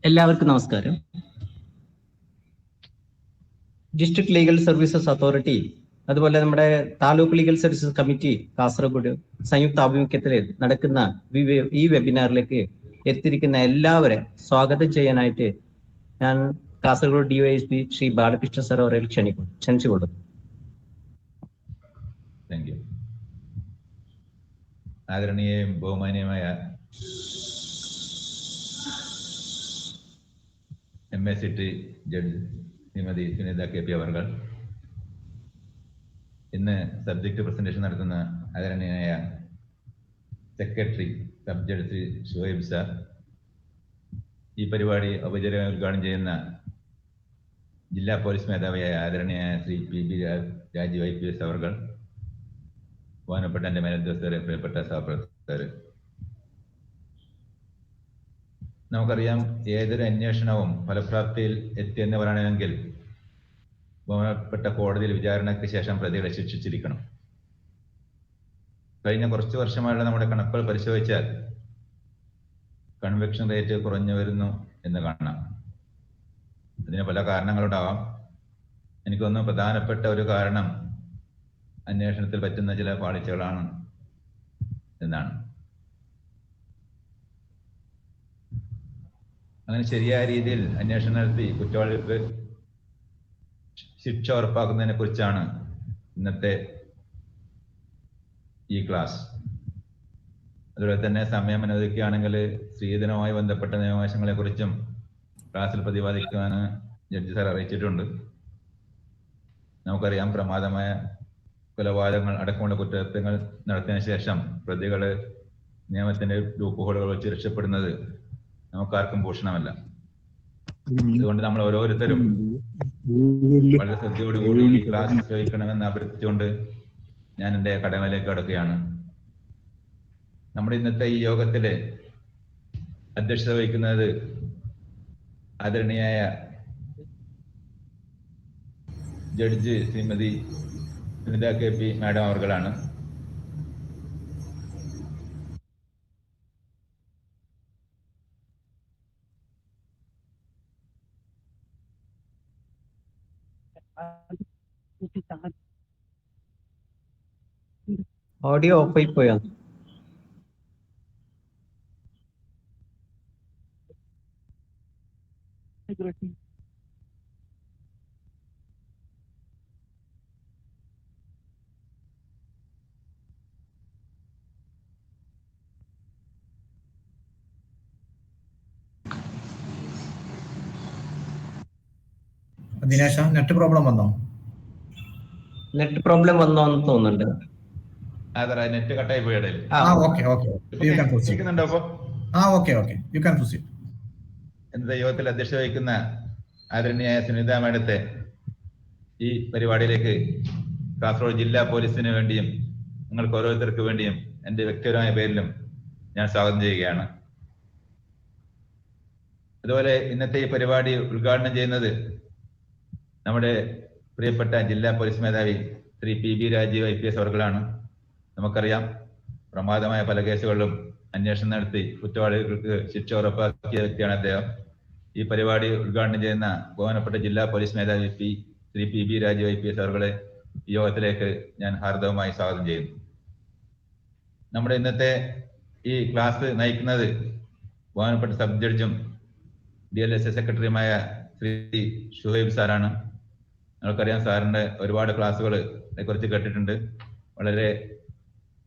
എല്ലാവർക്കും നമസ്കാരം. District legal services authority അതുപോലെ നമ്മുടെ taluk legal services committee Kasaragod സംയുക്ത ആഭിമുഖ്യത്തിൽ നടക്കുന്ന ഈ വെബിനാറിലേക്ക് എത്തിയിരിക്കുന്ന എല്ലാവരെ സ്വാഗതം ചെയ്യാനായിട്ട് ഞാൻ കാസർഗോഡ് ഡിവൈഎസ്പി ശ്രീ ബാലകൃഷ്ണ സർ അവരെ ക്ഷണിച്ചുകൊള്ളുന്നു. Thank you. ആദരണീയയും ബഹുമാനീയമായ MACT judge Shrimati Sunitha KP അവർകൾ, ഇന്ന് സബ്ജക്ട് പ്രസന്റേഷൻ നടത്തുന്ന ആദരണീയനായ secretary sub judge Shri Shuhaib sir, ഈ പരിപാടി ഔപചാരികമായി ഉദ്ഘാടനം ചെയ്യുന്ന ജില്ലാ പോലീസ് മേധാവിയായ ആദരണീയനായ ശ്രീ PB രാജീവ് IPS അവർകൾ, ബഹുമാനപ്പെട്ട എൻ്റെ മേലുദ്യോഗസ്ഥരെ, പ്രിയപ്പെട്ട സഹപ്രവർത്തകർ, നമുക്കറിയാം ഏതൊരു അന്വേഷണവും ഫലപ്രാപ്തിയിൽ എത്തിയെന്ന് പറയണമെങ്കിൽ ബഹുമാനപ്പെട്ട കോടതിയിൽ വിചാരണയ്ക്ക് ശേഷം പ്രതികളെ ശിക്ഷിച്ചിരിക്കണം. കഴിഞ്ഞ കുറച്ച് വർഷമായുള്ള നമ്മുടെ കണക്കുകൾ പരിശോധിച്ചാൽ കൺവിക്ഷൻ റേറ്റ് കുറഞ്ഞു വരുന്നു എന്ന് കാണാം. അതിന് പല കാരണങ്ങളുണ്ടാവാം. എനിക്കൊന്ന് പ്രധാനപ്പെട്ട ഒരു കാരണം അന്വേഷണത്തിൽ പറ്റുന്ന ചില പാളിച്ചകളാണ് എന്നാണ്. അങ്ങനെ ശരിയായ രീതിയിൽ അന്വേഷണം നടത്തി കുറ്റവാളികൾക്ക് ശിക്ഷ ഉറപ്പാക്കുന്നതിനെ കുറിച്ചാണ് ഇന്നത്തെ ഈ ക്ലാസ്. അതുപോലെ തന്നെ സമയം അനുവദിക്കുകയാണെങ്കിൽ സ്ത്രീധനവുമായി ബന്ധപ്പെട്ട നിയമവശങ്ങളെ കുറിച്ചും ക്ലാസ്സിൽ പ്രതിപാദിക്കുവാന് ജഡ്ജി സാർ അറിയിച്ചിട്ടുണ്ട്. നമുക്കറിയാം, പ്രമാദമായ കൊലപാതകങ്ങൾ അടക്കമുള്ള കുറ്റകൃത്യങ്ങൾ നടത്തിയതിനു ശേഷം പ്രതികൾ നിയമത്തിന്റെ ലൂപ്പ് ഹോളുകൾ വെച്ച് രക്ഷപ്പെടുന്നത് നമുക്കാർക്കും ഭൂഷണമല്ല. അതുകൊണ്ട് നമ്മൾ ഓരോരുത്തരും വളരെ ശ്രദ്ധയോടുകൂടി ഈ ക്ലാസ് ഉപയോഗിക്കണമെന്ന് അഭ്യർത്ഥിച്ചുകൊണ്ട് ഞാൻ എൻ്റെ കടമയിലേക്ക് കടക്കുകയാണ്. നമ്മുടെ ഇന്നത്തെ ഈ യോഗത്തില് അധ്യക്ഷത വഹിക്കുന്നത് ആദരണീയായ judge Shrimati Sunitha KP madam അവർകളാണ്. ഓഡിയോ ഓഫായി പോയാ? ദിനേശ, നെറ്റ് പ്രോബ്ലം വന്നോ? നെറ്റ് പ്രോബ്ലം വന്നോന്ന് തോന്നുന്നുണ്ട്. നെറ്റ് കട്ടായി പോയടേ. ഇന്നത്തെ യോഗത്തിൽ അധ്യക്ഷത വഹിക്കുന്ന ആദരണീയായ സുനിത മാഡത്തെ ഈ പരിപാടിയിലേക്ക് കാസർഗോഡ് ജില്ലാ പോലീസിന് വേണ്ടിയും നിങ്ങൾക്ക് ഓരോരുത്തർക്ക് വേണ്ടിയും എൻ്റെ വ്യക്തിപരമായ പേരിലും ഞാൻ സ്വാഗതം ചെയ്യുകയാണ്. അതുപോലെ ഇന്നത്തെ ഈ പരിപാടി ഉദ്ഘാടനം ചെയ്യുന്നത് നമ്മുടെ പ്രിയപ്പെട്ട ജില്ലാ പോലീസ് മേധാവി ശ്രീ PB രാജീവ് IPS അവർകളാണ്. നമുക്കറിയാം, പ്രമാദമായ പല കേസുകളിലും അന്വേഷണം നടത്തി കുറ്റവാളികൾക്ക് ശിക്ഷ ഉറപ്പാക്കിയ വ്യക്തിയാണ് അദ്ദേഹം. ഈ പരിപാടി ഉദ്ഘാടനം ചെയ്യുന്ന ബഹുമാനപ്പെട്ട ജില്ലാ പോലീസ് മേധാവി ശ്രീ PB രാജീവ് IPS അവർകളെ ഈ യോഗത്തിലേക്ക് ഞാൻ ഹാർദവമായി സ്വാഗതം ചെയ്യുന്നു. നമ്മുടെ ഇന്നത്തെ ഈ ക്ലാസ് നയിക്കുന്നത് ബഹുമാനപ്പെട്ട സബ് ജഡ്ജും DLSA സെക്രട്ടറിയുമായ ശ്രീ ഷുഹൈബ് സാറാണ്. നമുക്കറിയാം, സാറിന്റെ ഒരുപാട് ക്ലാസ്സുകളെ കുറിച്ച് കേട്ടിട്ടുണ്ട്. വളരെ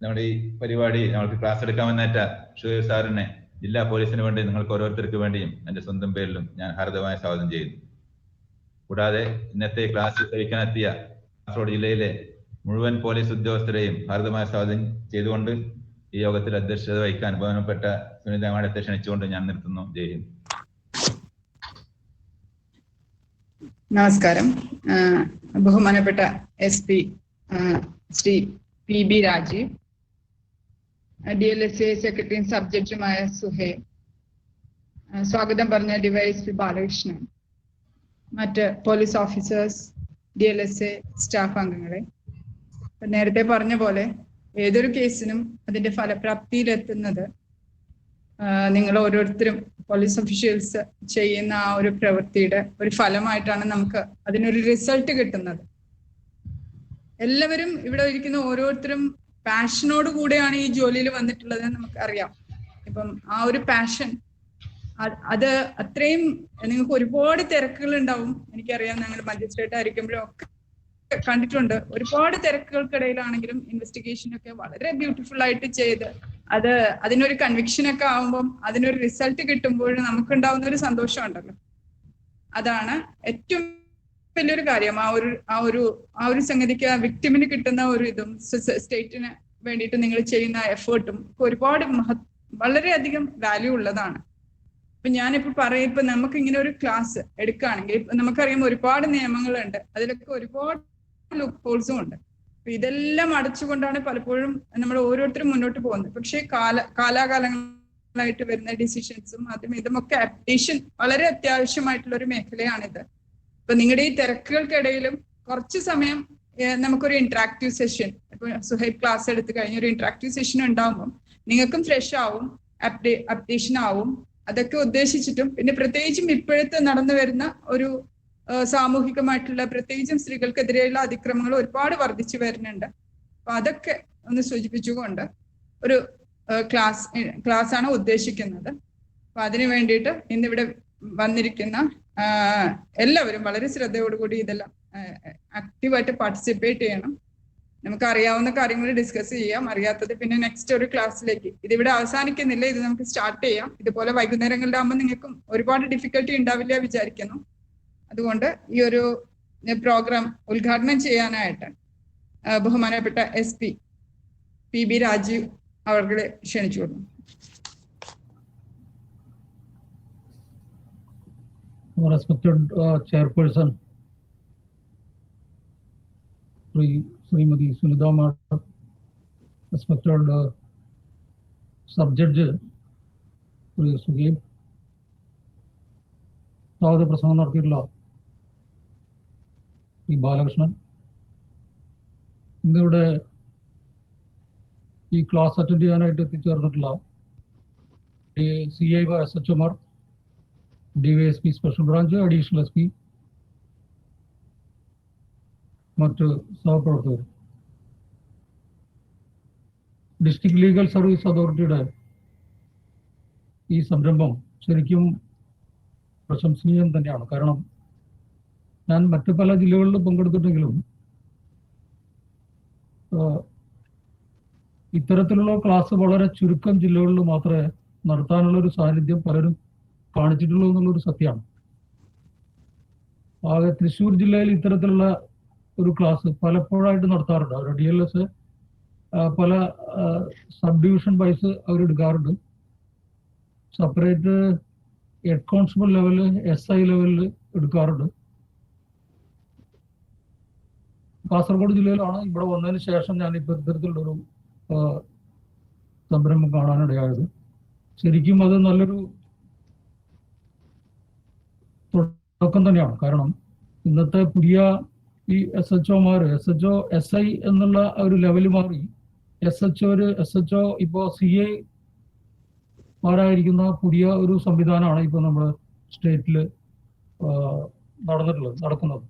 നമ്മുടെ ഈ പരിപാടി നമ്മൾക്ക് ക്ലാസ് എടുക്കാമെന്നേറ്റ ഷുഹൈബ് സാറിനെ ജില്ലാ പോലീസിന് വേണ്ടി നിങ്ങൾക്ക് ഓരോരുത്തർക്ക് വേണ്ടിയും എൻ്റെ സ്വന്തം പേരിലും ഞാൻ ഹാർദവമായ സ്വാഗതം ചെയ്യുന്നു. കൂടാതെ ഇന്നത്തെ ക്ലാസ് കഴിക്കാനെത്തിയ കാസർഗോഡ് ജില്ലയിലെ മുഴുവൻ പോലീസ് ഉദ്യോഗസ്ഥരെയും ഹാർദവമായ സ്വാഗതം ചെയ്തുകൊണ്ട് ഈ യോഗത്തിൽ അധ്യക്ഷത വഹിക്കാൻ ബഹുമാനപ്പെട്ട സുനിത മാഡത്തെ ക്ഷണിച്ചുകൊണ്ട് ഞാൻ നിർത്തുന്നു. ജയ് ഹിന്ദ്. നമസ്കാരം. ബഹുമാനപ്പെട്ട SP Shri PB Rajeev, DLSA സെക്രട്ടറിയും സബ് ജഡ്ജുമായ സുഹൈബ്, സ്വാഗതം പറഞ്ഞ DYSP ബാലകൃഷ്ണൻ, മറ്റ് പോലീസ് ഓഫീസേഴ്സ്, DLSA സ്റ്റാഫ് അംഗങ്ങളെ, നേരത്തെ പറഞ്ഞ പോലെ ഏതൊരു കേസിനും അതിന്റെ ഫലപ്രാപ്തിയിലെത്തുന്നത് നിങ്ങൾ ഓരോരുത്തരും പോലീസ് ഒഫീഷ്യൽസ് ചെയ്യുന്ന ആ ഒരു പ്രവൃത്തിയുടെ ഒരു ഫലമായിട്ടാണ് നമുക്ക് അതിനൊരു റിസൾട്ട് കിട്ടുന്നത്. എല്ലാവരും ഇവിടെ ഇരിക്കുന്ന ഓരോരുത്തരും പാഷനോട് കൂടെയാണ് ഈ ജോലിയിൽ വന്നിട്ടുള്ളത് നമുക്ക് അറിയാം. ഇപ്പം ആ ഒരു പാഷൻ അത് അത്രയും നിങ്ങൾക്ക് ഒരുപാട് തിരക്കുകൾ ഉണ്ടാവും. എനിക്കറിയാം, ഞങ്ങൾ മജിസ്ട്രേറ്റ് ആയിരിക്കുമ്പോഴും ഒക്കെ കണ്ടിട്ടുണ്ട്. ഒരുപാട് തിരക്കുകൾക്കിടയിലാണെങ്കിലും ഇൻവെസ്റ്റിഗേഷൻ ഒക്കെ വളരെ ബ്യൂട്ടിഫുൾ ആയിട്ട് ചെയ്ത് അതിനൊരു കൺവിക്ഷൻ ഒക്കെ ആവുമ്പം അതിനൊരു റിസൾട്ട് കിട്ടുമ്പോൾ നമുക്കുണ്ടാവുന്ന ഒരു സന്തോഷം ഉണ്ടല്ലോ, അതാണ് ഏറ്റവും വലിയൊരു കാര്യം. ആ ഒരു സംഗതിക്ക് ആ വിക്ടിമിന് കിട്ടുന്ന ഒരു ഇതും സ്റ്റേറ്റിന് വേണ്ടിയിട്ട് നിങ്ങൾ ചെയ്യുന്ന എഫേർട്ടും ഒരുപാട് വളരെയധികം വാല്യൂ ഉള്ളതാണ്. ഇപ്പൊ ഞാനിപ്പോ ഇപ്പൊ നമുക്ക് ഇങ്ങനെ ഒരു ക്ലാസ് എടുക്കുകയാണെങ്കിൽ നമുക്കറിയാം ഒരുപാട് നിയമങ്ങളുണ്ട്, അതിലൊക്കെ ഒരുപാട് ലൂപ്പ് ഹോൾസും ഉണ്ട്. അപ്പൊ ഇതെല്ലാം അടച്ചുകൊണ്ടാണ് പലപ്പോഴും നമ്മൾ ഓരോരുത്തരും മുന്നോട്ട് പോകുന്നത്. പക്ഷേ കാലാകാലങ്ങളായിട്ട് വരുന്ന ഡിസിഷൻസും അതും ഇതുമൊക്കെ അപ്ഡേഷൻ വളരെ അത്യാവശ്യമായിട്ടുള്ള ഒരു മേഖലയാണിത്. ഇപ്പൊ നിങ്ങളുടെ ഈ തിരക്കുകൾക്കിടയിലും കുറച്ച് സമയം നമുക്കൊരു ഇന്ററാക്റ്റീവ് സെഷൻ, ഇപ്പൊ സുഹൈബ് ക്ലാസ് എടുത്ത് കഴിഞ്ഞ ഒരു ഇന്ററാക്റ്റീവ് സെഷൻ ഉണ്ടാകുമ്പോൾ നിങ്ങൾക്കും ഫ്രഷ് ആവും, അപ്ഡേഷൻ ആവും. അതൊക്കെ ഉദ്ദേശിച്ചിട്ടും പിന്നെ പ്രത്യേകിച്ചും ഇപ്പോഴത്തെ നടന്നു വരുന്ന ഒരു സാമൂഹികമായിട്ടുള്ള പ്രത്യേകിച്ചും സ്ത്രീകൾക്കെതിരെയുള്ള അതിക്രമങ്ങൾ ഒരുപാട് വർദ്ധിച്ചു വരുന്നുണ്ട്. അപ്പൊ അതൊക്കെ ഒന്ന് സൂചിപ്പിച്ചുകൊണ്ട് ഒരു ക്ലാസ് ആണ് ഉദ്ദേശിക്കുന്നത്. അപ്പൊ അതിനു വേണ്ടിയിട്ട് ഇന്നിവിടെ വന്നിരിക്കുന്ന എല്ലാവരും വളരെ ശ്രദ്ധയോടുകൂടി ഇതെല്ലാം ആക്റ്റീവായിട്ട് പാർട്ടിസിപ്പേറ്റ് ചെയ്യണം. നമുക്ക് അറിയാവുന്ന കാര്യങ്ങൾ ഡിസ്കസ് ചെയ്യാം, അറിയാത്തത് പിന്നെ നെക്സ്റ്റ് ഒരു ക്ലാസ്സിലേക്ക്. ഇതിവിടെ അവസാനിക്കുന്നില്ല, ഇത് നമുക്ക് സ്റ്റാർട്ട് ചെയ്യാം. ഇതുപോലെ വൈകുന്നേരങ്ങളിലാകുമ്പോൾ നിങ്ങൾക്കും ഒരുപാട് ഡിഫിക്കൽട്ടി ഉണ്ടാവില്ല വിചാരിക്കുന്നു. അതുകൊണ്ട് ഈ ഒരു പ്രോഗ്രാം ഉദ്ഘാടനം ചെയ്യാനായിട്ട് ബഹുമാനപ്പെട്ട SP PB രാജീവ് അവരെ ക്ഷണിച്ചു കൊടുക്കുന്നു. Respected Chairperson, Srimati Sunita Madam, respected Sub-Judge Suhaib, സ്വാഗത പ്രസംഗം നടത്തിയിട്ടുള്ള ഈ ബാലകൃഷ്ണൻ, ഇന്നിവിടെ ഈ ക്ലാസ് അറ്റൻഡ് ചെയ്യാനായിട്ട് എത്തിച്ചേർന്നിട്ടുള്ള CI SHMR, DYSP special branch, additional SP, മറ്റ് സഹപ്രവർത്തകർ, ഡിസ്ട്രിക്ട് ലീഗൽ സർവീസ് അതോറിറ്റിയുടെ ഈ സംരംഭം ശരിക്കും പ്രശംസനീയം തന്നെയാണ്. കാരണം ഞാൻ മറ്റു പല ജില്ലകളിലും പങ്കെടുത്തിട്ടെങ്കിലും ഇത്തരത്തിലുള്ള ക്ലാസ് വളരെ ചുരുക്കം ജില്ലകളിൽ മാത്രമേ നടത്താനുള്ള ഒരു സാന്നിധ്യം പലരും കാണിച്ചിട്ടുള്ളൂ എന്നുള്ളൊരു സത്യമാണ്. ആകെ തൃശ്ശൂർ ജില്ലയിൽ ഇത്തരത്തിലുള്ള ഒരു ക്ലാസ് പലപ്പോഴായിട്ട് നടത്താറുണ്ട്. അവരുടെ DLS പല സബ് ഡിവിഷൻ വൈസ് അവരെടുക്കാറുണ്ട്. Separate head constable level, SI ലെവലിൽ എടുക്കാറുണ്ട്. കാസർഗോഡ് ജില്ലയിലാണ് ഇവിടെ വന്നതിന് ശേഷം ഞാൻ ഇപ്പോൾ ഇത്തരത്തിലുള്ളൊരു സംരംഭം കാണാനിടയായത്. ശരിക്കും അത് നല്ലൊരു തുടക്കം തന്നെയാണ്. കാരണം ഇന്നത്തെ പുതിയ ഈ SHOമാര് SHO SI എന്നുള്ള ഒരു ലെവല് മാറി SHO ഇപ്പോൾ CA മാരായിരിക്കുന്ന പുതിയ ഒരു സംവിധാനമാണ് ഇപ്പോൾ നമ്മുടെ സ്റ്റേറ്റിൽ നടക്കുന്നത്.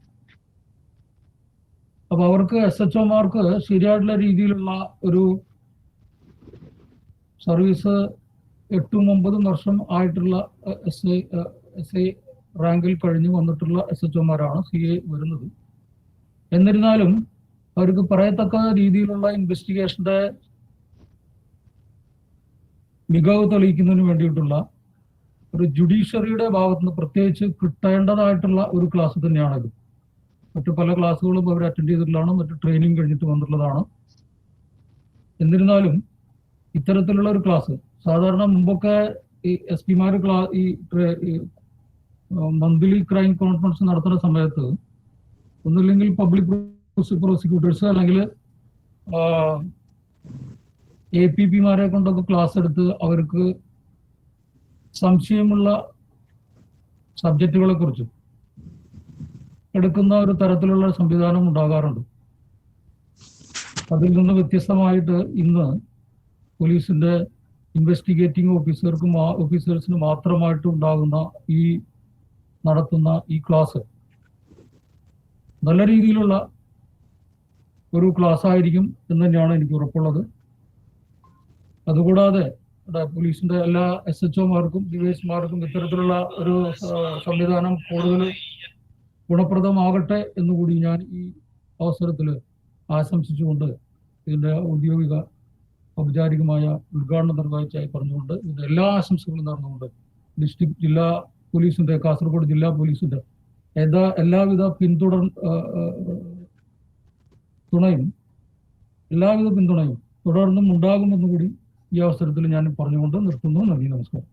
അപ്പൊ അവർക്ക് SHOമാർക്ക് ശരിയായിട്ടുള്ള രീതിയിലുള്ള ഒരു സർവീസ് 8-9 വർഷം ആയിട്ടുള്ള SI റാങ്കിൽ കഴിഞ്ഞ് വന്നിട്ടുള്ള SHOമാരാണ് CA വരുന്നത്. എന്നിരുന്നാലും അവർക്ക് പറയത്തക്ക രീതിയിലുള്ള ഇൻവെസ്റ്റിഗേഷന്റെ മികവ് തെളിയിക്കുന്നതിന് വേണ്ടിയിട്ടുള്ള ഒരു ജുഡീഷ്യറിയുടെ ഭാഗത്ത് നിന്ന് പ്രത്യേകിച്ച് കിട്ടേണ്ടതായിട്ടുള്ള ഒരു ക്ലാസ് തന്നെയാണിത്. മറ്റു പല ക്ലാസ്സുകളും അവർ അറ്റൻഡ് ചെയ്തിട്ടുള്ളതാണ്, മറ്റു ട്രെയിനിങ് കഴിഞ്ഞിട്ട് വന്നിട്ടുള്ളതാണ്. എന്നിരുന്നാലും ഇത്തരത്തിലുള്ള ഒരു ക്ലാസ് സാധാരണ മുമ്പൊക്കെ ഈ SP-മാര് ഈ മന്ത്ലി ക്രൈം കോൺഫറൻസ് നടത്തുന്ന സമയത്ത് ഒന്നുമില്ലെങ്കിൽ പബ്ലിക് പ്രോസിക്യൂട്ടേഴ്സ് അല്ലെങ്കിൽ APP-മാരെ കൊണ്ടൊക്കെ ക്ലാസ് എടുത്ത് അവർക്ക് സംശയമുള്ള സബ്ജക്റ്റുകളെ കുറിച്ച് എടുക്കുന്ന ഒരു തരത്തിലുള്ള സംവിധാനം ഉണ്ടാകാറുണ്ട്. അതിൽ നിന്ന് വ്യത്യസ്തമായിട്ട് ഇന്ന് പോലീസിന്റെ ഇൻവെസ്റ്റിഗേറ്റിംഗ് ഓഫീസേഴ്സിന് മാത്രമായിട്ട് ഉണ്ടാകുന്ന നടത്തുന്ന ഈ ക്ലാസ് നല്ല രീതിയിലുള്ള ഒരു ക്ലാസ് ആയിരിക്കും എന്ന് തന്നെയാണ് എനിക്ക് ഉറപ്പുള്ളത്. അതുകൂടാതെ പോലീസിന്റെ എല്ലാ SHOമാർക്കും DSമാർക്കും ഇത്തരത്തിലുള്ള ഒരു സംവിധാനം കൂടുതൽ ഗുണപ്രദമാകട്ടെ എന്നുകൂടി ഞാൻ ഈ അവസരത്തിൽ ആശംസിച്ചുകൊണ്ട് ഇതിന്റെ ഔപചാരികമായ ഉദ്ഘാടനം നിർവഹിച്ചായി പറഞ്ഞുകൊണ്ട് ഇതിന്റെ എല്ലാ ആശംസകളും നേർന്നുകൊണ്ട് ഡിസ്ട്രിക്ട് ജില്ലാ പോലീസിന്റെ, കാസർഗോഡ് ജില്ലാ പോലീസിന്റെ എല്ലാവിധ പിന്തുണയും തുടർന്നും ഉണ്ടാകുമെന്ന് കൂടി ഈ അവസരത്തിൽ ഞാൻ പറഞ്ഞുകൊണ്ട് നിർത്തുന്നു. നന്ദി, നമസ്കാരം.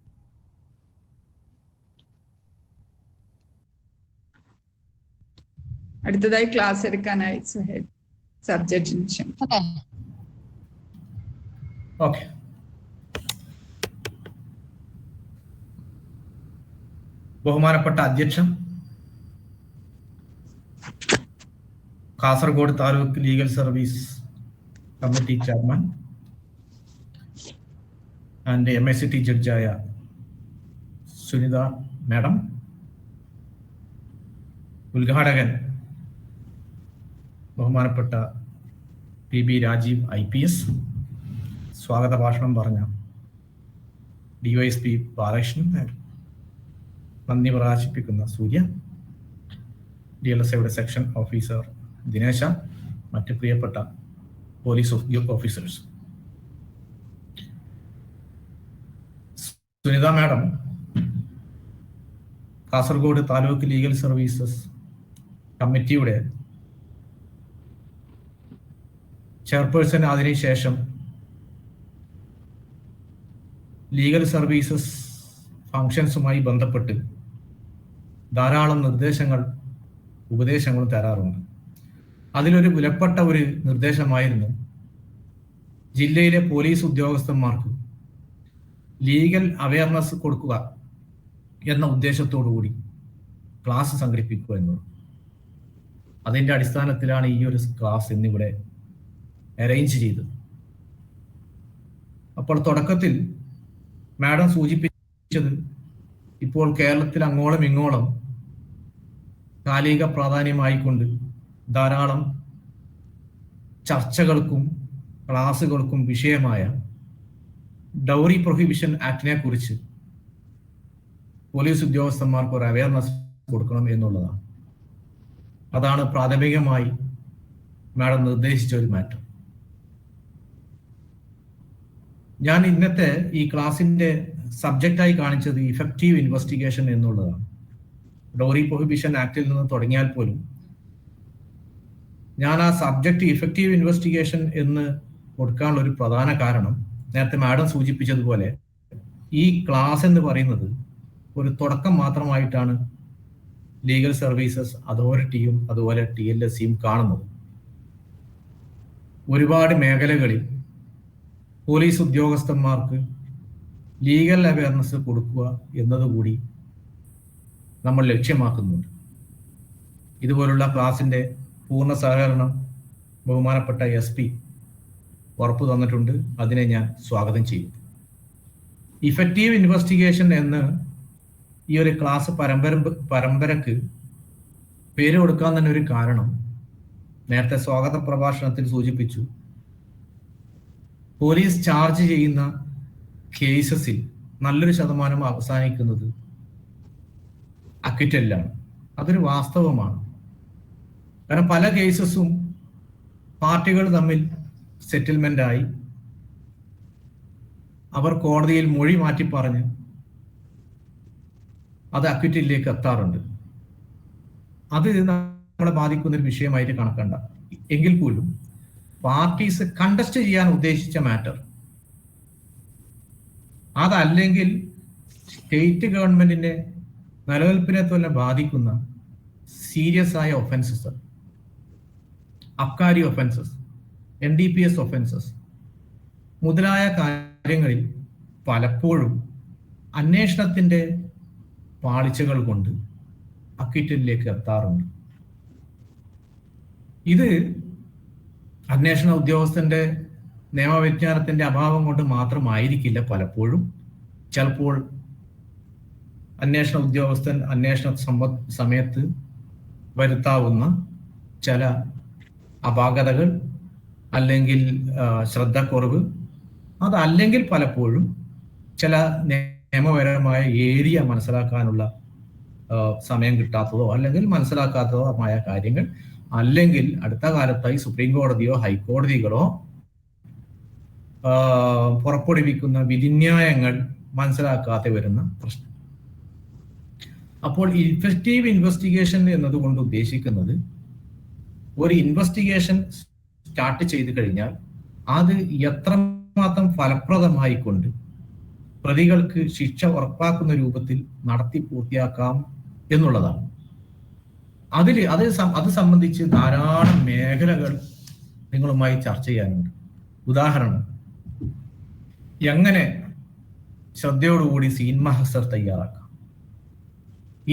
അടുത്തതായി ക്ലാസ് എടുക്കാനായി സുഹേബ് സബ്ജക്റ്റിന് ക്ഷണിക്കുന്നു. ഓക്കെ. ബഹുമാനപ്പെട്ട അധ്യക്ഷൻ, Kasaragod taluk legal service committee chairman and MACT ജഡ്ജായ സുനിത മാഡം, ഉദ്ഘാടകൻ ബഹുമാനപ്പെട്ട PB രാജീവ് IPS, സ്വാഗത ഭാഷണം പറഞ്ഞ DYSP ബാലകൃഷ്ണൻ, നന്ദി പ്രകാശിപ്പിക്കുന്ന സൂര്യ, DLSAയുടെ സെക്ഷൻ ഓഫീസർ ദിനേശ, മറ്റ് പ്രിയപ്പെട്ട police officers. Sunitha madam Kasaragod taluk legal services കമ്മിറ്റിയുടെ ചെയർപേഴ്സൺ ആയതിനു ശേഷം ലീഗൽ സർവീസസ് ഫങ്ഷൻസുമായി ബന്ധപ്പെട്ട് ധാരാളം ഉപദേശങ്ങളും തരാറുണ്ട്. അതിലൊരു വിലപ്പെട്ട ഒരു നിർദ്ദേശമായിരുന്നു ജില്ലയിലെ പോലീസ് ഉദ്യോഗസ്ഥന്മാർക്ക് ലീഗൽ അവയർനെസ് കൊടുക്കുക എന്ന ഉദ്ദേശത്തോടു കൂടി ക്ലാസ് സംഘടിപ്പിക്കുക എന്നുള്ളത്. അതിൻ്റെ അടിസ്ഥാനത്തിലാണ് ഈ ഒരു ക്ലാസ് ഇന്നിവിടെ അറേഞ്ച് ചെയ്തത്. അപ്പോൾ തുടക്കത്തിൽ മാഡം സൂചിപ്പിച്ചത് ഇപ്പോൾ കേരളത്തിൽ അങ്ങോളം ഇങ്ങോളം കാലിക പ്രാധാന്യമായിക്കൊണ്ട് ധാരാളം ചർച്ചകൾക്കും ക്ലാസുകൾക്കും വിഷയമായ ഡൗറി പ്രൊഹിബിഷൻ ആക്ടിനെ കുറിച്ച് പോലീസ് ഉദ്യോഗസ്ഥന്മാർക്ക് ഒരു അവയർനെസ് കൊടുക്കണം എന്നുള്ളതാണ്. അതാണ് പ്രാഥമികമായി മാഡം നിർദ്ദേശിച്ച ഒരു മാറ്റർ. ഞാൻ ഇന്നത്തെ ഈ ക്ലാസിന്റെ സബ്ജക്റ്റായി കാണിച്ചത് ഇഫക്റ്റീവ് ഇൻവെസ്റ്റിഗേഷൻ എന്നുള്ളതാണ്. ഡൗറി പ്രൊഹിബിഷൻ ആക്ടിൽ നിന്ന് തുടങ്ങിയാൽ പോലും ഞാൻ ആ സബ്ജക്റ്റ് ഇഫക്റ്റീവ് ഇൻവെസ്റ്റിഗേഷൻ എന്ന് കൊടുക്കാനുള്ള ഒരു പ്രധാന കാരണം നേരത്തെ മാഡം സൂചിപ്പിച്ചതുപോലെ ഈ ക്ലാസ് എന്ന് പറയുന്നത് ഒരു തുടക്കം മാത്രമായിട്ടാണ് ലീഗൽ സർവീസസ് അതോറിറ്റിയും അതുപോലെ TLSയും കാണുന്നത്. ഒരുപാട് മേഖലകളിൽ പോലീസ് ഉദ്യോഗസ്ഥന്മാർക്ക് ലീഗൽ അവയർനെസ് കൊടുക്കുക എന്നതുകൂടി നമ്മൾ ലക്ഷ്യമാക്കുന്നുണ്ട്. ഇതുപോലുള്ള ക്ലാസിന്റെ പൂർണ്ണ സഹകരണം ബഹുമാനപ്പെട്ട SP ഉറപ്പു തന്നിട്ടുണ്ട്. അതിനെ ഞാൻ സ്വാഗതം ചെയ്യും. ഇഫക്റ്റീവ് ഇൻവെസ്റ്റിഗേഷൻ എന്ന് ഈ ഒരു ക്ലാസ് പരമ്പരക്ക് പേര് കൊടുക്കാൻ തന്നെ ഒരു കാരണം നേരത്തെ സ്വാഗത പ്രഭാഷണത്തിൽ സൂചിപ്പിച്ചു. പോലീസ് ചാർജ് ചെയ്യുന്ന കേസസിൽ നല്ലൊരു ശതമാനം അവസാനിക്കുന്നത് അക്വിറ്റലിലാണ്. അതൊരു വാസ്തവമാണ്. കാരണം പല കേസസും പാർട്ടികൾ തമ്മിൽ സെറ്റിൽമെന്റ് ആയി അവർ കോടതിയിൽ മൊഴി മാറ്റി പറഞ്ഞ് അത് അക്വിറ്റലിലേക്ക് എത്താറുണ്ട്. അത് നമ്മളെ ബാധിക്കുന്ന ഒരു വിഷയമായിട്ട് കണക്കണ്ട. എങ്കിൽ പോലും പാർട്ടീസ് കണ്ടസ്റ്റ് ചെയ്യാൻ ഉദ്ദേശിച്ച മാറ്റർ അതല്ലെങ്കിൽ സ്റ്റേറ്റ് ഗവൺമെന്റിന്റെ നിലനിൽപ്പിനെ തന്നെ ബാധിക്കുന്ന സീരിയസ് ആയ ഒഫൻസസ്, അബ്കാരി ഒഫൻസസ്, NDPS ഒഫൻസസ് മുതലായ കാര്യങ്ങളിൽ പലപ്പോഴും അന്വേഷണത്തിന്റെ പാളിച്ചകൾ കൊണ്ട് അക്വിറ്റലിലേക്ക് എത്താറുണ്ട്. ഇത് അന്വേഷണ ഉദ്യോഗസ്ഥന്റെ നിയമവിജ്ഞാനത്തിന്റെ അഭാവം കൊണ്ട് മാത്രമായിരിക്കില്ല പലപ്പോഴും. ചിലപ്പോൾ അന്വേഷണ ഉദ്യോഗസ്ഥൻ അന്വേഷണ സമയത്ത് വരുത്താവുന്ന ചില അപാകതകൾ അല്ലെങ്കിൽ ശ്രദ്ധക്കുറവ്, അതല്ലെങ്കിൽ പലപ്പോഴും ചില നിയമപരമായ ഏരിയ മനസ്സിലാക്കാനുള്ള സമയം കിട്ടാത്തതോ അല്ലെങ്കിൽ മനസ്സിലാക്കാത്തതോ ആയ കാര്യങ്ങൾ, അല്ലെങ്കിൽ അടുത്ത കാലത്തായി സുപ്രീം കോടതിയോ ഹൈക്കോടതികളോ പുറപ്പെടുവിക്കുന്ന വിധിന്യായങ്ങൾ മനസ്സിലാക്കാതെ വരുന്ന പ്രശ്നം. അപ്പോൾ ഇഫക്റ്റീവ് ഇൻവെസ്റ്റിഗേഷൻ എന്നതുകൊണ്ട് ഉദ്ദേശിക്കുന്നത് ഒരു ഇൻവെസ്റ്റിഗേഷൻ സ്റ്റാർട്ട് ചെയ്തു കഴിഞ്ഞാൽ അത് എത്രമാത്രം ഫലപ്രദമായിക്കൊണ്ട് പ്രതികൾക്ക് ശിക്ഷ ഉറപ്പാക്കുന്ന രൂപത്തിൽ നടത്തി പൂർത്തിയാക്കാം എന്നുള്ളതാണ്. അത് സംബന്ധിച്ച് ധാരാളം മേഖലകൾ നിങ്ങളുമായി ചർച്ച ചെയ്യാനുണ്ട്. ഉദാഹരണം, എങ്ങനെ ശ്രദ്ധയോടുകൂടി സീൻ മഹസർ തയ്യാറാക്കാം,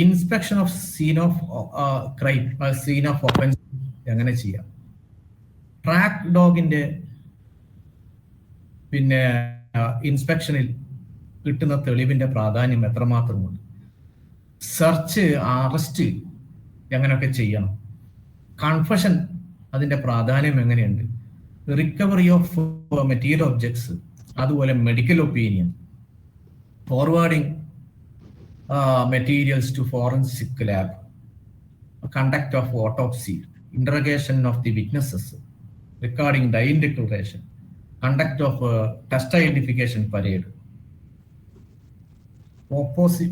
inspection of scene of crime, scene of offence എങ്ങനെ ചെയ്യാം, ട്രാക്ക് ഡോഗിന്റെ ഇൻസ്പെക്ഷനിൽ കിട്ടുന്ന തെളിവിന്റെ പ്രാധാന്യം എത്രമാത്രമുണ്ട്, സെർച്ച് അറസ്റ്റ് എങ്ങനെയൊക്കെ ചെയ്യണം, കൺഫഷൻ അതിന്റെ പ്രാധാന്യം എങ്ങനെയുണ്ട്, റിക്കവറി ഓഫ് മെറ്റീരിയൽ ഒബ്ജക്ട്സ്, അതുപോലെ medical opinion, forwarding materials to forensic lab, conduct of autopsy, interrogation of the witnesses, recording dying declaration, conduct of test identification parade,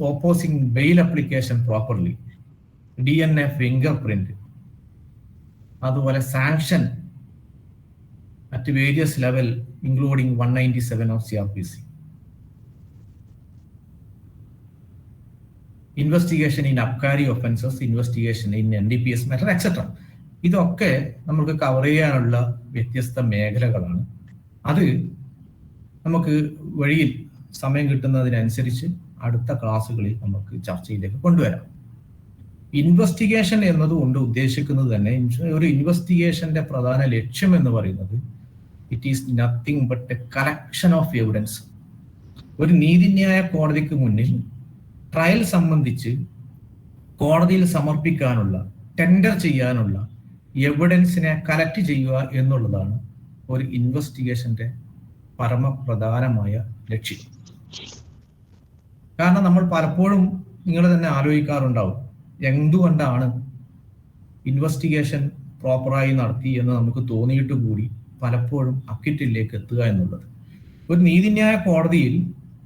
opposing bail application properly, DNA fingerprint, അതുപോലെ sanction at various level including 197 of CRPC, investigation in abkari offenses, investigation in NDPS matter, etc. ഇതൊക്കെ നമുക്ക് cover ചെയ്യാനുള്ള വ്യത്യസ്ത മേഖലകളാണ്. അത് നമുക്ക് വഴിയിൽ സമയം കിട്ടുന്നതിനനുസരിച്ച് അടുത്ത ക്ലാസ്സുകളിൽ നമുക്ക് ചർച്ചയിലേക്ക് കൊണ്ടുവരാം. ഇൻവെസ്റ്റിഗേഷൻ എന്നതുകൊണ്ട് ഉദ്ദേശിക്കുന്നത് തന്നെ, ഒരു ഇൻവെസ്റ്റിഗേഷന്റെ പ്രധാന ലക്ഷ്യം എന്ന് പറയുന്നത് it is nothing but A collection of evidence. ഒരു നീതിന്യായ കോടതിക്ക് മുന്നിൽ ട്രയൽ സംബന്ധിച്ച് കോടതിയിൽ സമർപ്പിക്കാനുള്ള, ടെൻഡർ ചെയ്യാനുള്ള എവിഡൻസിനെ കളക്ട് ചെയ്യുക എന്നുള്ളതാണ് ഒരു ഇൻവെസ്റ്റിഗേഷന്റെ പരമപ്രധാനമായ ലക്ഷ്യം. കാരണം നമ്മൾ പലപ്പോഴും നിങ്ങൾ തന്നെ ആലോചിക്കാറുണ്ടാവും, എന്തുകൊണ്ടാണ് ഇൻവെസ്റ്റിഗേഷൻ പ്രോപ്പറായി നടത്തി എന്ന് നമുക്ക് തോന്നിയിട്ട് കൂടി പലപ്പോഴും അക്വിറ്റിലേക്ക് എത്തുക എന്നുള്ളത്. ഒരു നീതിന്യായ കോടതിയിൽ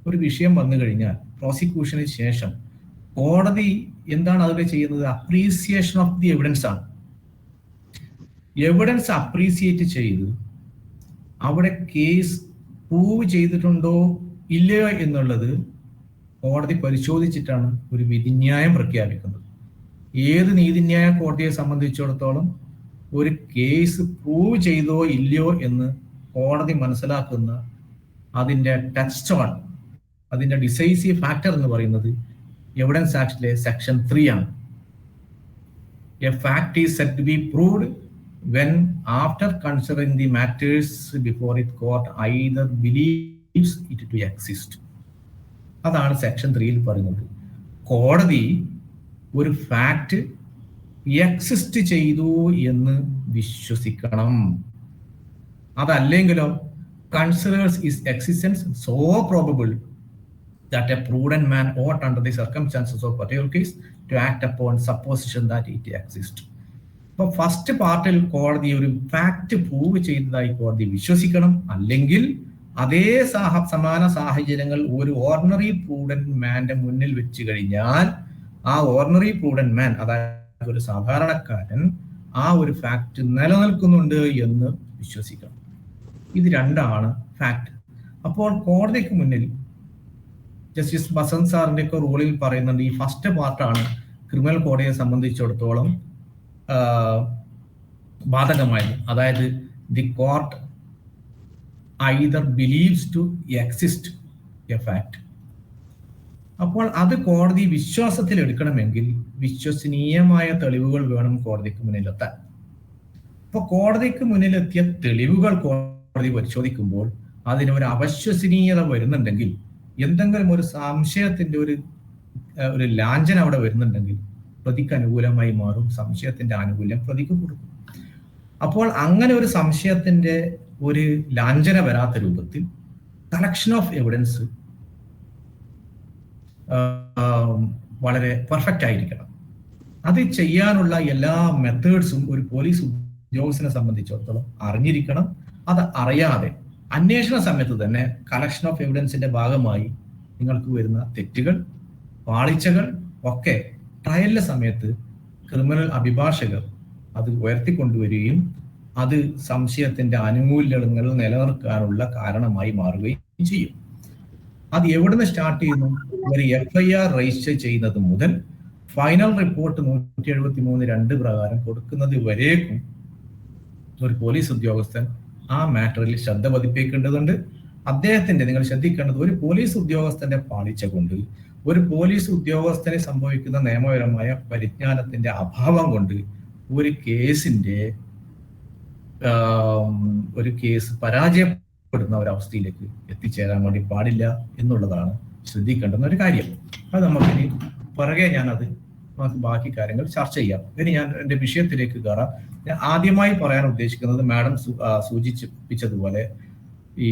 ഒരു വിഷയം വന്നു കഴിഞ്ഞാൽ പ്രോസിക്യൂഷന് ശേഷം കോടതി എന്താണ് അതിൽ ചെയ്യുന്നത്? അപ്രീസിയേഷൻ ഓഫ് ദി എവിഡൻസ് ആണ്. എവിഡൻസ് അപ്രീസിയേറ്റ് ചെയ്ത് അവിടെ കേസ് പ്രൂവ് ചെയ്തിട്ടുണ്ടോ ഇല്ലയോ എന്നുള്ളത് കോടതി പരിശോധിച്ചിട്ടാണ് ഒരു വിധിന്യായം പ്രഖ്യാപിക്കുന്നത്. ഏത് നീതിന്യായ കോടതിയെ സംബന്ധിച്ചിടത്തോളം ഒരു കേസ് പ്രൂവ് ചെയ്തോ ഇല്ലയോ എന്ന് കോടതി മനസ്സിലാക്കുന്ന അതിൻ്റെ ടച്ച് ഓൺ, അതിൻ്റെ ഡിസൈസീവ് ഫാക്ടർ എന്ന് പറയുന്നത് എവിഡൻസ് ആക്ടിലെ സെക്ഷൻ 3 ആണ്. A fact is said to be proved when after considering the matters before it court either believes it to exist. അതാണ് സെക്ഷൻ 3 പറയുന്നത്. കോടതി ഒരു ഫാക്ട് എക്സിസ്റ്റ് ചെയ്തു എന്ന് വിശ്വസിക്കണം. അതല്ലെങ്കിലോ considers its existence so probable that a prudent man ought under the circumstances of particular case to act upon supposition that it exists. അപ്പോൾ first പാർട്ടിൽ കോടതി ഒരു ഫാക്ട് പ്രൂവ് ചെയ്തതായി കോടതി വിശ്വസിക്കണം. അല്ലെങ്കിൽ അതേ സമാന സാഹചര്യങ്ങൾ ഒരു ഓർഡിനറി പ്രൂഡന്റ് മാന്റെ മുന്നിൽ വെച്ച് കഴിഞ്ഞാൽ ആ ഓർഡിനറി പ്രൂഡന്റ് മാൻ, അതായത് ഒരു സാധാരണക്കാരൻ, ആ ഒരു ഫാക്ട് നിലനിൽക്കുന്നുണ്ട് എന്ന് വിശ്വസിക്കണം. ഇത് രണ്ടാണ് ഫാക്ട്. അപ്പോൾ കോടതിക്ക് മുന്നിൽ ജസ്റ്റിസ് ബസന്ത് സാറിന്റെ ഒക്കെ റൂളിൽ പറയുന്നുണ്ട്, ഈ ഫസ്റ്റ് പാർട്ടാണ് ക്രിമിനൽ കോടതിയെ സംബന്ധിച്ചിടത്തോളം ബാധകമായത്. അതായത് the court either believes to exist a fact. അപ്പോൾ അത് കോടതി വിശ്വാസത്തിൽ എടുക്കണമെങ്കിൽ വിശ്വസനീയമായ തെളിവുകൾ വേണം കോടതിക്ക് മുന്നിലെത്താൻ. അപ്പൊ കോടതിക്ക് മുന്നിലെത്തിയ തെളിവുകൾ കോടതി പരിശോധിക്കുമ്പോൾ അതിനൊരു അവിശ്വസനീയത വരുന്നുണ്ടെങ്കിൽ, എന്തെങ്കിലും ഒരു സംശയത്തിന്റെ ഒരു ലാഞ്ചന അവിടെ വരുന്നുണ്ടെങ്കിൽ പ്രതിക്ക് അനുകൂലമായി മാറും, സംശയത്തിന്റെ ആനുകൂല്യം പ്രതിക്ക് കൊടുക്കും. അപ്പോൾ അങ്ങനെ ഒരു സംശയത്തിന്റെ ഒരു ലാഞ്ചന വരാത്ത രൂപത്തിൽ കളക്ഷൻ ഓഫ് എവിഡൻസ് വളരെ പെർഫെക്റ്റ് ആയിരിക്കണം. അത് ചെയ്യാനുള്ള എല്ലാ മെത്തേഡ്സും ഒരു പോലീസ് ഉദ്യോഗസ്ഥനെ സംബന്ധിച്ചിടത്തോളം അറിഞ്ഞിരിക്കണം. അത് അറിയാതെ അന്വേഷണ സമയത്ത് തന്നെ കളക്ഷൻ ഓഫ് എവിഡൻസിന്റെ ഭാഗമായി നിങ്ങൾക്ക് വരുന്ന തെറ്റുകൾ, പാളിച്ചകൾ ഒക്കെ ട്രയലിന്റെ സമയത്ത് ക്രിമിനൽ അഭിഭാഷകർ അത് ഉയർത്തിക്കൊണ്ടുവരികയും അത് സംശയത്തിന്റെ ആനുകൂല്യങ്ങൾ നിലനിർത്താനുള്ള കാരണമായി മാറുകയും ചെയ്യും. അത് എവിടുന്ന് സ്റ്റാർട്ട് ചെയ്യുന്നു? ഒരു FIR രജിസ്റ്റർ ചെയ്യുന്നത് മുതൽ ഫൈനൽ റിപ്പോർട്ട് 173(2) പ്രകാരം കൊടുക്കുന്നത് വരേക്കും ഒരു പോലീസ് ഉദ്യോഗസ്ഥൻ ആ മാറ്ററിൽ ശ്രദ്ധ പതിപ്പിക്കേണ്ടതുണ്ട്. അദ്ദേഹത്തിന്റെ, നിങ്ങൾ ശ്രദ്ധിക്കേണ്ടത്, ഒരു പോലീസ് ഉദ്യോഗസ്ഥന്റെ പാളിച്ച കൊണ്ട്, ഒരു പോലീസ് ഉദ്യോഗസ്ഥന് സംഭവിക്കുന്ന നിയമപരമായ പരിജ്ഞാനത്തിന്റെ അഭാവം കൊണ്ട് ഒരു കേസ് പരാജയപ്പെടുന്ന ഒരവസ്ഥയിലേക്ക് എത്തിച്ചേരാൻ വേണ്ടി പാടില്ല എന്നുള്ളതാണ് ശ്രദ്ധിക്കേണ്ടുന്ന ഒരു കാര്യം. അത് നമുക്കിനി പിറകെ നമുക്ക് ബാക്കി കാര്യങ്ങൾ ചർച്ച ചെയ്യാം. ഇനി ഞാൻ എൻ്റെ വിഷയത്തിലേക്ക് കയറാം. ഞാൻ ആദ്യമായി പറയാൻ ഉദ്ദേശിക്കുന്നത്, മാഡം സൂചിപ്പിച്ചതുപോലെ ഈ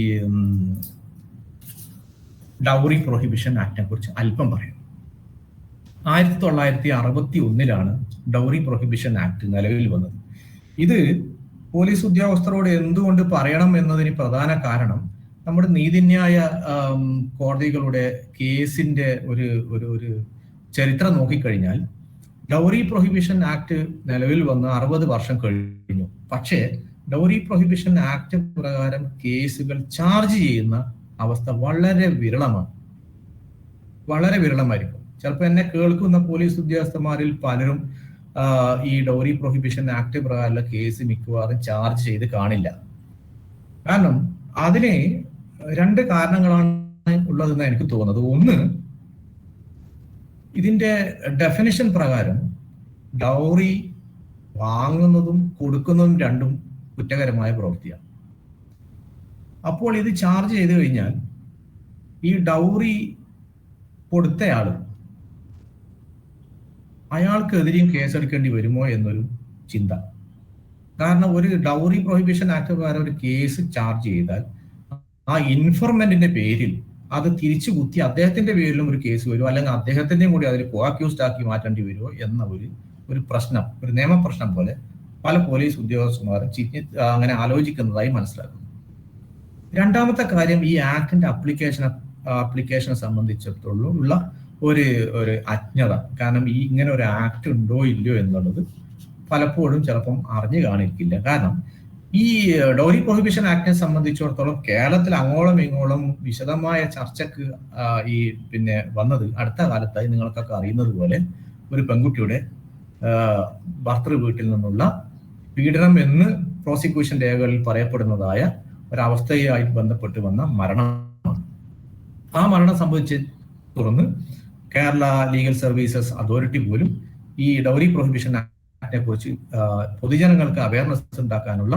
ഡൗറി പ്രൊഹിബിഷൻ ആക്ടിനെ കുറിച്ച് അല്പം പറയാം. 1961 ഡൗറി പ്രൊഹിബിഷൻ ആക്ട് നിലവിൽ വന്നത്. ഇത് പോലീസ് ഉദ്യോഗസ്ഥരോട് എന്തുകൊണ്ട് പറയണം എന്നതിന് പ്രധാന കാരണം, നമ്മുടെ നീതിന്യായ കോടതികളുടെ കേസിന്റെ ഒരു ചരിത്രം നോക്കിക്കഴിഞ്ഞാൽ ഡൗറി പ്രൊഹിബിഷൻ ആക്ട് നിലവിൽ വന്ന് 60 വർഷം കഴിഞ്ഞു. പക്ഷേ ഡൗറി പ്രൊഹിബിഷൻ ആക്ട് പ്രകാരം കേസുകൾ ചാർജ് ചെയ്യുന്ന അവസ്ഥ വളരെ വിരളമായിരിക്കും. ചിലപ്പോൾ എന്നെ കേൾക്കുന്ന പോലീസ് ഉദ്യോഗസ്ഥന്മാരിൽ പലരും ഈ ഡൗറി പ്രൊഹിബിഷൻ ആക്ട് പ്രകാരമുള്ള കേസ് മിക്കവാറും ചാർജ് ചെയ്ത് കാണില്ല. കാരണം അതിന് 2 കാരണങ്ങളാണ് ഉള്ളതെന്ന് എനിക്ക് തോന്നുന്നത്. ഒന്ന്, ഇതിന്റെ ഡെഫിനിഷൻ പ്രകാരം ഡൗറി വാങ്ങുന്നതും കൊടുക്കുന്നതും രണ്ടും കുറ്റകരമായ പ്രവൃത്തിയാണ്. അപ്പോൾ ഇത് ചാർജ് ചെയ്ത് കഴിഞ്ഞാൽ ഈ ഡൗറി കൊടുത്തയാള് അയാൾക്കെതിരെയും കേസെടുക്കേണ്ടി വരുമോ എന്നൊരു ചിന്ത. കാരണം ഒരു ഡൗറി പ്രൊഹിബിഷൻ ആക്ട് പ്രകാരം ഒരു കേസ് ചാർജ് ചെയ്താൽ ആ ഇൻഫർമെന്റിന്റെ പേരിൽ അത് തിരിച്ചു കുത്തി അദ്ദേഹത്തിന്റെ പേരിലും ഒരു കേസ് വരുമോ, അല്ലെങ്കിൽ അദ്ദേഹത്തിന്റെയും കൂടി അതിൽ കോഅക്യൂസ്ഡ് ആക്കി മാറ്റേണ്ടി വരുമോ എന്ന ഒരു പ്രശ്നം, ഒരു നിയമപ്രശ്നം പോലെ പല പോലീസ് ഉദ്യോഗസ്ഥന്മാരും അങ്ങനെ ആലോചിക്കുന്നതായി മനസ്സിലാക്കുന്നു. രണ്ടാമത്തെ കാര്യം, ഈ ആക്ടിന്റെ ആപ്ലിക്കേഷനെ സംബന്ധിച്ചിടത്തോളം ഉള്ള ഒരു അജ്ഞത. കാരണം ഇങ്ങനെ ഒരു ആക്ട് ഉണ്ടോ ഇല്ലയോ എന്നുള്ളത് പലപ്പോഴും ചിലപ്പം അറിഞ്ഞു കാണിക്കില്ല. കാരണം ഈ ഡൗറി പ്രൊഹിബിഷൻ ആക്ടിനെ സംബന്ധിച്ചിടത്തോളം കേരളത്തിൽ അങ്ങോളം ഇങ്ങോളം വിശദമായ ചർച്ചക്ക് വന്നത് അടുത്ത കാലത്തായി നിങ്ങൾക്കൊക്കെ അറിയുന്നത് പോലെ ഒരു പെൺകുട്ടിയുടെ ഭർത്തൃ വീട്ടിൽ നിന്നുള്ള പീഡനം എന്ന് പ്രോസിക്യൂഷൻ രേഖകളിൽ പറയപ്പെടുന്നതായ ഒരവസ്ഥയുമായി ബന്ധപ്പെട്ട് വന്ന മരണമാണ്. ആ മരണം സംഭവിച്ച് തുടർന്ന് കേരള ലീഗൽ സർവീസസ് അതോറിറ്റി പോലും ഈ ഡൗറി പ്രൊഹിബിഷൻ ആക്ടിനെ കുറിച്ച് പൊതുജനങ്ങൾക്ക് അവയർനെസ് ഉണ്ടാക്കാനുള്ള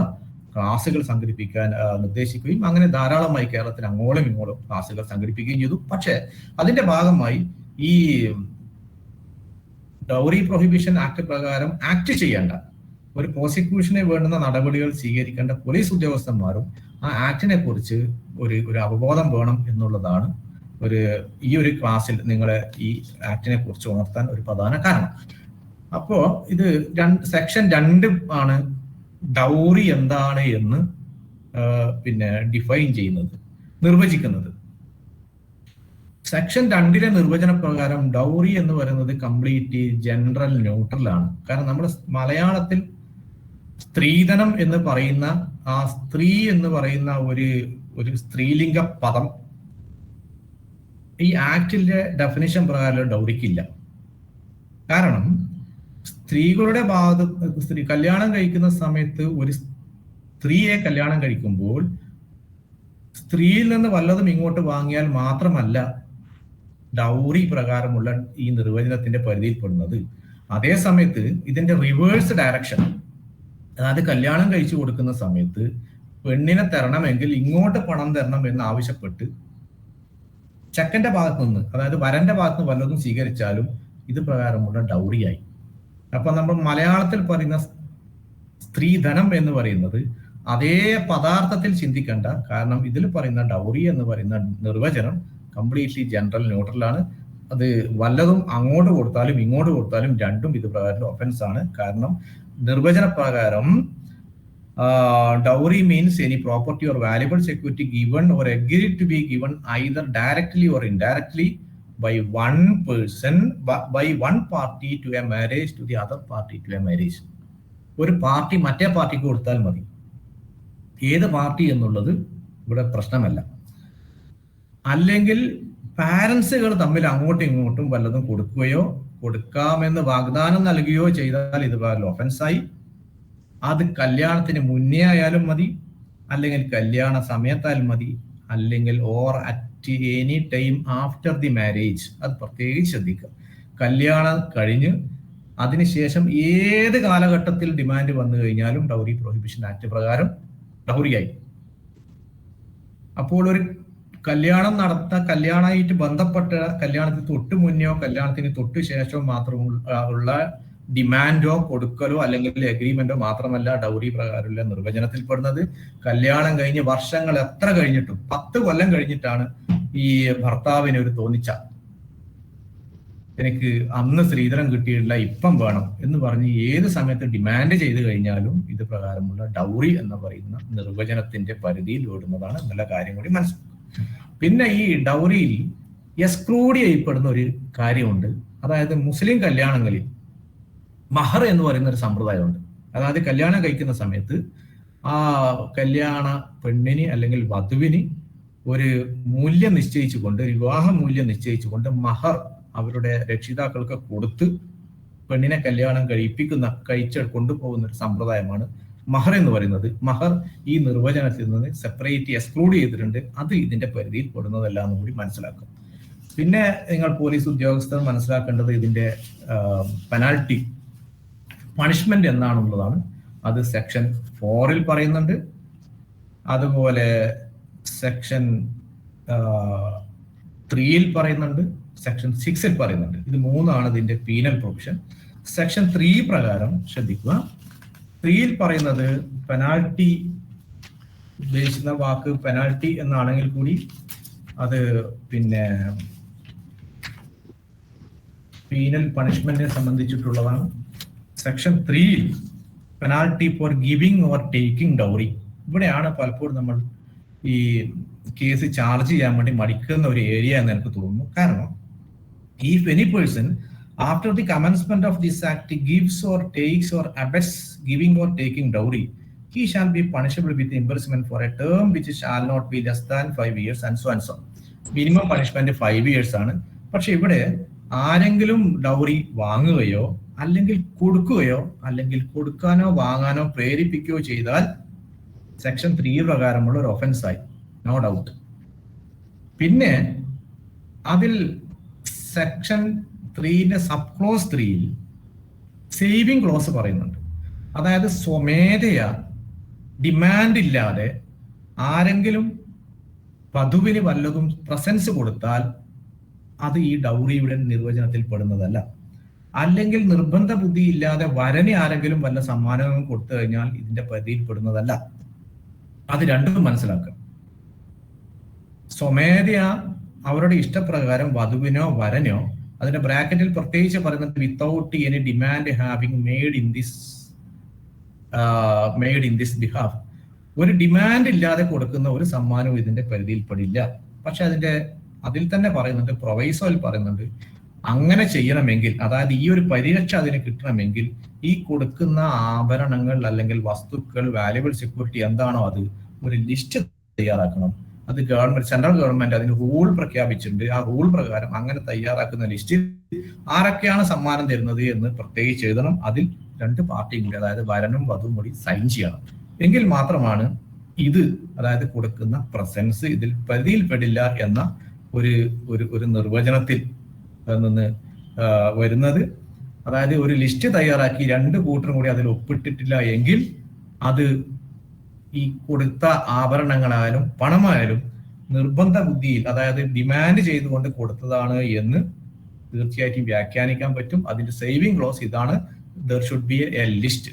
ക്ലാസുകൾ സംഘടിപ്പിക്കാൻ നിർദ്ദേശിക്കുകയും അങ്ങനെ ധാരാളമായി കേരളത്തിൽ അങ്ങോളം ഇങ്ങോളം ക്ലാസുകൾ സംഘടിപ്പിക്കുകയും ചെയ്തു. പക്ഷെ അതിന്റെ ഭാഗമായി ഈ ഡൗറി പ്രൊഹിബിഷൻ ആക്ട് പ്രകാരം ആക്ട് ചെയ്യേണ്ട, ഒരു പ്രോസിക്യൂഷനെ വേണ്ടുന്ന നടപടികൾ സ്വീകരിക്കേണ്ട പോലീസ് ഉദ്യോഗസ്ഥന്മാരും ആ ആക്ടിനെ കുറിച്ച് ഒരു അവബോധം വേണം എന്നുള്ളതാണ് ഈ ഒരു ക്ലാസ്സിൽ നിങ്ങളെ ഈ ആക്ടിനെ കുറിച്ച് ഉണർത്താൻ ഒരു പ്രധാന കാരണം. അപ്പോ ഇത് സെക്ഷൻ 2 ആണ് ഡൗറി എന്താണ് എന്ന് ഡിഫൈൻ ചെയ്യുന്നത്, നിർവചിക്കുന്നത്. സെക്ഷൻ 2 നിർവചന പ്രകാരം ഡൗറി എന്ന് പറയുന്നത് കംപ്ലീറ്റ് ജനറൽ ന്യൂട്രൽ ആണ്. കാരണം നമ്മുടെ മലയാളത്തിൽ സ്ത്രീധനം എന്ന് പറയുന്ന ആ സ്ത്രീ എന്ന് പറയുന്ന ഒരു സ്ത്രീലിംഗ പദം ഈ ആക്ടിന്റെ ഡെഫിനിഷൻ പ്രകാരം ഡൗറിക്കില്ല. കാരണം സ്ത്രീകളുടെ ഭാഗത്ത് കല്യാണം കഴിക്കുന്ന സമയത്ത് ഒരു സ്ത്രീയെ കല്യാണം കഴിക്കുമ്പോൾ സ്ത്രീയിൽ നിന്ന് വല്ലതും ഇങ്ങോട്ട് വാങ്ങിയാൽ മാത്രമല്ല ഡൗറി പ്രകാരമുള്ള ഈ നിർവചനത്തിന്റെ പരിധിയിൽപ്പെടുന്നത്. അതേ സമയത്ത് ഇതിന്റെ റിവേഴ്സ് ഡയറക്ഷൻ, അതായത് കല്യാണം കഴിച്ചു കൊടുക്കുന്ന സമയത്ത് പെണ്ണിനെ തരണമെങ്കിൽ ഇങ്ങോട്ട് പണം തരണം എന്ന് ആവശ്യപ്പെട്ട് ചെക്കന്റെ ഭാഗത്തു നിന്ന്, അതായത് വരന്റെ ഭാഗത്ത് നിന്ന് വല്ലതും സ്വീകരിച്ചാലും ഇത് പ്രകാരമുള്ള ഡൗറിയായി. അപ്പൊ നമ്മൾ മലയാളത്തിൽ പറയുന്ന സ്ത്രീധനം എന്ന് പറയുന്നത് അതേ പദാർത്ഥത്തിൽ ചിന്തിക്കേണ്ട. കാരണം ഇതിൽ പറയുന്ന ഡൗറി എന്ന് പറയുന്ന നിർവചനം കംപ്ലീറ്റ്ലി ജനറൽ ന്യൂട്രലാണ്. അത് വല്ലതും അങ്ങോട്ട് കൊടുത്താലും ഇങ്ങോട്ട് കൊടുത്താലും രണ്ടും ഇത് പ്രകാരം ഒഫൻസ് ആണ്. കാരണം നിർവചന പ്രകാരം dowry means any property or valuable security given or agreed to be given either directly or indirectly by one person, by one party to a marriage to the other party to a marriage. ഒരു party മറ്റേ പാർട്ടിക്ക് കൊടുത്താൽ മതി. ഏത് party എന്നുള്ളത് ഇവിടെ പ്രശ്നമല്ല. അല്ലെങ്കിൽ പാരൻസുകൾ തമ്മിൽ അങ്ങോട്ടും ഇങ്ങോട്ടും വല്ലതും കൊടുക്കുകയോ കൊടുക്കാമെന്ന് വാഗ്ദാനം നൽകുകയോ ചെയ്താൽ ഇത് ഒഫൻസായി. അത് കല്യാണത്തിന് മുന്നേ ആയാലും മതി, അല്ലെങ്കിൽ കല്യാണ സമയത്തായാലും മതി, അല്ലെങ്കിൽ or at any time after the marriage. അത് പ്രത്യേകിച്ച് ശ്രദ്ധിക്കുക. കല്യാണം കഴിഞ്ഞ് അതിനുശേഷം ഏത് കാലഘട്ടത്തിൽ ഡിമാൻഡ് വന്നു കഴിഞ്ഞാലും ഡൗറി പ്രൊഹിബിഷൻ ആക്ട് പ്രകാരം ഡൗറിയായി. അപ്പോൾ ഒരു കല്യാണമായിട്ട് ബന്ധപ്പെട്ട കല്യാണത്തിന് തൊട്ട് മുന്നെയോ കല്യാണത്തിന് തൊട്ട് ശേഷമോ മാത്രമുള്ള ഡിമാൻഡോ കൊടുക്കലോ അല്ലെങ്കിൽ അഗ്രിമെന്റോ മാത്രമല്ല ഡൗറി പ്രകാരമുള്ള നിർവചനത്തിൽ പെടുന്നത്. കല്യാണം കഴിഞ്ഞ് വർഷങ്ങൾ എത്ര കഴിഞ്ഞിട്ടും 10 കൊല്ലം കഴിഞ്ഞിട്ടാണ് ഈ ഭർത്താവിന് ഒരു തോന്നിച്ച എനിക്ക് അന്ന് സ്ത്രീധനം കിട്ടിയിട്ടില്ല ഇപ്പം വേണം എന്ന് പറഞ്ഞ് ഏത് സമയത്ത് ഡിമാൻഡ് ചെയ്ത് കഴിഞ്ഞാലും ഇത് പ്രകാരമുള്ള ഡൗറി എന്ന് പറയുന്ന നിർവചനത്തിന്റെ പരിധിയിൽ ഓടുന്നതാണ് എന്നുള്ള കാര്യം കൂടി മനസ്സിലാക്കും. പിന്നെ ഈ ഡൗറിയിൽ എക്സ്ക്ലൂഡ് ചെയ്യപ്പെടുന്ന ഒരു കാര്യമുണ്ട്. അതായത് മുസ്ലിം കല്യാണങ്ങളിൽ മഹർ എന്ന് പറയുന്ന ഒരു സമ്പ്രദായമുണ്ട്. അതായത് കല്യാണം കഴിക്കുന്ന സമയത്ത് ആ കല്യാണ പെണ്ണിന് അല്ലെങ്കിൽ വധുവിന് ഒരു മൂല്യം നിശ്ചയിച്ചുകൊണ്ട്, വിവാഹ മൂല്യം നിശ്ചയിച്ചുകൊണ്ട് മഹർ അവരുടെ രക്ഷിതാക്കൾക്ക് കൊടുത്ത് പെണ്ണിനെ കല്യാണം കഴിച്ച് കൊണ്ടുപോകുന്ന ഒരു സമ്പ്രദായമാണ് മഹർ എന്ന് പറയുന്നത്. മഹർ ഈ നിർവചനത്തിൽ നിന്ന് സെപ്പറേറ്റ് എക്സ്ക്ലൂഡ് ചെയ്തിട്ടുണ്ട്. അത് ഇതിന്റെ പരിധിയിൽ പെടുന്നതല്ല എന്ന് കൂടി മനസ്സിലാക്കും. പിന്നെ നിങ്ങൾ പോലീസ് ഉദ്യോഗസ്ഥർ മനസ്സിലാക്കേണ്ടത് ഇതിന്റെ പെനാൽറ്റി പണിഷ്മെന്റ് എന്താണെന്നുള്ളതാണ്. അത് സെക്ഷൻ 4 പറയുന്നുണ്ട്, അതുപോലെ സെക്ഷൻ 3 പറയുന്നുണ്ട്, സെക്ഷൻ 6 പറയുന്നുണ്ട്. ഇത് 3 ഇതിന്റെ പീനൽ പ്രൊവിഷൻ. സെക്ഷൻ 3 പ്രകാരം ശ്രദ്ധിക്കുക. 3 പറയുന്നത് പെനാൽറ്റി ഉദ്ദേശിക്കുന്ന വാക്ക് പെനാൽറ്റി എന്നാണെങ്കിൽ കൂടി അത് പിന്നെ പീനൽ പണിഷ്മെന്റിനെ സംബന്ധിച്ചിട്ടുള്ളതാണ്. Section 3 penalty for giving or taking dowry. ഇവിടെയാണ് പലപ്പോഴും നമ്മൾ ഈ കേസ് ചാർജ് ചെയ്യാൻ വേണ്ടി മടിക്കുന്ന ഒരു ഏരിയ എന്ന് എനിക്ക് തോന്നുന്നു. കാരണം if any person after the commencement of this act gives or takes or abets giving or taking dowry, he shall be punishable with imprisonment for a term which shall not be less than 5 years and so and so. Minimum punishment 5 years ആണ്. പക്ഷെ ഇവിടെ ആരെങ്കിലും dowry വാങ്ങുകയോ അല്ലെങ്കിൽ കൊടുക്കുകയോ അല്ലെങ്കിൽ കൊടുക്കാനോ വാങ്ങാനോ പ്രേരിപ്പിക്കുകയോ ചെയ്താൽ സെക്ഷൻ 3 പ്രകാരമുള്ള ഒരു ഒഫൻസായി, നോ ഡൗട്ട്. പിന്നെ അതിൽ section 3 sub clause 3 saving clause പറയുന്നുണ്ട്. അതായത് സ്വമേധയ ഡിമാൻഡ് ഇല്ലാതെ ആരെങ്കിലും വധുവിന് വല്ലതും പ്രസൻസ് കൊടുത്താൽ അത് ഈ ഡൗറിയുടെ നിർവചനത്തിൽ പെടുന്നതല്ല. അല്ലെങ്കിൽ നിർബന്ധ ബുദ്ധി ഇല്ലാതെ വരനെ ആരെങ്കിലും വല്ല സമ്മാനവും കൊടുത്തു കഴിഞ്ഞാൽ ഇതിന്റെ പരിധിയിൽ പെടുന്നതല്ല. അത് രണ്ടും മനസ്സിലാക്കുക. സ്വമേധയ അവരുടെ ഇഷ്ടപ്രകാരം വധുവിനോ വരനോ, അതിന്റെ ബ്രാക്കറ്റിൽ പ്രത്യേകിച്ച് പറയുന്നത് without any demand having made in this behalf, ഒരു ഡിമാൻഡ് ഇല്ലാതെ കൊടുക്കുന്ന ഒരു സമ്മാനവും ഇതിന്റെ പരിധിയിൽ പെടില്ല. പക്ഷെ അതിൽ തന്നെ പറയുന്നുണ്ട്, പ്രൊവൈസോയിൽ പറയുന്നുണ്ട്, അങ്ങനെ ചെയ്യണമെങ്കിൽ, അതായത് ഈ ഒരു പരിരക്ഷ അതിന് കിട്ടണമെങ്കിൽ ഈ കൊടുക്കുന്ന ആഭരണങ്ങൾ അല്ലെങ്കിൽ വസ്തുക്കൾ, വാല്യുബിൾ സെക്യൂരിറ്റി എന്താണോ അത് ഒരു ലിസ്റ്റ് തയ്യാറാക്കണം. അത് സെൻട്രൽ ഗവൺമെന്റ് അതിന് റൂൾ പ്രഖ്യാപിച്ചിട്ടുണ്ട്. ആ റൂൾ പ്രകാരം അങ്ങനെ തയ്യാറാക്കുന്ന ലിസ്റ്റിൽ ആരൊക്കെയാണ് സമ്മാനം തരുന്നത് എന്ന് പ്രത്യേകിച്ച് എഴുതണം. അതിൽ 2 പാർട്ടിയും കൂടി, അതായത് വരനും വധുവും കൂടി സൈൻ ചെയ്യണം. എങ്കിൽ മാത്രമാണ് ഇത്, അതായത് കൊടുക്കുന്ന പ്രസൻസ് ഇതിൽ പരിധിയിൽ പെടില്ല എന്ന ഒരു നിർവചനത്തിൽ നിന്ന് വരുന്നത്. അതായത് ഒരു ലിസ്റ്റ് തയ്യാറാക്കി 2 കൂട്ടരും കൂടി അതിൽ ഒപ്പിട്ടിട്ടില്ല എങ്കിൽ അത് ഈ കൊടുത്ത ആഭരണങ്ങളായാലും പണമായാലും നിർബന്ധ ബുദ്ധിയിൽ, അതായത് ഡിമാൻഡ് ചെയ്തുകൊണ്ട് കൊടുത്തതാണ് എന്ന് തീർച്ചയായിട്ടും വ്യാഖ്യാനിക്കാൻ പറ്റും. അതിന്റെ സേവിംഗ് ക്ലോസ് ഇതാണ്: there should be a list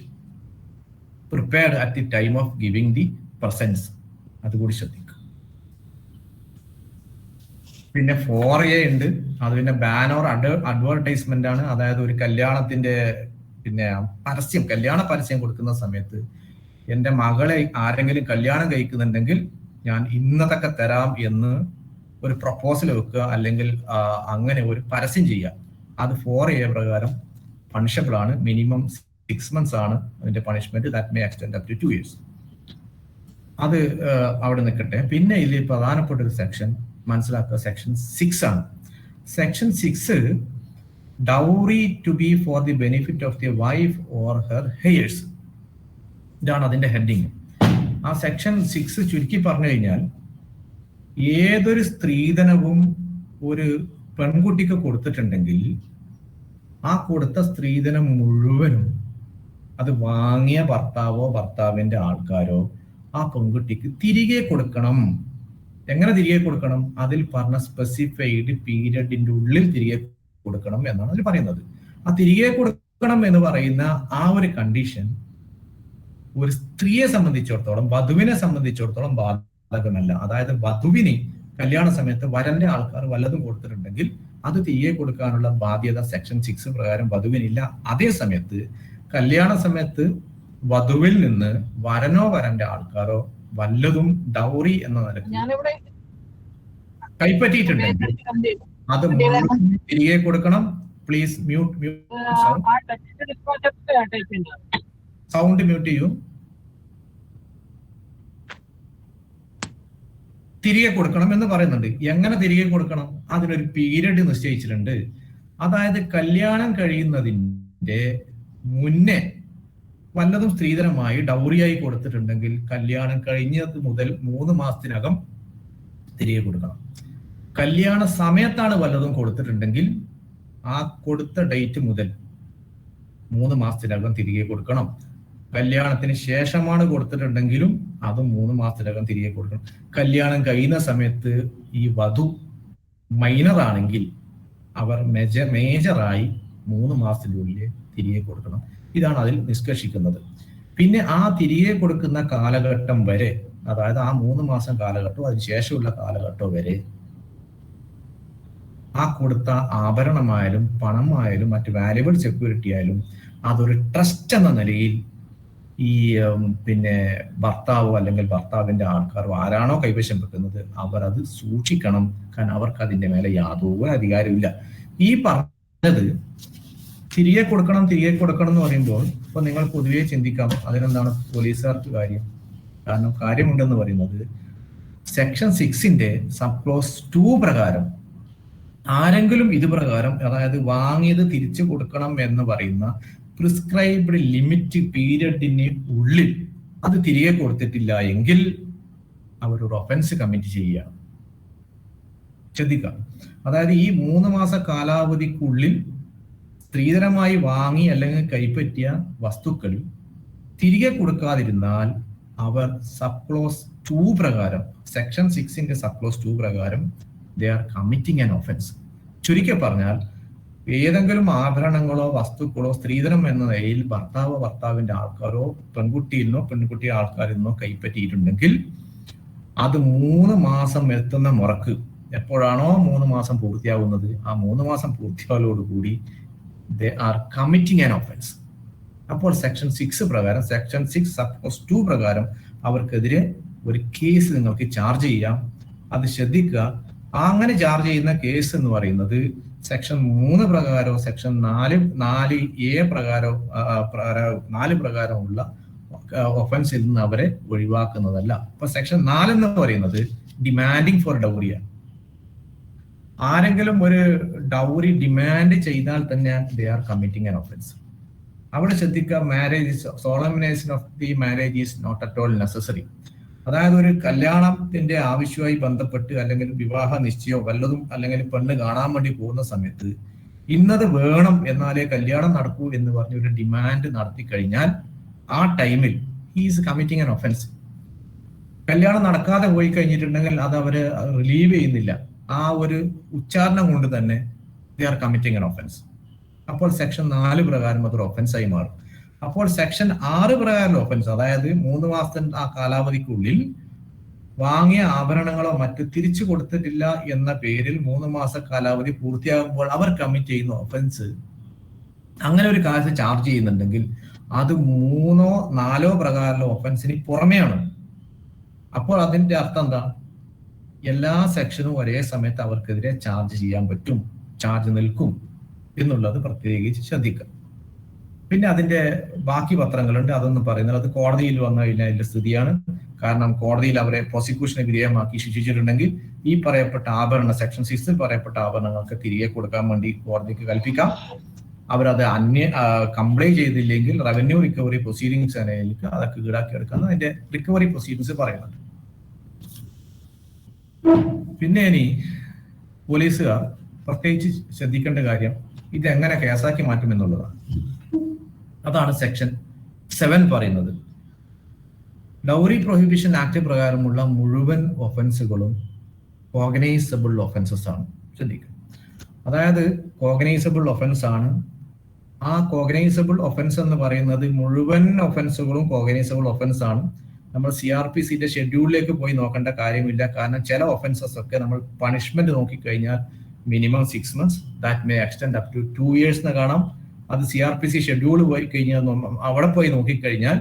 prepared at the time of giving the presents. അതുകൂടി ശ്രദ്ധിക്കുക. പിന്നെ 4A ഉണ്ട്, അത് പിന്നെ ബാൻ ഓർ അഡ്വർടൈസ്മെന്റ് ആണ്. അതായത് ഒരു കല്യാണത്തിന്റെ പിന്നെ പരസ്യം, കല്യാണ പരസ്യം കൊടുക്കുന്ന സമയത്ത് എന്റെ മകളെ ആരെങ്കിലും കല്യാണം കഴിക്കുന്നുണ്ടെങ്കിൽ ഞാൻ ഇന്നതൊക്കെ തരാം എന്ന് ഒരു പ്രപ്പോസൽ വെക്കുക, അല്ലെങ്കിൽ അങ്ങനെ ഒരു പരസ്യം ചെയ്യുക. അത് 4A പ്രകാരം പണിഷബിൾ ആണ്. മിനിമം 6 months ആണ് അതിന്റെ punishment. That may extend up to 2 years. അത് അവിടെ നിൽക്കട്ടെ. പിന്നെ ഇതിൽ പ്രധാനപ്പെട്ട ഒരു സെക്ഷൻ മനസ്സിലാക്കുക, സെക്ഷൻ 6 ആണ്. Section 6 dowry to be for the benefit of the wife or her heirs, ഇതാണ് അതിന്റെ ഹെഡിങ്. ആ സെക്ഷൻ 6 ചുരുക്കി പറഞ്ഞു കഴിഞ്ഞാൽ ഏതൊരു സ്ത്രീധനവും ഒരു പെൺകുട്ടിക്ക് കൊടുത്തിട്ടുണ്ടെങ്കിൽ ആ കൊടുത്ത സ്ത്രീധനം മുഴുവനും അത് വാങ്ങിയ ഭർത്താവോ ഭർത്താവിന്റെ ആൾക്കാരോ ആ പെൺകുട്ടിക്ക് തിരികെ കൊടുക്കണം. എങ്ങനെ തിരികെ കൊടുക്കണം? അതിൽ പറഞ്ഞ സ്പെസിഫൈഡ് പീരിയഡിന്റെ ഉള്ളിൽ തിരികെ കൊടുക്കണം എന്നാണ് അതിൽ പറയുന്നത്. ആ തിരികെ കൊടുക്കണം എന്ന് പറയുന്ന ആ ഒരു കണ്ടീഷൻ ഒരു സ്ത്രീയെ സംബന്ധിച്ചിടത്തോളം, വധുവിനെ സംബന്ധിച്ചിടത്തോളം ബാധകമല്ല. അതായത് വധുവിന് കല്യാണ സമയത്ത് വരന്റെ ആൾക്കാർ വല്ലതും കൊടുത്തിട്ടുണ്ടെങ്കിൽ അത് തിരികെ കൊടുക്കാനുള്ള ബാധ്യത സെക്ഷൻ 6 പ്രകാരം വധുവിനില്ല. അതേ സമയത്ത് കല്യാണ സമയത്ത് വധുവിൽ നിന്ന് വരനോ വരന്റെ ആൾക്കാരോ വല്ലതും ഡൗറി എന്ന നിലയ്ക്ക് കൈപ്പറ്റിയിട്ടുണ്ടെങ്കിൽ അത് തിരികെ കൊടുക്കണം. പ്ലീസ് സൗണ്ട് മ്യൂട്ട് ചെയ്യൂ. തിരികെ കൊടുക്കണം എന്ന് പറയുന്നുണ്ട്. എങ്ങനെ തിരികെ കൊടുക്കണം? അതിനൊരു പീരീഡ് നിശ്ചയിച്ചിട്ടുണ്ട്. അതായത് കല്യാണം കഴിയുന്നതിന്റെ മുന്നേ വല്ലതും സ്ത്രീധനമായി ഡൗറിയായി കൊടുത്തിട്ടുണ്ടെങ്കിൽ കല്യാണം കഴിഞ്ഞത് മുതൽ 3 മാസത്തിനകം തിരികെ കൊടുക്കണം. കല്യാണ സമയത്താണ് വല്ലതും കൊടുത്തിട്ടുണ്ടെങ്കിൽ ആ കൊടുത്ത ഡേറ്റ് മുതൽ 3 മാസത്തിനകം തിരികെ കൊടുക്കണം. കല്യാണത്തിന് ശേഷമാണ് കൊടുത്തിട്ടുണ്ടെങ്കിലും അതും 3 മാസത്തിനകം തിരികെ കൊടുക്കണം. കല്യാണം കഴിയുന്ന സമയത്ത് ഈ വധു മൈനർ ആണെങ്കിൽ അവർ മേജറായി 3 മാസത്തിനുള്ളിൽ തിരികെ കൊടുക്കണം. ഇതാണ് അതിൽ നിഷ്കർഷിക്കുന്നത്. പിന്നെ ആ തിരികെ കൊടുക്കുന്ന കാലഘട്ടം വരെ, അതായത് ആ 3 മാസം കാലഘട്ടവും അതിനുശേഷമുള്ള കാലഘട്ടം വരെ ആ കൊടുത്ത ആഭരണമായാലും പണമായാലും മറ്റ് വാല്യുബിൾ സെക്യൂരിറ്റി ആയാലും അതൊരു ട്രസ്റ്റ് എന്ന നിലയിൽ ഈ പിന്നെ ഭർത്താവോ അല്ലെങ്കിൽ ഭർത്താവിന്റെ ആൾക്കാരോ ആരാണോ കൈവശം വെക്കുന്നത് അവർ അത് സൂക്ഷിക്കണം. കാരണം അവർക്ക് അതിന്റെ മേലെ യാതൊരു അധികാരമില്ല. ഈ പറഞ്ഞത് തിരികെ കൊടുക്കണം എന്ന് പറയുമ്പോൾ ഇപ്പൊ നിങ്ങൾ പൊതുവെ ചിന്തിക്കാം അതിനെന്താണ് പോലീസുകാർക്ക് കാര്യം? കാരണം കാര്യമുണ്ടെന്ന് പറയുന്നത് സെക്ഷൻ 6 സബ് ക്ലോസ് 2 പ്രകാരം ആരെങ്കിലും ഇത് പ്രകാരം, അതായത് വാങ്ങിയത് തിരിച്ചു കൊടുക്കണം എന്ന് പറയുന്ന പ്രിസ്ക്രൈബ്ഡ് ലിമിറ്റ് പീരിയഡിന് ഉള്ളിൽ അത് തിരികെ കൊടുത്തിട്ടില്ല എങ്കിൽ അവരൊരു ഒഫൻസ് കമ്മിറ്റ് ചെയ്യുകയാണ്. ശ്രദ്ധിക്കാം. അതായത് ഈ 3 മാസ കാലാവധിക്കുള്ളിൽ സ്ത്രീധനമായി വാങ്ങി അല്ലെങ്കിൽ കൈപ്പറ്റിയ വസ്തുക്കൾ തിരികെ കൊടുക്കാതിരുന്നാൽ അവർ സബ് ക്ലോസ് 2 പ്രകാരം, സെക്ഷൻ 6 സബ് ക്ലോസ് 2 പ്രകാരം they are committing an offense. ചുരുക്കി പറഞ്ഞാൽ ഏതെങ്കിലും ആഭരണങ്ങളോ വസ്തുക്കളോ സ്ത്രീധനം എന്ന നിലയിൽ ഭർത്താവിന്റെ ആൾക്കാരോ പെൺകുട്ടിയിൽ നിന്നോ പെൺകുട്ടി ആൾക്കാരിൽ നിന്നോ കൈപ്പറ്റിയിട്ടുണ്ടെങ്കിൽ അത് 3 മാസം എത്തുന്ന മുറക്ക്, എപ്പോഴാണോ 3 മാസം പൂർത്തിയാവുന്നത് ആ 3 മാസം പൂർത്തിയാവലോടുകൂടി they are committing an offense. അപ്പോൾ സെക്ഷൻ 6 പ്രകാരം, സെക്ഷൻ 6 സബ് ക്ലോസ് 2 പ്രകാരം അവർക്കെതിരെ ഒരു കേസ് നിങ്ങൾക്ക് ചാർജ് ചെയ്യാം. അത് ശ്രദ്ധിക്കുക. അങ്ങനെ ചാർജ് ചെയ്യുന്ന കേസ് എന്ന് പറയുന്നത് സെക്ഷൻ 3 പ്രകാരോ സെക്ഷൻ 4A പ്രകാരോ 4 പ്രകാരമുള്ള ഒഫൻസിൽ നിന്ന് അവരെ ഒഴിവാക്കുന്നതല്ല. ഇപ്പൊ സെക്ഷൻ 4 എന്ന് പറയുന്നത് ഡിമാൻഡിങ് ഫോർ ഡൗറിയാണ്. ആരെങ്കിലും ഒരു ഡൗറി ഡിമാൻഡ് ചെയ്താൽ തന്നെ they are committing an offence. അവിടെ ശ്രദ്ധിക്കുക, marriage solemnization of the marriage is not at all necessary. അതായത് ഒരു കല്യാണത്തിന്റെ ആവശ്യവുമായി ബന്ധപ്പെട്ട് അല്ലെങ്കിൽ വിവാഹ നിശ്ചയോ വല്ലതും അല്ലെങ്കിൽ പെണ്ണ് കാണാൻ വേണ്ടി പോകുന്ന സമയത്ത് ഇന്നത് വേണം എന്നാലേ കല്യാണം നടക്കൂ എന്ന് പറഞ്ഞ ഒരു ഡിമാൻഡ് നടത്തി കഴിഞ്ഞാൽ ആ ടൈമിൽ he is committing an offence. കല്യാണം നടക്കാതെ പോയി കഴിഞ്ഞിട്ടുണ്ടെങ്കിൽ അത് അവര് റിലീവ് ചെയ്യുന്നില്ല. ആ ഒരു ഉച്ചാരണം കൊണ്ട് തന്നെ they are committing an offence. അപ്പോൾ സെക്ഷൻ 4 പ്രകാരം അതൊരു ഒഫൻസായി മാറും. അപ്പോൾ സെക്ഷൻ 6 പ്രകാരം ഒഫൻസ്, അതായത് 3 മാസത്തെ ആ കാലാവധിക്കുള്ളിൽ വാങ്ങിയ ആഭരണങ്ങളോ മറ്റ് തിരിച്ചു കൊടുത്തിട്ടില്ല എന്ന പേരിൽ 3 മാസ കാലാവധി പൂർത്തിയാകുമ്പോൾ അവർ കമ്മിറ്റ് ചെയ്യുന്ന ഒഫൻസ്, അങ്ങനെ ഒരു കാശ് ചാർജ് ചെയ്യുന്നുണ്ടെങ്കിൽ അത് 3ഓ 4ഓ പ്രകാരമുള്ള ഒഫൻസിന് പുറമെയാണ്. അപ്പോൾ അതിന്റെ അർത്ഥം എന്താ? എല്ലാ സെക്ഷനും ഒരേ സമയത്ത് അവർക്കെതിരെ ചാർജ് ചെയ്യാൻ പറ്റും, ചാർജ് നിൽക്കും എന്നുള്ളത് പ്രത്യേകിച്ച് ശ്രദ്ധിക്കുക. പിന്നെ അതിന്റെ ബാക്കി പത്രങ്ങളുണ്ട്, അതൊന്നും പറയുന്നത് അത് കോടതിയിൽ വന്നു കഴിഞ്ഞാൽ അതിന്റെ സ്ഥിതിയാണ്. കാരണം കോടതിയിൽ അവരെ പ്രോസിക്യൂഷന് വിധേയമാക്കി ശിക്ഷിച്ചിട്ടുണ്ടെങ്കിൽ ഈ പറയപ്പെട്ട ആഭരണ സെക്ഷൻ 6 പറയപ്പെട്ട ആഭരണങ്ങൾക്ക് തിരികെ കൊടുക്കാൻ വേണ്ടി കോടതിക്ക് കൽപ്പിക്കാം. അവരത് കംപ്ലൈന്റ് ചെയ്തില്ലെങ്കിൽ റവന്യൂ റിക്കവറി പ്രൊസീഡിങ്സ് ആയിരിക്കും അതൊക്കെ ഈടാക്കി എടുക്കാന്ന് അതിന്റെ റിക്കവറി പ്രൊസീഡിങ്സ് പറയുന്നുണ്ട്. പിന്നെ ഇനി പോലീസുകാർ പ്രത്യേകിച്ച് ശ്രദ്ധിക്കേണ്ട കാര്യം ഇതെങ്ങനെ കേസാക്കി മാറ്റും എന്നുള്ളതാണ്. അതാണ് സെക്ഷൻ 7 പറയുന്നത്. ഡൗറി പ്രൊഹിബിഷൻ ആക്ട് പ്രകാരമുള്ള മുഴുവൻ ഒഫൻസുകളും കോഗ്നൈസബിൾ ഒഫൻസസ് ആണ്. ശ്രദ്ധിക്കുക, അതായത് കോഗ്നൈസബിൾ ഒഫൻസ് ആണ്. ആ കോഗ്നൈസബിൾ ഒഫൻസ് എന്ന് പറയുന്നത് മുഴുവൻ ഒഫൻസുകളും കോഗ്നൈസബിൾ ഒഫൻസ് ആണ്. നമ്മൾ CRPCയുടെ ഷെഡ്യൂളിലേക്ക് പോയി നോക്കേണ്ട കാര്യമില്ല. കാരണം ചില ഒഫൻസസ് ഒക്കെ നമ്മൾ പണിഷ്മെന്റ് നോക്കിക്കഴിഞ്ഞാൽ minimum 6 months, that may extend up to 2 years എന്ന് കാണാം. അത് CRPC ഷെഡ്യൂൾ പോയി കഴിഞ്ഞാൽ അവിടെ പോയി നോക്കിക്കഴിഞ്ഞാൽ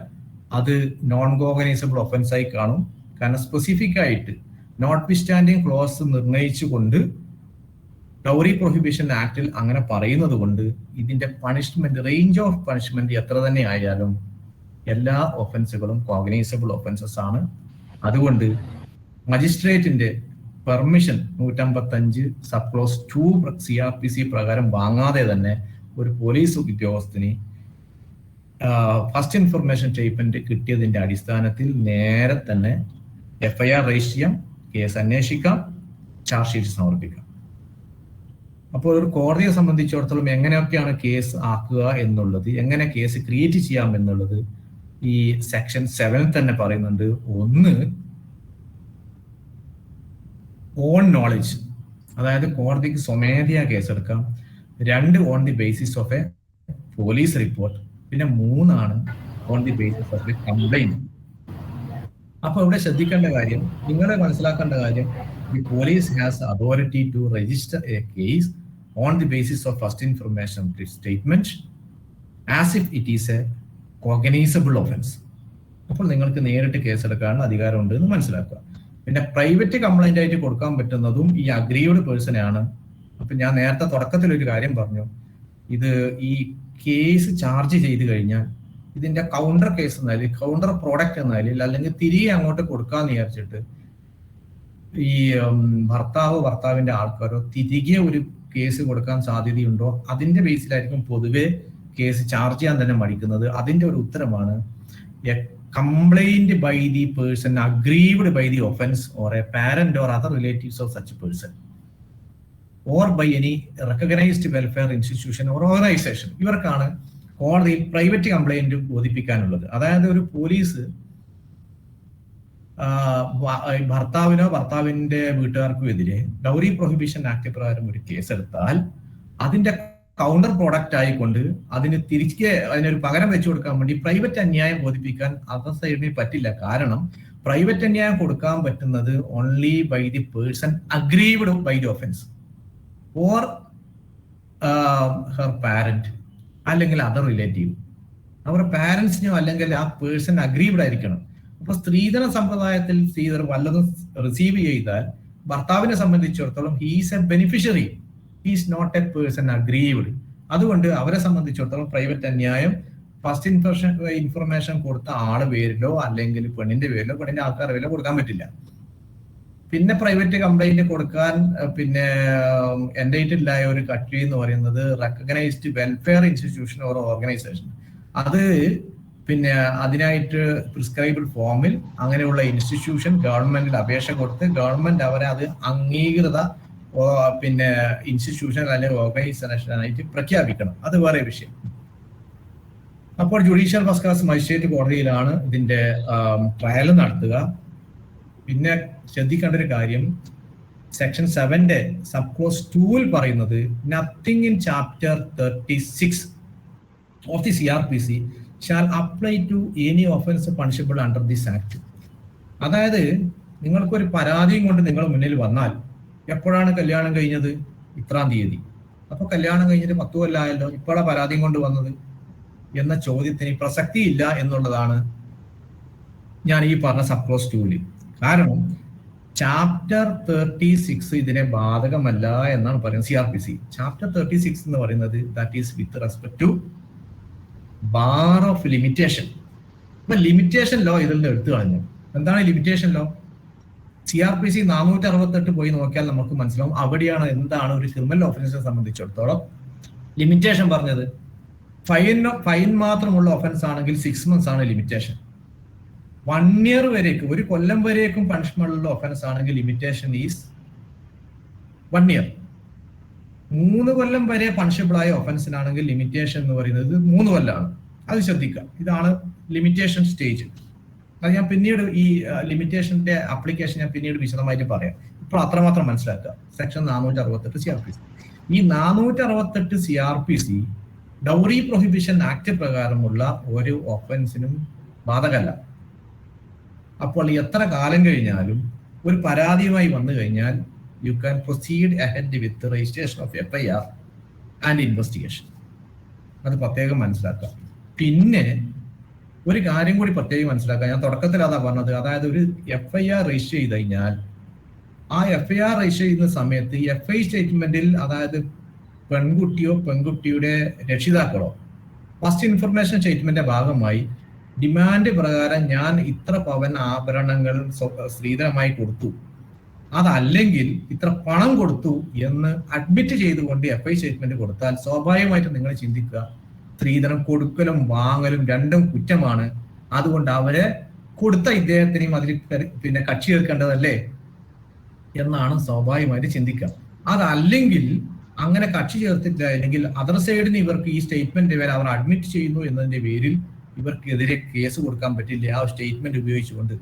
അത് നോൺ കോഗ്നൈസബിൾ ഒഫൻസ് ആയി കാണും. കാരണം സ്പെസിഫിക് ആയിട്ട് not withstanding close നിർണയിച്ചുകൊണ്ട് dowry prohibition ആക്ടിൽ അങ്ങനെ പറയുന്നത് കൊണ്ട് ഇതിന്റെ പണിഷ്മെന്റ്, റേഞ്ച് ഓഫ് പണിഷ്മെന്റ് എത്ര തന്നെ ആയാലും എല്ലാ ഒഫൻസുകളും കോഗ്നൈസബിൾ ഒഫൻസസ് ആണ്. അതുകൊണ്ട് മജിസ്ട്രേറ്റിന്റെ പെർമിഷൻ 155 സബ് ക്ലോസ് 2 CRPC പ്രകാരം വാങ്ങാതെ തന്നെ ഒരു പോലീസ് ഉദ്യോഗസ്ഥന് ഫസ്റ്റ് ഇൻഫർമേഷൻ സ്റ്റേറ്റ്മെന്റ് കിട്ടിയതിന്റെ അടിസ്ഥാനത്തിൽ നേരെ തന്നെ FIR രജിസ്റ്റർ ചെയ്യാം, കേസ് അന്വേഷിക്കാം, ചാർജ് ഷീറ്റ് സമർപ്പിക്കാം. അപ്പോൾ ഒരു കോടതിയെ സംബന്ധിച്ചിടത്തോളം എങ്ങനെയൊക്കെയാണ് കേസ് ആക്കുക എന്നുള്ളത്, എങ്ങനെ കേസ് ക്രിയേറ്റ് ചെയ്യാം എന്നുള്ളത് ഈ സെക്ഷൻ 7 തന്നെ പറയുന്നുണ്ട്. ഒന്ന്, ഓൺ നോളജ്, അതായത് കോടതിക്ക് സ്വമേധയാ കേസെടുക്കാം. 2, on the basis of a police report. പിന്നെ 3 on the basis of a complaint. അപ്പൊ ഇവിടെ ശ്രദ്ധിക്കേണ്ട കാര്യം, നിങ്ങൾ മനസ്സിലാക്കേണ്ട കാര്യം, the police has authority to register a case on the basis of first information statement as if it is a cognizable offence. അപ്പോൾ നിങ്ങൾക്ക് നേരിട്ട് കേസെടുക്കാനുള്ള അധികാരമുണ്ട് എന്ന് മനസ്സിലാക്കുക. പിന്നെ പ്രൈവറ്റ് കംപ്ലൈന്റ് ആയിട്ട് കൊടുക്കാൻ പറ്റുന്നതും ഈ അഗ്രീവ്ഡ് പേഴ്സണാണ്. അപ്പൊ ഞാൻ നേരത്തെ തുടക്കത്തിൽ ഒരു കാര്യം പറഞ്ഞു, ഇത് ഈ കേസ് ചാർജ് ചെയ്ത് കഴിഞ്ഞാൽ ഇതിന്റെ കൗണ്ടർ കേസ് എന്നാലും കൗണ്ടർ പ്രോഡക്റ്റ് എന്നാലും അല്ലെങ്കിൽ തിരികെ അങ്ങോട്ട് കൊടുക്കാന്ന് വിചാരിച്ചിട്ട് ഈ ഭർത്താവിന്റെ ആൾക്കാരോ തിരികെ ഒരു കേസ് കൊടുക്കാൻ സാധ്യതയുണ്ടോ, അതിന്റെ ബേസിലായിരിക്കും പൊതുവെ കേസ് ചാർജ് ചെയ്യാൻ തന്നെ മടിക്കുന്നത്. അതിന്റെ ഒരു ഉത്തരമാണ് a complaint by the person aggrieved by the offence or a parent or other relatives of such person or by any recognised welfare institution or organisation. ഇവർക്കാണ് കോടതിയിൽ പ്രൈവറ്റ് കംപ്ലൈന്റ് ബോധിപ്പിക്കാനുള്ളത്. അതായത് ഒരു പോലീസ് ഭർത്താവിനോ ഭർത്താവിന്റെ വീട്ടുകാർക്കോ എതിരെ ഡൗറി പ്രൊഹിബിഷൻ ആക്ട് പ്രകാരം ഒരു കേസെടുത്താൽ അതിന്റെ counter product ആയിക്കൊണ്ട് അതിനൊരു പകരം വെച്ചു കൊടുക്കാൻ വേണ്ടി പ്രൈവറ്റ് അന്യായം ബോധിപ്പിക്കാൻ അതർ സൈഡിന് പറ്റില്ല. കാരണം പ്രൈവറ്റ് അന്യായം കൊടുക്കാൻ പറ്റുന്നത് only by the person aggrieved by the offence or her parent അല്ലെങ്കിൽ അതർ റിലേറ്റീവ്. അവരുടെ പാരന്റ്സിനോ അല്ലെങ്കിൽ ആ പേഴ്സൺ അഗ്രീവ്ഡ് ആയിരിക്കണം. അപ്പൊ സ്ത്രീധന സമ്പ്രദായത്തിൽ സ്ത്രീധനം വല്ലതും റിസീവ് ചെയ്താൽ ഭർത്താവിനെ സംബന്ധിച്ചിടത്തോളം he's a beneficiary, he's not a person aggrieved. അതുകൊണ്ട് അവരെ സംബന്ധിച്ചിടത്തോളം പ്രൈവറ്റ് അന്യായം ഫസ്റ്റ് ഇൻഫർമേഷൻ കൊടുത്ത ആള് പേരിലോ അല്ലെങ്കിൽ പെണ്ണിന്റെ പേരിലോ പെണ്ണിന്റെ ആൾക്കാരുടെ പേരിലോ കൊടുക്കാൻ പറ്റില്ല. പിന്നെ പ്രൈവറ്റ് കംപ്ലൈന്റ് കൊടുക്കാൻ പിന്നെ എൻഡേറ്റഡ് ആയ ഒരു കക്ഷി എന്ന് പറയുന്നത് recognised welfare institution or organisation. അത് പിന്നെ അതിനായിട്ട് പ്രിസ്ക്രൈബിൾ ഫോമിൽ അങ്ങനെയുള്ള ഇൻസ്റ്റിറ്റ്യൂഷൻ ഗവൺമെന്റിൽ അപേക്ഷ കൊടുത്ത് ഗവൺമെന്റ് അവരെ അത് അംഗീകൃത പിന്നെ ഇൻസ്റ്റിറ്റ്യൂഷൻ അല്ലെങ്കിൽ ഓർഗനൈസേഷനായിട്ട് പ്രഖ്യാപിക്കണം. അത് വേറെ വിഷയം. അപ്പോൾ ജുഡീഷ്യൽ ഫസ്റ്റ് ക്ലാസ് മജിസ്ട്രേറ്റ് കോടതിയിലാണ് ഇതിന്റെ ട്രയൽ നടത്തുക. പിന്നെ ശ്രദ്ധിക്കേണ്ട ഒരു കാര്യം, സെക്ഷൻ 7 സബ് ക്ലോസ് 2 പറയുന്നത് nothing in chapter 36 of the CRPC shall apply to any offence punishable under this act. അതായത് നിങ്ങൾക്കൊരു പരാതിയും കൊണ്ട് നിങ്ങൾ മുന്നിൽ വന്നാൽ, എപ്പോഴാണ് കല്യാണം കഴിഞ്ഞത്? ഇത്രാം തീയതി. അപ്പൊ കല്യാണം കഴിഞ്ഞിട്ട് 10 കൊല്ലമായല്ലോ, ഇപ്പോഴാണ് പരാതിയും കൊണ്ട് വന്നത് എന്ന ചോദ്യത്തിന് പ്രസക്തിയില്ല എന്നുള്ളതാണ് ഞാൻ ഈ പറഞ്ഞ സബ് ക്ലോസ് 2. കാരണം ചാപ്റ്റർ 36 ഇതിനെ ബാധകമല്ല എന്നാണ് പറയുന്നത് CRPC. ചാപ്റ്റർ 36 എന്ന് പറയുന്നത് that is with respect two bar of limitation. അപ്പൊ ലിമിറ്റേഷൻ ലോ ഇതിൽ നിന്ന് എടുത്തു കളഞ്ഞു. എന്താണ് ലിമിറ്റേഷൻ ലോ? CRPC 468 പോയി നോക്കിയാൽ നമുക്ക് മനസ്സിലാവും അവിടെയാണ് എന്താണ് ഒരു ക്രിമിനൽ ഓഫൻസിനെ സംബന്ധിച്ചിടത്തോളം ലിമിറ്റേഷൻ പറഞ്ഞത്. ഫൈൻ മാത്രമുള്ള ഒഫൻസ് ആണെങ്കിൽ 6 months ആണ് ലിമിറ്റേഷൻ. 1 year വരേക്കും, 1 കൊല്ലം വരേക്കും പണിഷ്മെന്റ് ഉള്ള ഒഫൻസ് ആണെങ്കിൽ ലിമിറ്റേഷൻ ഈസ് 1 year. 3 കൊല്ലം വരെ പണിഷബിൾ ആയ ഒഫൻസിനാണെങ്കിൽ ലിമിറ്റേഷൻ എന്ന് പറയുന്നത് 3 കൊല്ലമാണ്. അത് ശ്രദ്ധിക്കുക. ഇതാണ് ലിമിറ്റേഷൻ സ്റ്റേജ്. അത് ഞാൻ പിന്നീട് ഈ ലിമിറ്റേഷന്റെ ആപ്ലിക്കേഷൻ ഞാൻ പിന്നീട് വിശദമായിട്ട് പറയാം. ഇപ്പോൾ അത്രമാത്രം മനസ്സിലാക്കുക. Section 468 CRPC. ഈ 468 CRPC ഡൗറി പ്രൊഹിബിഷൻ ആക്ട് പ്രകാരമുള്ള ഒരു ഒഫൻസിനും ബാധകമല്ല. അപ്പോൾ എത്ര കാലം കഴിഞ്ഞാലും ഒരു പരാതിയുമായി വന്നു കഴിഞ്ഞാൽ you can proceed ahead with registration of FIR and investigation. അത് പ്രത്യേകം മനസ്സിലാക്കുക. പിന്നെ ഒരു കാര്യം കൂടി പ്രത്യേകം മനസ്സിലാക്കുക. ഞാൻ തുടക്കത്തിൽ അതാ പറഞ്ഞത്. അതായത് ഒരു FIR രജിസ്റ്റർ ചെയ്ത് കഴിഞ്ഞാൽ ആ FIR രജിസ്റ്റർ ചെയ്യുന്ന സമയത്ത് FI സ്റ്റേറ്റ്മെന്റിൽ, അതായത് പെൺകുട്ടിയോ പെൺകുട്ടിയുടെ രക്ഷിതാക്കളോ ഫസ്റ്റ് ഇൻഫർമേഷൻ സ്റ്റേറ്റ്മെന്റിന്റെ ഭാഗമായി ഡിമാൻഡ് പ്രകാരം ഞാൻ ഇത്ര പവൻ ആഭരണങ്ങൾ സ്ത്രീധനമായി കൊടുത്തു, അതല്ലെങ്കിൽ ഇത്ര പണം കൊടുത്തു എന്ന് അഡ്മിറ്റ് ചെയ്തുകൊണ്ട് FI സ്റ്റേറ്റ്മെന്റ് കൊടുത്താൽ സ്വാഭാവികമായിട്ടും നിങ്ങൾ ചിന്തിക്കുക, സ്ത്രീധനം കൊടുക്കലും വാങ്ങലും രണ്ടും കുറ്റമാണ്. അതുകൊണ്ട് അവരെ കൊടുത്ത ഇദ്ദേഹത്തിനെയും അതിൽ പിന്നെ കക്ഷി ചേർക്കേണ്ടതല്ലേ എന്നാണ് സ്വാഭാവികമായിട്ട് ചിന്തിക്കുക. അതല്ലെങ്കിൽ അങ്ങനെ കക്ഷി ചേർത്തിട്ടില്ല, അല്ലെങ്കിൽ അതർ സൈഡിന് ഇവർക്ക് ഈ സ്റ്റേറ്റ്മെന്റ് വരെ അവർ അഡ്മിറ്റ് ചെയ്യുന്നു എന്നതിന്റെ പേരിൽ ഇവർക്കെതിരെ കേസ് കൊടുക്കാൻ പറ്റില്ല ആ സ്റ്റേറ്റ്മെന്റ് ഉപയോഗിച്ചുകൊണ്ട്.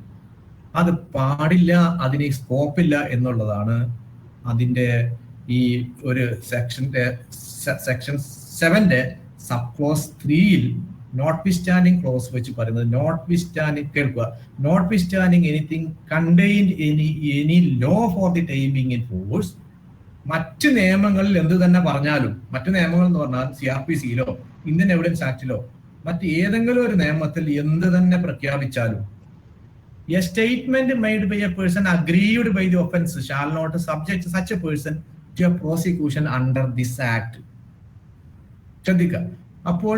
അത് പാടില്ല, അതിന് സ്കോപ്പില്ല എന്നുള്ളതാണ് അതിന്റെ ഈ ഒരു section 7 sub clause 3 notwithstanding clause വെച്ച് പറയുന്നത്. നോട്ട് വിസ്റ്റാൻഡിങ്, കേൾക്കുക, notwithstanding anything contained any law for the ടൈമിങ് ഇൻ ഫോഴ്സ്. മറ്റ് നിയമങ്ങളിൽ എന്ത് തന്നെ പറഞ്ഞാലും, മറ്റു നിയമങ്ങൾ എന്ന് പറഞ്ഞാൽ CRPCയിലോ ഇന്ത്യൻ എവിഡൻസ് ആക്ടിലോ മറ്റ് ഏതെങ്കിലും ഒരു നിയമത്തിൽ എന്ത് തന്നെ പ്രഖ്യാപിച്ചാലും a statement made by a person aggrieved by the offence shall not subject such a person to a prosecution under this act. ശ്രദ്ധിക്കുക. അപ്പോൾ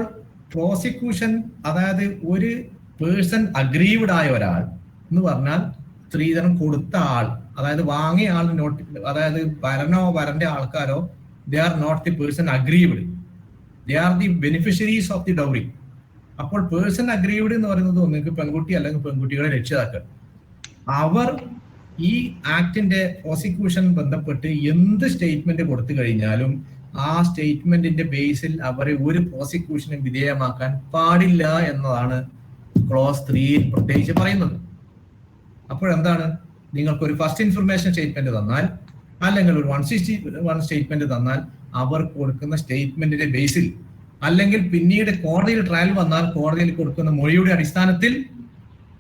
പ്രോസിക്യൂഷൻ, അതായത് ഒരു പേഴ്സൺ അഗ്രീവ്ഡ് ആയ ഒരാൾ എന്ന് പറഞ്ഞാൽ സ്ത്രീധനം കൊടുത്ത ആൾ, അതായത് വാങ്ങിയ ആൾ, അതായത് വരനോ വരന്റെ ആൾക്കാരോ, they are not the person aggrieved, they are the beneficiaries of the dowry. അപ്പോൾ പേഴ്സൺ അഗ്രീവ്ഡ് എന്ന് പറയുന്നത് ഒന്നെങ്കിൽ പെൺകുട്ടി അല്ലെങ്കിൽ പെൺകുട്ടികളെ രക്ഷിതാക്കൾ. അവർ ഈ ആക്ടിന്റെ പ്രോസിക്യൂഷൻ ബന്ധപ്പെട്ട് എന്ത് സ്റ്റേറ്റ്മെന്റ് കൊടുത്തു കഴിഞ്ഞാലും ആ സ്റ്റേറ്റ്മെന്റിന്റെ ബേസിൽ അവരെ ഒരു പ്രോസിക്യൂഷനും വിധേയമാക്കാൻ പാടില്ല എന്നതാണ് ക്ലോസ് 3 പ്രത്യേകിച്ച് പറയുന്നത്. അപ്പോഴെന്താണ്, നിങ്ങൾക്കൊരു ഫസ്റ്റ് ഇൻഫർമേഷൻ സ്റ്റേറ്റ്മെന്റ് തന്നാൽ അല്ലെങ്കിൽ ഒരു 161 സ്റ്റേറ്റ്മെന്റ് തന്നാൽ അവർ കൊടുക്കുന്ന സ്റ്റേറ്റ്മെന്റിന്റെ ബേസിൽ, അല്ലെങ്കിൽ പിന്നീട് കോടതിയിൽ ട്രയൽ വന്നാൽ കോടതിയിൽ കൊടുക്കുന്ന മൊഴിയുടെ അടിസ്ഥാനത്തിൽ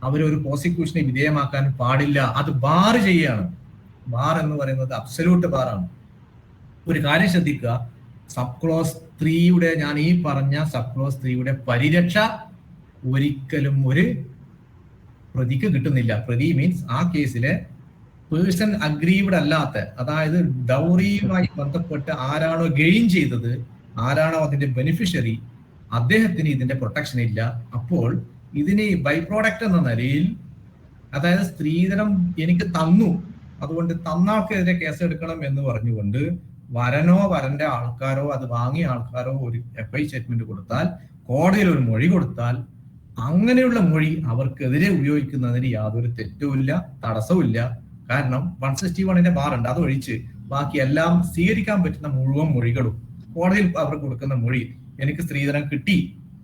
അവരൊരു പ്രോസിക്യൂഷനെ വിധേയമാക്കാൻ പാടില്ല. അത് ബാർ ചെയ്യാണ്. ബാർ എന്ന് പറയുന്നത് അബ്സല്യൂട്ട് ബാറാണ്. ഒരു കാര്യം ശ്രദ്ധിക്കുക, സബ് ക്ലോസ് 3 ഞാൻ ഈ പറഞ്ഞ സബ് ക്ലോസ് 3 പരിരക്ഷ ഒരിക്കലും ഒരു പ്രതിക്ക് കിട്ടുന്നില്ല. പ്രതി മീൻസ് ആ കേസിലെ പേഴ്സൺ അഗ്രീവ്ഡ് അല്ലാത്ത, അതായത് ഡൗറിയുമായി ബന്ധപ്പെട്ട് ആരാണോ ഗെയിൻ ചെയ്തത്, ആരാണോ അതിന്റെ ബെനിഫിഷ്യറി, അദ്ദേഹത്തിന് ഇതിന്റെ പ്രൊട്ടക്ഷൻ ഇല്ല. അപ്പോൾ ഇതിന് ബൈ പ്രോഡക്റ്റ് എന്ന നിലയിൽ, അതായത് സ്ത്രീധനം എനിക്ക് തന്നു, അതുകൊണ്ട് തന്നാൾക്കെതിരെ കേസെടുക്കണം എന്ന് പറഞ്ഞുകൊണ്ട് വരനോ വരന്റെ ആൾക്കാരോ അത് വാങ്ങിയ ആൾക്കാരോ ഒരു FI സ്റ്റേറ്റ്മെന്റ് കൊടുത്താൽ, കോടതിയിൽ ഒരു മൊഴി കൊടുത്താൽ, അങ്ങനെയുള്ള മൊഴി അവർക്കെതിരെ ഉപയോഗിക്കുന്നതിന് യാതൊരു തെറ്റുമില്ല, തടസ്സവുമില്ല. കാരണം 161 ബാറുണ്ട്. അതൊഴിച്ച് ബാക്കി എല്ലാം സ്വീകരിക്കാൻ പറ്റുന്ന മുഴുവൻ മൊഴികളും കോടതിയിൽ അവർ കൊടുക്കുന്ന മൊഴി, എനിക്ക് സ്ത്രീധനം കിട്ടി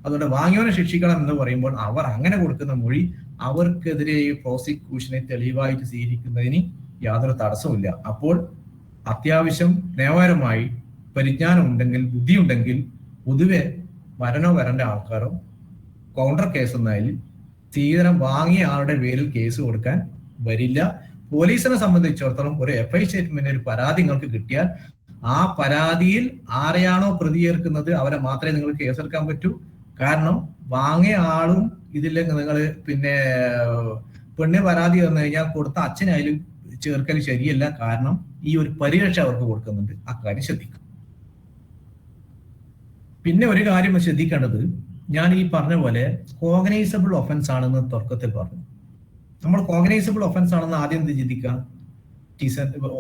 അതുകൊണ്ട് വാങ്ങിയവനെ ശിക്ഷിക്കണം എന്ന് പറയുമ്പോൾ അവർ അങ്ങനെ കൊടുക്കുന്ന മൊഴി അവർക്കെതിരെ പ്രോസിക്യൂഷനെ തെളിവായിട്ട് സ്വീകരിക്കുന്നതിന് യാതൊരു തടസ്സമില്ല. അപ്പോൾ അത്യാവശ്യം നിയമപരമായി പരിജ്ഞാനം ഉണ്ടെങ്കിൽ, ബുദ്ധിയുണ്ടെങ്കിൽ പൊതുവെ വരേണ്ട ആൾക്കാരോ കൗണ്ടർ കേസ് എന്നായാലും സ്ത്രീധനം വാങ്ങിയ ആളുടെ പേരിൽ കേസ് കൊടുക്കാൻ വരില്ല. പോലീസിനെ സംബന്ധിച്ചിടത്തോളം ഒരു FI സ്റ്റേറ്റ്മെന്റ്, ഒരു പരാതി നിങ്ങൾക്ക് കിട്ടിയാൽ ആ പരാതിയിൽ ആരെയാണോ പ്രതിയേർക്കുന്നത് അവരെ മാത്രമേ നിങ്ങൾ കേസെടുക്കാൻ പറ്റൂ. കാരണം വാങ്ങിയ ആളും ഇതില്ലെങ്കിൽ നിങ്ങൾ പിന്നെ പെണ്ണ് പരാതി വന്നു കഴിഞ്ഞാൽ കൊടുത്ത അച്ഛനായാലും ചേർക്കൽ ശരിയല്ല. കാരണം ഈ ഒരു പരിരക്ഷ അവർക്ക് കൊടുക്കുന്നുണ്ട്. അക്കാര്യം ശ്രദ്ധിക്കും. പിന്നെ ഒരു കാര്യം ശ്രദ്ധിക്കേണ്ടത്, ഞാൻ ഈ പറഞ്ഞ പോലെ കോഗ്നൈസബിൾ ഒഫൻസ് ആണെന്ന് തുടക്കത്തിൽ പറഞ്ഞു. നമ്മൾ കോഗ്നൈസബിൾ ഒഫൻസ് ആണെന്ന് ആദ്യം ചിന്തിക്കുക.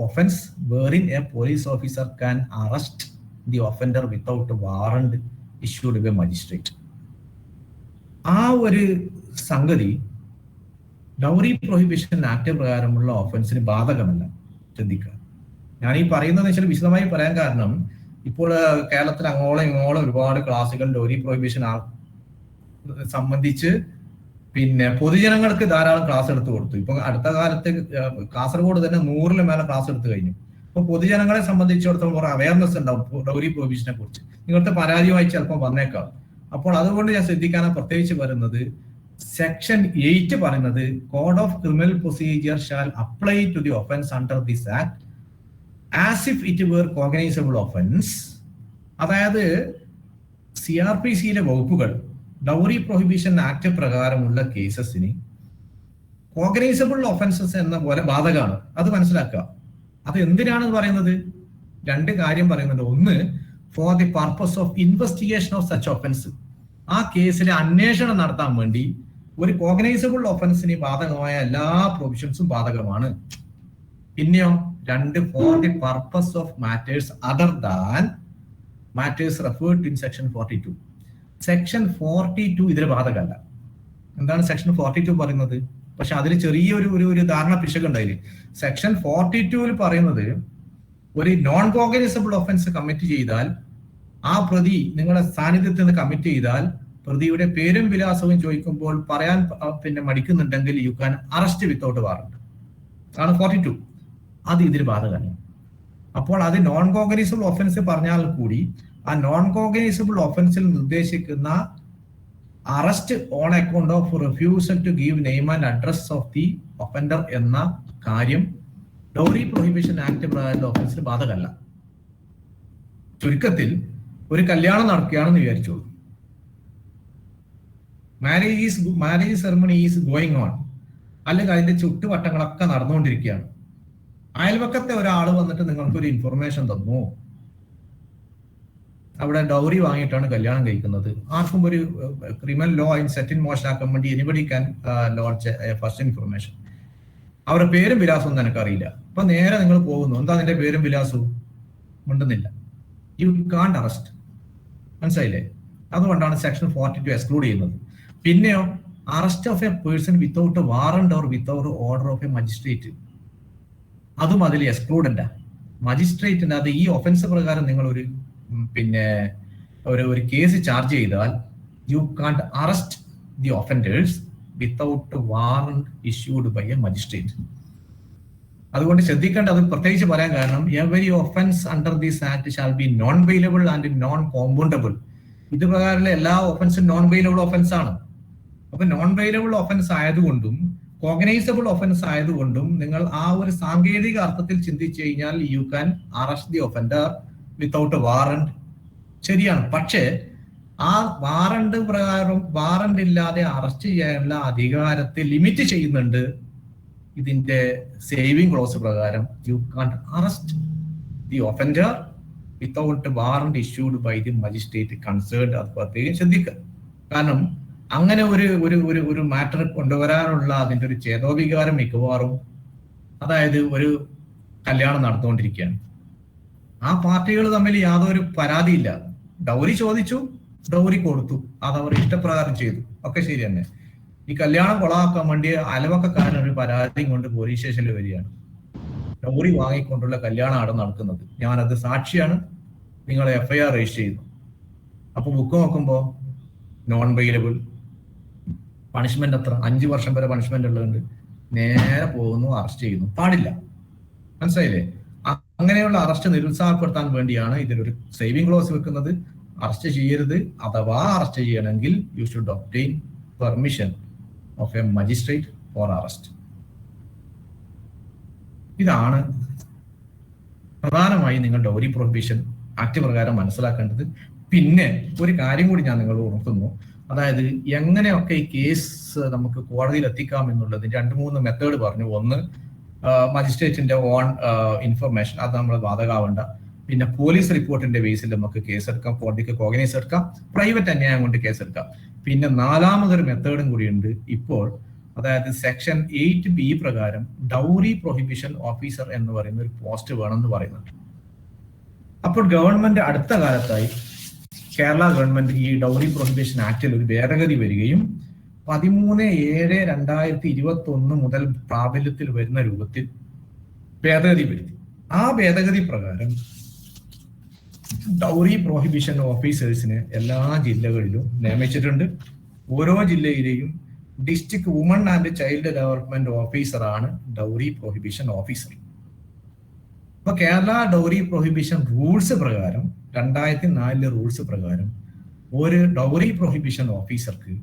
Offence wherein a police officer can arrest the offender without a warrant issued by magistrate. ആ ഒരു സംഗതി ഡൗറി പ്രൊഹിബിഷൻ ആക്ട് പ്രകാരമുള്ള ഒഫൻസിന് ബാധകമല്ല. ശ്രദ്ധിക്കുക. ഞാൻ ഈ പറയുന്നത് വെച്ചാൽ വിശദമായി പറയാൻ കാരണം, ഇപ്പോൾ കേരളത്തിൽ അങ്ങോളം ഇങ്ങോളം ഒരുപാട് ക്ലാസുകൾ ഡൗറി പ്രൊഹിബിഷൻ സംബന്ധിച്ച് പിന്നെ പൊതുജനങ്ങൾക്ക് ധാരാളം ക്ലാസ് എടുത്തു കൊടുത്തു. ഇപ്പൊ അടുത്ത കാലത്ത് കാസർഗോഡ് തന്നെ 100-ൽ മേലെ ക്ലാസ് എടുത്തു കഴിഞ്ഞു. അപ്പൊ പൊതുജനങ്ങളെ സംബന്ധിച്ചിടത്തോളം കുറെ അവയർനെസ് ഉണ്ടാവും ഡൗറി പ്രൊഹിബിഷനെ കുറിച്ച്. നിങ്ങളുടെ പരാതിയുമായി ചിലപ്പോൾ വന്നേക്കാം. അപ്പോൾ അതുകൊണ്ട് ഞാൻ ശ്രദ്ധിക്കാനാണ് പ്രത്യേകിച്ച് പറയുന്നത്, സെക്ഷൻ 8 പറയുന്നത് code of criminal procedure shall apply to the offence under this act as if it were cognizable offence. അതായത് CRPCയിലെ വകുപ്പുകൾ ഡൗറി പ്രൊഹിബിഷൻ ആക്ട് പ്രകാരമുള്ള കേസസിന് കോഗ്നൈസബിൾ ഒഫൻസസ് എന്ന പോലെ ബാധകമാണ്. അത് മനസ്സിലാക്കുക. അത് എന്തിനാണെന്ന് പറയുന്നത്, 2 കാര്യം പറയുന്നുണ്ട്. ഒന്ന്, for the purpose of investigation of such offence. ആ കേസിലെ അന്വേഷണം നടത്താൻ വേണ്ടി ഒരു കോഗ്നൈസബിൾ ഒഫൻസിന് ബാധകമായ എല്ലാ പ്രൊവിഷൻസും ബാധകമാണ്. പിന്നെയോ 2, for the purpose of matters other than matters referred in section 42. Section 42 ഇതിന് ബാധകമല്ല. എന്താണ് സെക്ഷൻ 42 പറയുന്നത്? പക്ഷെ അതിൽ ചെറിയൊരു ധാരണ പിശകുണ്ടായില്ലേ. സെക്ഷൻ 42 പറയുന്നത് ഒരു നോൺ കോഗ്നൈസബിൾ ഒഫൻസ് കമ്മിറ്റ് ചെയ്താൽ, ആ പ്രതി നിങ്ങളുടെ സാന്നിധ്യത്തിൽ നിന്ന് കമ്മിറ്റ് ചെയ്താൽ, പ്രതിയുടെ പേരും വിലാസവും ചോദിക്കുമ്പോൾ പറയാൻ പിന്നെ മടിക്കുന്നുണ്ടെങ്കിൽ you can arrest without warrant. ആണ് 42. അത് ഇതിന് ബാധകമല്ല. അപ്പോൾ അത് നോൺ കോഗ്നൈസബിൾ ഒഫൻസ് പറഞ്ഞാൽ കൂടി ആ നോൺ കോഗ്നൈസബിൾ ഒഫൻസിൽ നിർദ്ദേശിക്കുന്ന arrest on account of refusal to give name and address of the offender എന്ന കാര്യം ഡൗറി പ്രൊഹിബിഷൻ ആക്ട് പ്രകാരം ഒഫൻസിന് ബാധകമല്ല. ചുരുക്കത്തിൽ ഒരു കല്യാണം നടക്കുകയാണെന്ന് വിചാരിച്ചോളൂ. Marriage ceremony is going on, അല്ലെങ്കിൽ അതിന്റെ ചുറ്റുവട്ടങ്ങളൊക്കെ നടന്നുകൊണ്ടിരിക്കുകയാണ്. അയൽവക്കത്തെ ഒരാൾ വന്നിട്ട് നിങ്ങൾക്കൊരു ഇൻഫർമേഷൻ തന്നു, അവിടെ ഡൗറി വാങ്ങിയിട്ടാണ് കല്യാണം കഴിക്കുന്നത്. ആർക്കും ഒരു criminal law set in motion ആക്കാൻ വേണ്ടി anybody can launch first information. അവരുടെ പേരും വിലാസവും നിനക്കറിയില്ല. അപ്പൊ നേരെ നിങ്ങൾ പോകുന്നു, എന്താ നിന്റെ പേരും വിലാസവും ഉണ്ടെന്നില്ല, യു കാണ്ട് അറസ്റ്റ്. മനസ്സിലായില്ലേ? അതുകൊണ്ടാണ് സെക്ഷൻ 42 എക്സ്ക്ലൂഡ് ചെയ്യുന്നത്. പിന്നെയോ arrest of A person without warrant or without order of a magistrate, അതും അതിൽ എക്സ്ക്ലൂഡൻ്റാ. മജിസ്ട്രേറ്റിന്റെ അത് ഈ ഒഫൻസ് പ്രകാരം നിങ്ങൾ പിന്നെ ഒരു കേസ് ചാർജ് ചെയ്താൽ you can't arrest the offenders without warrant issued by a magistrate. അതുകൊണ്ട് ശ്രദ്ധിക്കേണ്ട, അത് പ്രത്യേകിച്ച് പറയാൻ കാരണം, every offence under this act shall be non bailable and non compoundable. ഇത് പ്രകാരമുള്ള എല്ലാ ഒഫൻസും നോൺ ബെയിലബിൾ ഒഫൻസ് ആണ്. അപ്പൊ നോൺ ബെയിലബിൾ ഒഫൻസ് ആയതുകൊണ്ടും കോഗ്നൈസബിൾ ഒഫൻസ് ആയതുകൊണ്ടും നിങ്ങൾ ആ ഒരു സാങ്കേതിക അർത്ഥത്തിൽ ചിന്തിച്ചു കഴിഞ്ഞാൽ you can arrest the offender without warrant. ശരിയാണ്. പക്ഷേ ആ വാറണ്ട് പ്രകാരം വാറണ്ട് ഇല്ലാതെ അറസ്റ്റ് ചെയ്യാനുള്ള അധികാരത്തെ ലിമിറ്റ് ചെയ്യുന്നുണ്ട് ഇതിന്റെ സേവിംഗ് ക്ലോസ് പ്രകാരം. You can't arrest the offender without warrant issued by the magistrate concerned. അത് പ്രത്യേകം ശ്രദ്ധിക്കുക. കാരണം അങ്ങനെ ഒരു മാറ്റർ കൊണ്ടുവരാനുള്ള അതിന്റെ ഒരു ചേതോവികാരം മിക്കവാറും, അതായത് ഒരു കല്യാണം നടന്നുകൊണ്ടിരിക്കുകയാണ്, ആ പാർട്ടികൾ തമ്മിൽ യാതൊരു പരാതിയില്ല. ഡൗറി ചോദിച്ചു, ഡൗറി കൊടുത്തു, അതവർ ഇഷ്ടപ്രകാരം ചെയ്തു, ഒക്കെ ശരി തന്നെ. ഈ കല്യാണം കൊളാക്കാൻ വേണ്ടി അയൽവക്കക്കാരൻ ഒരു പരാതിയും കൊണ്ട് പോലീസ് സ്റ്റേഷനിൽ വരികയാണ്. ഡൗറി വാങ്ങിക്കൊണ്ടുള്ള കല്യാണമാണ് നടക്കുന്നത്, ഞാനത് സാക്ഷിയാണ്, നിങ്ങൾ FIR രജിസ്റ്റർ ചെയ്യുന്നു. അപ്പൊ ബുക്ക് നോക്കുമ്പോ നോൺ ബെയിലബിൾ, പണിഷ്മെന്റ് എത്ര, 5 വർഷം വരെ പണിഷ്മെന്റ് ഉള്ളതുണ്ട്. നേരെ പോകുന്നു, അറസ്റ്റ് ചെയ്യുന്നു. പാടില്ല. മനസ്സിലായില്ലേ? അങ്ങനെയുള്ള അറസ്റ്റ് നിരുത്സാഹപ്പെടുത്താൻ വേണ്ടിയാണ് ഇതിലൊരു സേവിംഗ് ക്ലോസ് വെക്കുന്നത്. അറസ്റ്റ് ചെയ്യരുത്, അഥവാ അറസ്റ്റ് ചെയ്യണമെങ്കിൽ you should obtain permission of a magistrate for arrest. ഇതാണ് പ്രധാനമായി നിങ്ങൾ ഡൗറി പ്രൊഹിബിഷൻ ആക്ട് പ്രകാരം മനസ്സിലാക്കേണ്ടത്. പിന്നെ ഒരു കാര്യം കൂടി ഞാൻ നിങ്ങളോട് ഉണർത്തുന്നു. അതായത് എങ്ങനെയൊക്കെ ഈ കേസ് നമുക്ക് കോടതിയിൽ എത്തിക്കാം എന്നുള്ളതിന് 2-3 മെത്തേഡ് പറഞ്ഞു. ഒന്ന്, മജിസ്ട്രേറ്റിന്റെ ഓൺ ഇൻഫർമേഷൻ, അത് നമ്മൾ ബാധകമാവേണ്ട. പിന്നെ പോലീസ് റിപ്പോർട്ടിന്റെ ബേസിൽ നമുക്ക് കേസ് എടുക്കാം, കോടതിക്ക് കോഗ്നൈസ് എടുക്കാം, പ്രൈവറ്റ് അന്യായം കൊണ്ട് കേസ് എടുക്കാം. പിന്നെ 4മതൊരു മെത്തേഡും കൂടിയുണ്ട് ഇപ്പോൾ. അതായത് സെക്ഷൻ 8B പ്രകാരം ഡൗറി പ്രൊഹിബിഷൻ ഓഫീസർ എന്ന് പറയുന്ന ഒരു പോസ്റ്റ് വേണമെന്ന് പറയുന്നുണ്ട്. അപ്പോൾ ഗവൺമെന്റ് അടുത്ത കാലത്തായി കേരള ഗവൺമെന്റ് ഈ ഡൗറി പ്രൊഹിബിഷൻ ആക്ടിൽ ഒരു ഭേദഗതി വരികയും 13/7/2021 മുതൽ പ്രാബല്യത്തിൽ വരുന്ന രൂപത്തിൽ ഭേദഗതി വരുത്തി. ആ ഭേദഗതി പ്രകാരം ഡൗറി പ്രൊഹിബിഷൻ ഓഫീസേഴ്സിനെ എല്ലാ ജില്ലകളിലും നിയമിച്ചിട്ടുണ്ട്. ഓരോ ജില്ലയിലെയും district woman and child development ഓഫീസറാണ് ഡൗറി പ്രൊഹിബിഷൻ ഓഫീസർ. അപ്പൊ കേരള ഡൗറി പ്രൊഹിബിഷൻ റൂൾസ് പ്രകാരം 2004 റൂൾസ് പ്രകാരം ഒരു ഡൗറി പ്രൊഹിബിഷൻ ഓഫീസർക്ക്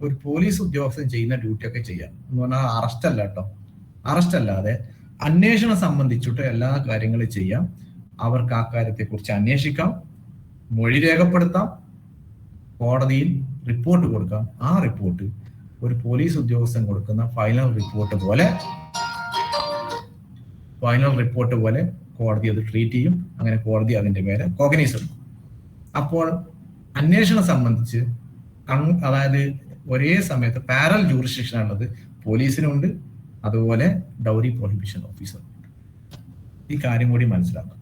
ഒരു പോലീസ് ഉദ്യോഗസ്ഥൻ ചെയ്യുന്ന ഡ്യൂട്ടി ഒക്കെ ചെയ്യാം. എന്ന് പറഞ്ഞാൽ അറസ്റ്റ് അല്ല കേട്ടോ, അറസ്റ്റ് അല്ലാതെ അന്വേഷണം സംബന്ധിച്ചിട്ട് എല്ലാ കാര്യങ്ങളും ചെയ്യാം. അവർക്ക് ആ കാര്യത്തെ കുറിച്ച് അന്വേഷിക്കാം, മൊഴി രേഖപ്പെടുത്താം, കോടതിയിൽ റിപ്പോർട്ട് കൊടുക്കാം. ആ റിപ്പോർട്ട് ഒരു പോലീസ് ഉദ്യോഗസ്ഥൻ കൊടുക്കുന്ന ഫൈനൽ റിപ്പോർട്ട് പോലെ കോടതി അത് ട്രീറ്റ് ചെയ്യും. അങ്ങനെ കോടതി അതിന്റെ മേലെ കോഗ്നൈസ് എടുക്കും. അപ്പോൾ അന്വേഷണം സംബന്ധിച്ച് അതായത് ഒരേ സമയത്ത് പാരൽ ജൂറിസ്ഡിക്ഷൻ ഉള്ളത് പോലീസിനുണ്ട്, അതുപോലെ ഡൗറി പ്രൊഹിബിഷൻ ഓഫീസറുണ്ട്. ഈ കാര്യം കൂടി മനസ്സിലാക്കണം.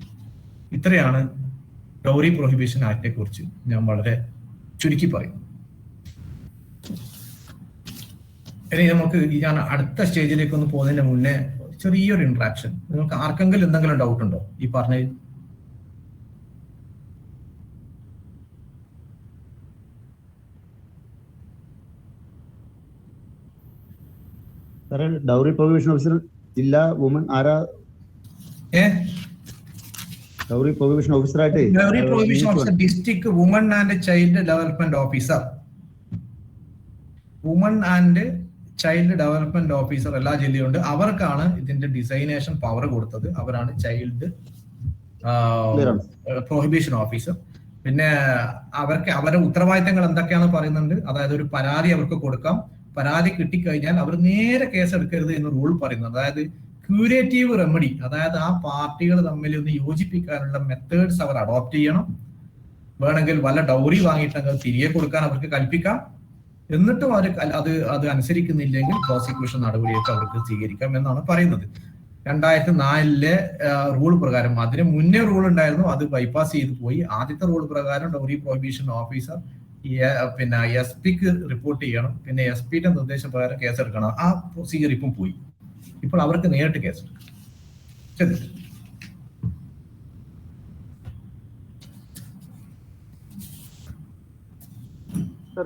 ഇത്രയാണ് ഡൗറി പ്രൊഹിബിഷൻ ആക്ടിനെ കുറിച്ച് ഞാൻ വളരെ ചുരുക്കി പറയുന്നു. ഇനി നമുക്ക് ഞാൻ അടുത്ത സ്റ്റേജിലേക്ക് ഒന്ന് പോകുന്നതിന് മുന്നേ ചെറിയൊരു ഇന്ററാക്ഷൻ. നിങ്ങൾക്ക് ആർക്കെങ്കിലും എന്തെങ്കിലും ഡൗട്ട് ഉണ്ടോ ഈ പറഞ്ഞതിൽ? ഡൗറി പ്രൊഹിബിഷൻ ഓഫീസർ ജില്ലാ വുമൺ ആരാ? ഡൗറി പ്രൊഹിബിഷൻ ഓഫീസറായിട്ട് dowry prohibition officer district woman and child development officer. Woman and child development officer എല്ലാ ജില്ലയുണ്ട്. അവർക്കാണ് ഇതിന്റെ ഡിസൈനേഷൻ പവർ കൊടുത്തത്. അവരാണ് ചൈൽഡ് പ്രൊഹിബിഷൻ ഓഫീസർ. പിന്നെ അവരുടെ ഉത്തരവാദിത്തങ്ങൾ എന്തൊക്കെയാണ് പറയുന്നുണ്ട്. അതായത് ഒരു പരാതി അവർക്ക് കൊടുക്കാം. പരാതി കിട്ടിക്കഴിഞ്ഞാൽ അവർ നേരെ കേസ് എടുക്കരുത് എന്ന് റൂൾ പറയുന്നത്. അതായത് ക്യൂരേറ്റീവ് റെമഡി, അതായത് ആ പാർട്ടികൾ തമ്മിൽ ഒന്ന് യോജിപ്പിക്കാനുള്ള മെത്തേഡ്സ് അവർ അഡോപ്റ്റ് ചെയ്യണം. വേണമെങ്കിൽ വല്ല ഡൗറി വാങ്ങിയിട്ടെങ്കിൽ തിരികെ കൊടുക്കാൻ അവർക്ക് കൽപ്പിക്കാം. എന്നിട്ടും അവർ അത് അനുസരിക്കുന്നില്ലെങ്കിൽ പ്രോസിക്യൂഷൻ നടപടിയൊക്കെ അവർക്ക് സ്വീകരിക്കാം എന്നാണ് പറയുന്നത്. 2004 റൂൾ പ്രകാരം, അതിന് മുന്നേ റൂൾ ഉണ്ടായിരുന്നു, അത് ബൈപ്പാസ് ചെയ്ത് പോയി. ആദ്യത്തെ റൂൾ പ്രകാരം ഡൗറി പ്രൊഹിബിഷൻ ഓഫീസർ പിന്നെ SP-ക്ക് റിപ്പോർട്ട് ചെയ്യണം. പിന്നെ SP-യുടെ നിർദ്ദേശപ്രകാരം കേസെടുക്കണം. ആ പ്രൊസീജിയർ ഇപ്പം പോയി. ഇപ്പോൾ അവർക്ക് നേരിട്ട് കേസെടുക്കാം. ശരി.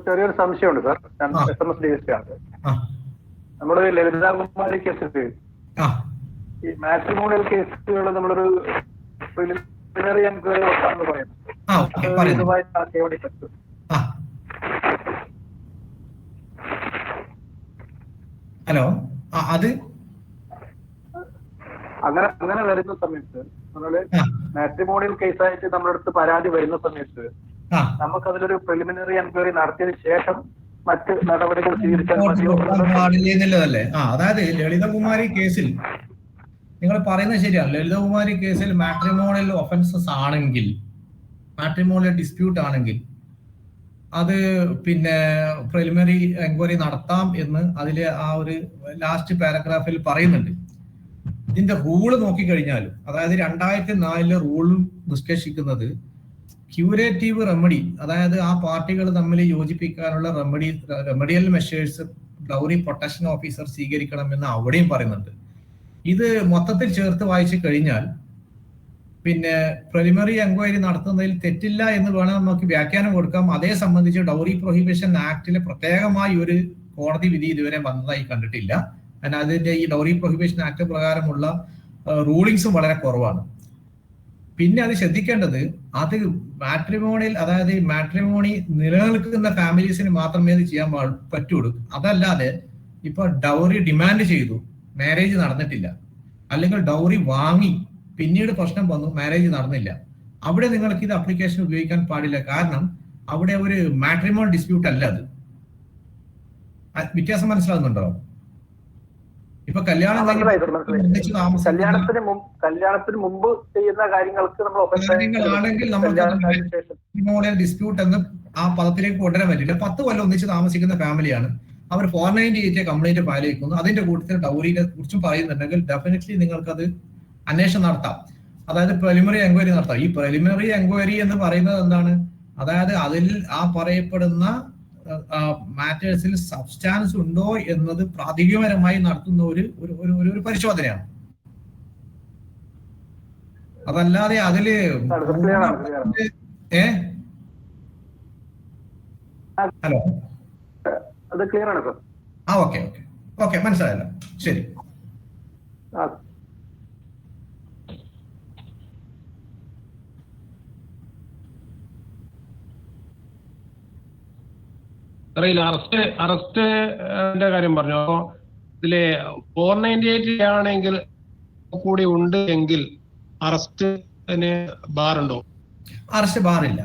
ചെറിയൊരു സംശയമുണ്ട് സാർ. SMS DSP ആണ്. നമ്മുടെ ലളിതാകുമാരി കേസ്, ഈ മാട്രിമോണിയൽ കേസുകൾ നമ്മളൊരു പ്രിലിമിനറി എൻക്വയറി വെക്കാമെന്ന് പറയുന്നത്. ഹലോ, അത് അങ്ങനെ വരുന്ന സമയത്ത് നമ്മള് മാട്രിമോണിയൽ കേസായിട്ട് നമ്മുടെ അടുത്ത് പരാതി വരുന്ന സമയത്ത് നമുക്ക് അതിലൊരു പ്രിലിമിനറി എൻക്വയറി നടത്തിയതിനു ശേഷം മറ്റ് നടപടികൾ സ്വീകരിച്ചാൽ പാടില്ലെന്നുള്ളതല്ലേ? അതായത് ലളിതകുമാരി കേസിൽ നിങ്ങൾ പറയുന്നത് ശരിയാണ്. ലളിതകുമാരി കേസിൽ മാട്രിമോണിയൽ ഒഫൻസസ് ആണെങ്കിൽ, മാട്രിമോണിയൽ ഡിസ്പ്യൂട്ട് ആണെങ്കിൽ അത് പിന്നെ പ്രിലിമിനറി എൻക്വയറി നടത്താം എന്ന് അതിലെ ആ ഒരു ലാസ്റ്റ് പാരഗ്രാഫിൽ പറയുന്നുണ്ട്. ഇതിന്റെ റൂള് നോക്കിക്കഴിഞ്ഞാൽ, അതായത് 2004 റൂളും നിഷ്കർഷിക്കുന്നത് ക്യൂരേറ്റീവ് റെമഡി, അതായത് ആ പാർട്ടികൾ തമ്മിൽ യോജിപ്പിക്കാനുള്ള remedial measures dowry protection officer സ്വീകരിക്കണമെന്ന് അവിടെയും പറയുന്നുണ്ട്. ഇത് മൊത്തത്തിൽ ചേർത്ത് വായിച്ചു കഴിഞ്ഞാൽ പിന്നെ പ്രിലിമിനറി എൻക്വയറി നടത്തുന്നതിൽ തെറ്റില്ല എന്ന് വേണം നമുക്ക് വ്യാഖ്യാനം കൊടുക്കാം. അതേ സംബന്ധിച്ച് ഡൗറി പ്രൊഹിബിഷൻ ആക്ടിലെ പ്രത്യേകമായി ഒരു കോടതി വിധി ഇതുവരെ വന്നതായി കണ്ടിട്ടില്ല. കാരണം അതിന്റെ ഈ ഡൗറി പ്രൊഹിബിഷൻ ആക്ട് പ്രകാരമുള്ള റൂളിങ്സും വളരെ കുറവാണ്. പിന്നെ അത് ശ്രദ്ധിക്കേണ്ടത്, അത് മാട്രിമോണിയിൽ, അതായത് മാട്രിമോണി നിലനിൽക്കുന്ന ഫാമിലീസിന് മാത്രമേ അത് ചെയ്യാൻ പറ്റുള്ളൂ. അതല്ലാതെ ഇപ്പൊ ഡൗറി ഡിമാൻഡ് ചെയ്തു, മാരേജ് നടന്നിട്ടില്ല, അല്ലെങ്കിൽ ഡൗറി വാങ്ങി പിന്നീട് പ്രശ്നം വന്നു, മാരേജ് നടന്നില്ല, അവിടെ നിങ്ങൾക്ക് ഇത് അപ്ലിക്കേഷൻ ഉപയോഗിക്കാൻ പാടില്ല. കാരണം അവിടെ ഒരു മാട്രിമോൺ ഡിസ്പ്യൂട്ട് അല്ല അത്. വ്യത്യാസം മനസ്സിലാകുന്നുണ്ടോ? ഇപ്പൊ കല്യാണം കല്യാണത്തിന് മുമ്പ് ചെയ്യുന്ന കാര്യങ്ങൾക്ക് നമ്മൾ ഡിസ്പ്യൂട്ട് എന്ന് ആ പദത്തിലേക്ക് കൊണ്ടുവരാൻ പറ്റില്ല. 10 കൊല്ലം ഒന്നിച്ച് താമസിക്കുന്ന ഫാമിലിയാണ്, അവർ 498 കംപ്ലൈന്റ് ഫയൽ ചെയ്യിക്കുന്നു, അതിന്റെ കൂട്ടത്തിൽ ഡൗറിനെ കുറിച്ചും പറയുന്നുണ്ടെങ്കിൽ ഡെഫിനറ്റ്ലി നിങ്ങൾക്കത് അന്വേഷണം നടത്താം. അതായത് പ്രിലിമിനറി എൻക്വയറി നടത്താം. ഈ പ്രിലിമിനറി എൻക്വയറി എന്ന് പറയുന്നത് എന്താണ്? അതായത് അതിൽ ആ പറയപ്പെടുന്ന മാറ്റേഴ്സിൽ സബ്സ്റ്റാൻസ് ഉണ്ടോ എന്നത് പ്രാഥമികപരമായി നടത്തുന്ന ഒരു പരിശോധനയാണ്. അതല്ലാതെ അതില് ഹലോ, അത് ക്ലിയർ ആണ് സർ. ഓക്കെ ഓക്കെ ഓക്കെ, മനസ്സിലായല്ലോ, ശരി. അറിയില്ല, അറസ്റ്റിന്റെ കാര്യം പറഞ്ഞു. അപ്പോ ഇതില് 498 ആണെങ്കിൽ കൂടി ഉണ്ട് എങ്കിൽ അറസ്റ്റിന് ബാറുണ്ടോ? അറസ്റ്റ് ബാറില്ല.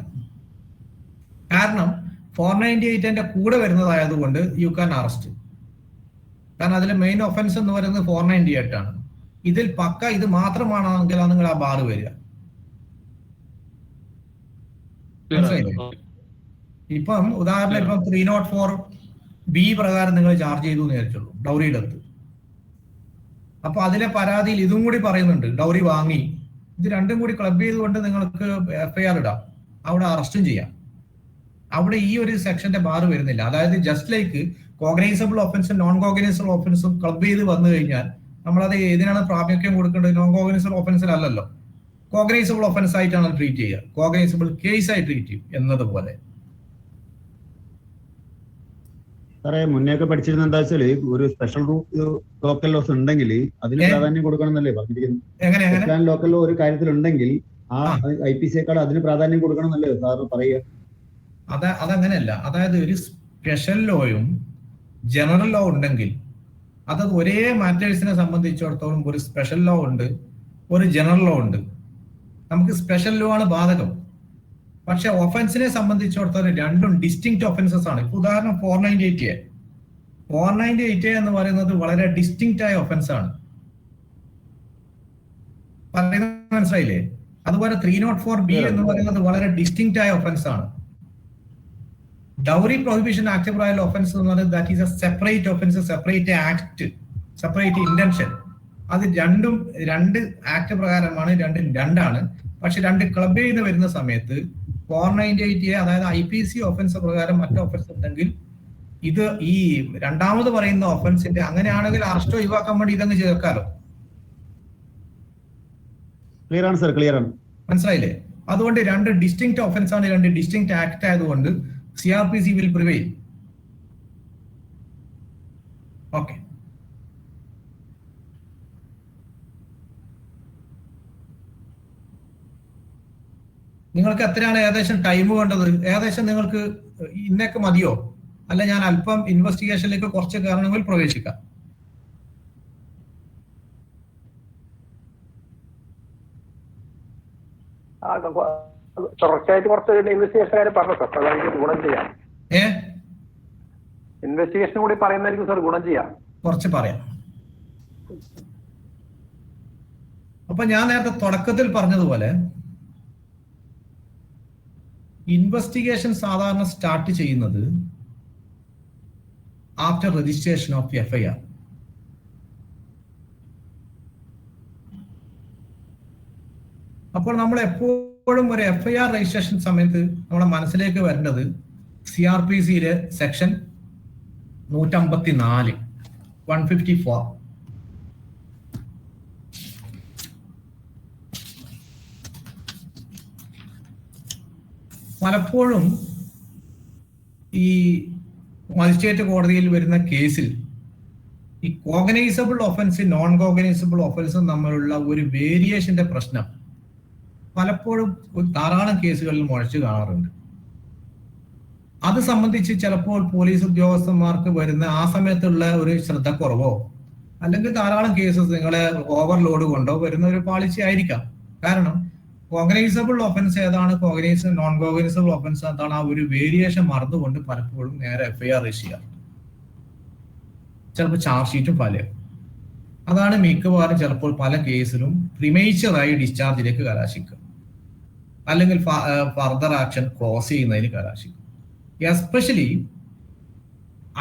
കാരണം 498 കൂടെ വരുന്നതായതുകൊണ്ട് യു ക്യാൻ അറസ്റ്റ്. കാരണം അതിലെ മെയിൻ ഒഫൻസ് എന്ന് പറയുന്നത് 498 ആണ്. ഇതിൽ പക്ക ഇത് മാത്രമാണെങ്കിൽ നിങ്ങൾ ആ ബാറ് വരിക. ഇപ്പം ഉദാഹരണം ഇപ്പം 304B പ്രകാരം നിങ്ങൾ ചാർജ് ചെയ്തു എന്ന് വിചാരിച്ചുള്ളൂ ഡൗറിയുടെ അടുത്ത്. അപ്പൊ അതിലെ പരാതിയിൽ ഇതും കൂടി പറയുന്നുണ്ട്, ഡൗറി വാങ്ങി. ഇത് രണ്ടും കൂടി ക്ലബ് ചെയ്തുകൊണ്ട് നിങ്ങൾക്ക് FIR ഇടാം, അവിടെ അറസ്റ്റും ചെയ്യാം. അവിടെ ഈ ഒരു സെക്ഷന്റെ ബാർ വരുന്നില്ല. അതായത് ജസ്റ്റ് ലൈക്ക് കോഗ്നൈസബിൾ ഒഫൻസും നോൺ കോഗ്നൈസബിൾ ഒഫൻസും ക്ലബ് ചെയ്ത് വന്നു കഴിഞ്ഞാൽ നമ്മളത് ഏതിനാണ് പ്രാമുഖ്യം കൊടുക്കേണ്ടത്? നോൺ കോഗ്നൈസബിൾ ഒഫൻസിലല്ലല്ലോ, കോഗ്നൈസബിൾ ഒഫൻസ് ആയിട്ടാണ് ട്രീറ്റ് ചെയ്യുക, കോഗ്നൈസബിൾ കേസ് ആയി ട്രീറ്റ് ചെയ്യും എന്നതുപോലെ. സാറേ, മുന്നേയൊക്കെ പഠിച്ചിരുന്ന എന്താ വെച്ചാല് ഒരു സ്പെഷ്യൽ ലോക്കൽ ലോസ് ഉണ്ടെങ്കിൽ അതിന് പ്രാധാന്യം കൊടുക്കണം എന്നല്ലേ പറഞ്ഞിരിക്കുന്നത്? ലോക്കൽ ലോ ഒരു കാര്യത്തിലുണ്ടെങ്കിൽ ആ IPC അതിന് പ്രാധാന്യം കൊടുക്കണം എന്നല്ലേ സാറ് പറയുക? അതങ്ങനെയല്ല. അതായത് ഒരു സ്പെഷ്യൽ ലോയും ജനറൽ ലോ ഉണ്ടെങ്കിൽ അത് ഒരേ മാറ്റേഴ്സിനെ സംബന്ധിച്ചിടത്തോളം ഒരു സ്പെഷ്യൽ ലോ ഉണ്ട്, ഒരു ജനറൽ ലോ ഉണ്ട്. നമുക്ക് സ്പെഷ്യൽ ലോ ആണ് ബാധകം. പക്ഷെ ഒഫൻസിനെ സംബന്ധിച്ചിടത്തോളം രണ്ടും ഡിസ്റ്റിങ്ക്റ്റ് ഒഫൻസസ് ആണ്. ഇപ്പൊ ഉദാഹരണം 498 എന്ന് പറയുന്നത് വളരെ ഡിസ്റ്റിങ്ക്റ്റ് ആയ ഒഫൻസ് ആണ്. പറയുന്നത് മനസ്സിലായില്ലേ? അതുപോലെ 304B എന്ന് പറയുന്നത് വളരെ ഡിസ്റ്റിങ്ക്റ്റ് ആയ ഒഫൻസ് ആണ്. ഡൗറി പ്രൊഹിബിഷൻ ആക്ട് പ്രകാരം ഒഫൻസ് എന്ന് പറയുന്നത് that is A separate offence, separate act, separate intention. അത് രണ്ട് ആക്ട് പ്രകാരമാണ്, രണ്ടാണ്. പക്ഷെ രണ്ട് ക്ലബ് ചെയ്ത് വരുന്ന സമയത്ത് 498 അതായത് IPC ഒഫൻസ് പ്രകാരം മറ്റു ഒഫൻസ് ഉണ്ടെങ്കിൽ ഇത് ഈ രണ്ടാമത് പറയുന്ന ഒഫൻസിന്റെ അങ്ങനെയാണെങ്കിൽ അറസ്റ്റ് ഒഴിവാക്കാൻ വേണ്ടി ഇതങ്ങ് ചേർക്കാലോ. ക്ലിയർ ആണ് സർ, ക്ലിയർ ആണ്, മനസ്സിലായില്ലേ? അതുകൊണ്ട് രണ്ട് ഡിസ്റ്റിങ്ക്റ്റ് ഒഫൻസ് ആണ്, രണ്ട് ഡിസ്റ്റിങ്ക്റ്റ് ആക്ട് ആയതുകൊണ്ട് CRPC will prevail. ഓക്കെ, നിങ്ങൾക്ക് എത്രയാണ് ഏകദേശം ടൈം വേണ്ടത്? ഏകദേശം നിങ്ങൾക്ക് ഇന്നൊക്കെ മതിയോ? അല്ല ഞാൻ അല്പം ഇൻവെസ്റ്റിഗേഷനിലേക്ക് കുറച്ച് കാരണങ്ങൾ പ്രവേശിക്കാം. തുടർച്ചയായിട്ട് കുറച്ച് ഇൻവെസ്റ്റിഗേഷൻ പറഞ്ഞു സാർ, അതായത് ഗുണം ചെയ്യാം. ഇൻവെസ്റ്റിഗേഷൻ കൂടി പറയുന്നതായിരിക്കും സാർ ഗുണം ചെയ്യാം. കുറച്ച് പറയാം. അപ്പൊ ഞാൻ നേരത്തെ തുടക്കത്തിൽ പറഞ്ഞതുപോലെ ഇൻവെസ്റ്റിഗേഷൻ സാധാരണ സ്റ്റാർട്ട് ചെയ്യുന്നത് ആഫ്റ്റർ രജിസ്ട്രേഷൻ ഓഫ് FIR. അപ്പോൾ നമ്മൾ എപ്പോഴും ഒരു FIR രജിസ്ട്രേഷൻ സമയത്ത് നമ്മുടെ മനസ്സിലേക്ക് വരേണ്ടത് CRPCയിലെ സെക്ഷൻ 154 154 പലപ്പോഴും ഈ മജിസ്ട്രേറ്റ് കോടതിയിൽ വരുന്ന കേസിൽ ഈ കോഗ്നൈസബിൾ ഒഫൻസ് നോൺ കോഗ്നൈസബിൾ ഒഫൻസും തമ്മിലുള്ള ഒരു വേരിയേഷന്റെ പ്രശ്നം പലപ്പോഴും ധാരാളം കേസുകളിൽ മുഴച്ചു കാണാറുണ്ട്. അത് സംബന്ധിച്ച് ചിലപ്പോൾ പോലീസ് ഉദ്യോഗസ്ഥന്മാർക്ക് വരുന്ന ആ സമയത്തുള്ള ഒരു ശ്രദ്ധക്കുറവോ അല്ലെങ്കിൽ ധാരാളം കേസസ് നിങ്ങളെ ഓവർലോഡ് കൊണ്ടോ വരുന്ന ഒരു പാളിച്ച ആയിരിക്കാം. കാരണം കോഗ്നൈസബിൾ ഒഫൻസ് ഏതാണ്, നോൺ കോഗ്നൈസബിൾ ഒഫൻസ് ഏതാണ്, ആ ഒരു വേരിയേഷൻ മറന്നുകൊണ്ട് പലപ്പോഴും നേരെ FIR രജിസ്റ്റർ ചെയ്യാറുണ്ട്. ചിലപ്പോൾ ചാർജ് ഷീറ്റും ഫയലും. അതാണ് മിക്കവാറും ചിലപ്പോൾ പല കേസിലും പ്രിമേച്ചറായി ഡിസ്ചാർജിലേക്ക് കലാശിക്കും, അല്ലെങ്കിൽ ഫർദർ ആക്ഷൻ ക്ലോസ് ചെയ്യുന്നതിന് കലാശിക്കും. എസ്പെഷ്യലി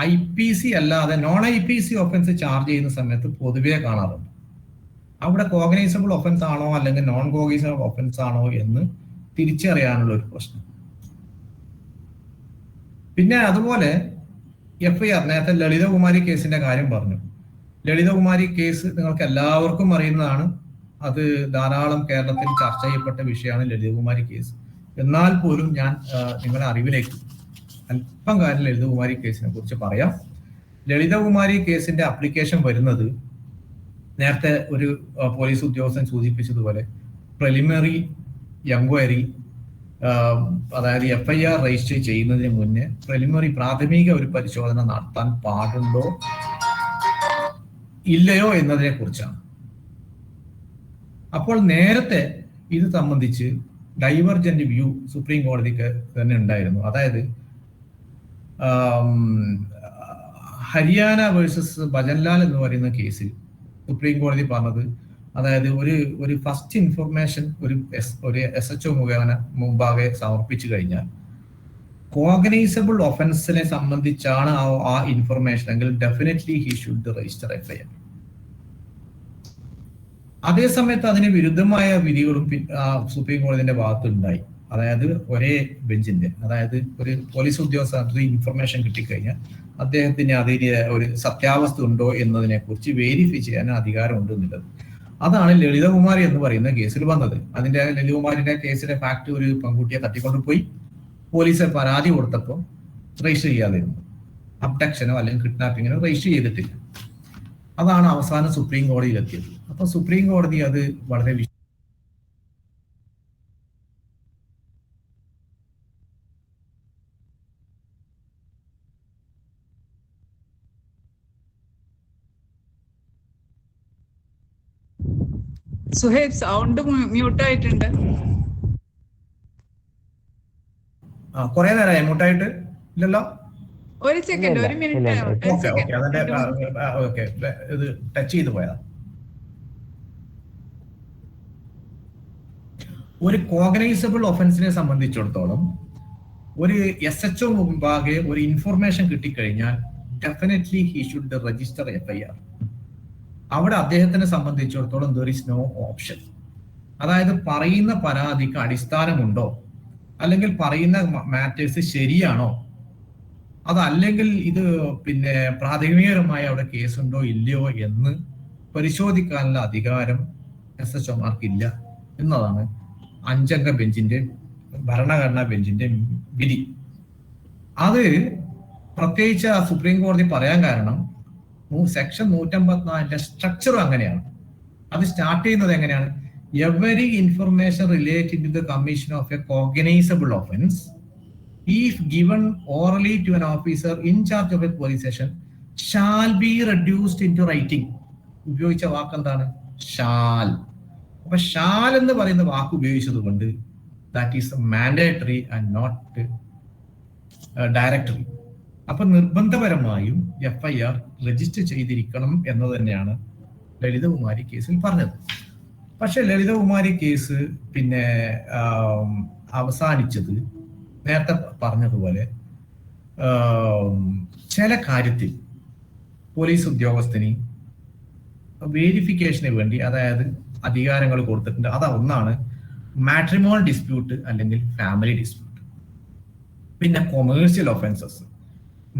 IPC അല്ലാതെ നോൺ IPC ഒഫൻസ് ചാർജ് ചെയ്യുന്ന സമയത്ത് പൊതുവെ കാണാറുണ്ട്. അവിടെ കോഗ്നൈസബിൾ ഒഫൻസ് ആണോ അല്ലെങ്കിൽ നോൺ കോഗ്നൈസബിൾ ഒഫൻസ് ആണോ എന്ന് തിരിച്ചറിയാനുള്ള ഒരു പ്രശ്നം. പിന്നെ അതുപോലെ FIR, നേരത്തെ ലളിതകുമാരി കേസിന്റെ കാര്യം പറഞ്ഞു. ലളിതകുമാരി കേസ് നിങ്ങൾക്ക് എല്ലാവർക്കും അറിയുന്നതാണ്. അത് ധാരാളം കേരളത്തിൽ ചർച്ച ചെയ്യപ്പെട്ട വിഷയമാണ് ലളിതകുമാരി കേസ്. എന്നാൽ പോലും ഞാൻ നിങ്ങളുടെ അറിവിലേക്ക് അല്പം കാര്യം ലളിതകുമാരി കേസിനെ കുറിച്ച് പറയാം. ലളിതകുമാരി കേസിന്റെ അപ്ലിക്കേഷൻ വരുന്നത് നേരത്തെ ഒരു പോലീസ് ഉദ്യോഗസ്ഥൻ സൂചിപ്പിച്ചതുപോലെ പ്രിലിമിനറി എൻക്വയറി, അതായത് FIR രജിസ്റ്റർ ചെയ്യുന്നതിന് മുന്നേ പ്രിലിമിനറി പ്രാഥമിക ഒരു പരിശോധന നടത്താൻ പാടുണ്ടോ ഇല്ലയോ എന്നതിനെ കുറിച്ചാണ്. അപ്പോൾ നേരത്തെ ഇത് സംബന്ധിച്ച് ഡൈവർജന്റ് വ്യൂ സുപ്രീം കോടതിക്ക് തന്നെ ഉണ്ടായിരുന്നു. അതായത് ഹരിയാന വേഴ്സസ് ഭജൻലാൽ എന്ന് പറയുന്ന കേസിൽ സുപ്രീം കോടതി പറഞ്ഞത്, അതായത് ഒരു ഫസ്റ്റ് ഇൻഫർമേഷൻ ഒരു SHO മുമ്പാകെ സമർപ്പിച്ചു കഴിഞ്ഞാൽ കോഗ്നൈസബിൾ ഒഫൻസിനെ സംബന്ധിച്ചാണ് ആ ഇൻഫർമേഷൻ എങ്കിൽ definitely he should register FIR. അതേസമയത്ത് അതിന് വിരുദ്ധമായ വിധികളും സുപ്രീം കോടതിന്റെ ഭാഗത്തുണ്ടായി. അതായത് ഒരേ ബെഞ്ചിന്റെ, അതായത് ഒരു പോലീസ് ഉദ്യോഗസ്ഥർക്ക് ഇൻഫർമേഷൻ കിട്ടിക്കഴിഞ്ഞാൽ അദ്ദേഹത്തിന് അതിന് ഒരു സത്യാവസ്ഥ ഉണ്ടോ എന്നതിനെ കുറിച്ച് വെരിഫൈ ചെയ്യാൻ അധികാരമുണ്ട് എന്നുള്ളത്. അതാണ് ലളിതകുമാരി എന്ന് പറയുന്ന കേസിൽ വന്നത്. അതിന്റെ ലളിതകുമാരിന്റെ കേസിലെ ഫാക്ട്, ഒരു പെൺകുട്ടിയെ തട്ടിക്കൊണ്ടുപോയി പോലീസ് പരാതി കൊടുത്തപ്പോൾ രജിസ്റ്റർ ചെയ്യാതിരുന്നു. അബ്ഡക്ഷനോ അല്ലെങ്കിൽ കിഡ്നാപ്പിങ്ങിനോ രജിസ്റ്റർ ചെയ്തിട്ടില്ല. അതാണ് അവസാനം സുപ്രീം കോടതിയിലെത്തിയത്. അപ്പൊ സുപ്രീം കോടതി അത് വളരെ സുഹേബ് സൗണ്ട് മ്യൂട്ട് ആയിട്ടുണ്ട്. കുറെ നേരമായി മ്യൂട്ടായിട്ട് ഇല്ലല്ലോ? ഒരു സെക്കൻഡ്, ഒരു മിനിറ്റ്. ഇത് ടച്ച് ചെയ്ത് പോയതാ. ഒരു കോഗ്നൈസബിൾ ഒഫൻസിനെ സംബന്ധിച്ചിടത്തോളം ഒരു SHO മുമ്പാകെ ഒരു ഇൻഫർമേഷൻ കിട്ടിക്കഴിഞ്ഞാൽ definitely he should register FIR. അവിടെ അദ്ദേഹത്തിനെ സംബന്ധിച്ചിടത്തോളം ദർ ഈസ് നോ ഓപ്ഷൻ. അതായത് പറയുന്ന പരാതിക്ക് അടിസ്ഥാനമുണ്ടോ, അല്ലെങ്കിൽ പറയുന്ന മാറ്റേഴ്സ് ശരിയാണോ, അതല്ലെങ്കിൽ ഇത് പിന്നെ പ്രാഥമികപരമായി അവിടെ കേസുണ്ടോ ഇല്ലയോ എന്ന് പരിശോധിക്കാനുള്ള അധികാരം SHOമാർക്കില്ല എന്നതാണ് 5 അംഗ ബെഞ്ചിന്റെ ഭരണഘടനാ ബെഞ്ചിന്റെ വിധി. അത് പ്രത്യേകിച്ച് സുപ്രീം കോടതി പറയാൻ കാരണം സെക്ഷൻ 154 സ്ട്രക്ചറും അങ്ങനെയാണ്. അത് സ്റ്റാർട്ട് ചെയ്യുന്നത് എങ്ങനെയാണ്? Every information related to the commission of a cognizable offence if given orally to an officer in charge of a police station shall be reduced into writing. ഉപയോഗിച്ച വാക്ക് എന്താണ്? ഷാൽ. അപ്പൊ ഷാൽ എന്ന് പറയുന്ന വാക്ക് ഉപയോഗിച്ചത് കൊണ്ട് that is mandatory and not directory. അപ്പൊ നിർബന്ധപരമായും FIR രജിസ്റ്റർ ചെയ്തിരിക്കണം എന്ന് തന്നെയാണ് ലളിതകുമാരി കേസിൽ പറഞ്ഞത്. പക്ഷെ ലളിതകുമാരി കേസ് പിന്നെ അവസാനിച്ചത് നേരത്തെ പറഞ്ഞതുപോലെ ചില കാര്യത്തിൽ പോലീസ് ഉദ്യോഗസ്ഥന് വേരിഫിക്കേഷന് വേണ്ടി അതായത് അധികാരങ്ങൾ കൊടുത്തിട്ടുണ്ട്. അതൊന്നാണ് മാട്രിമോണൽ ഡിസ്പ്യൂട്ട് അല്ലെങ്കിൽ ഫാമിലി ഡിസ്പ്യൂട്ട്, പിന്നെ commercial offences,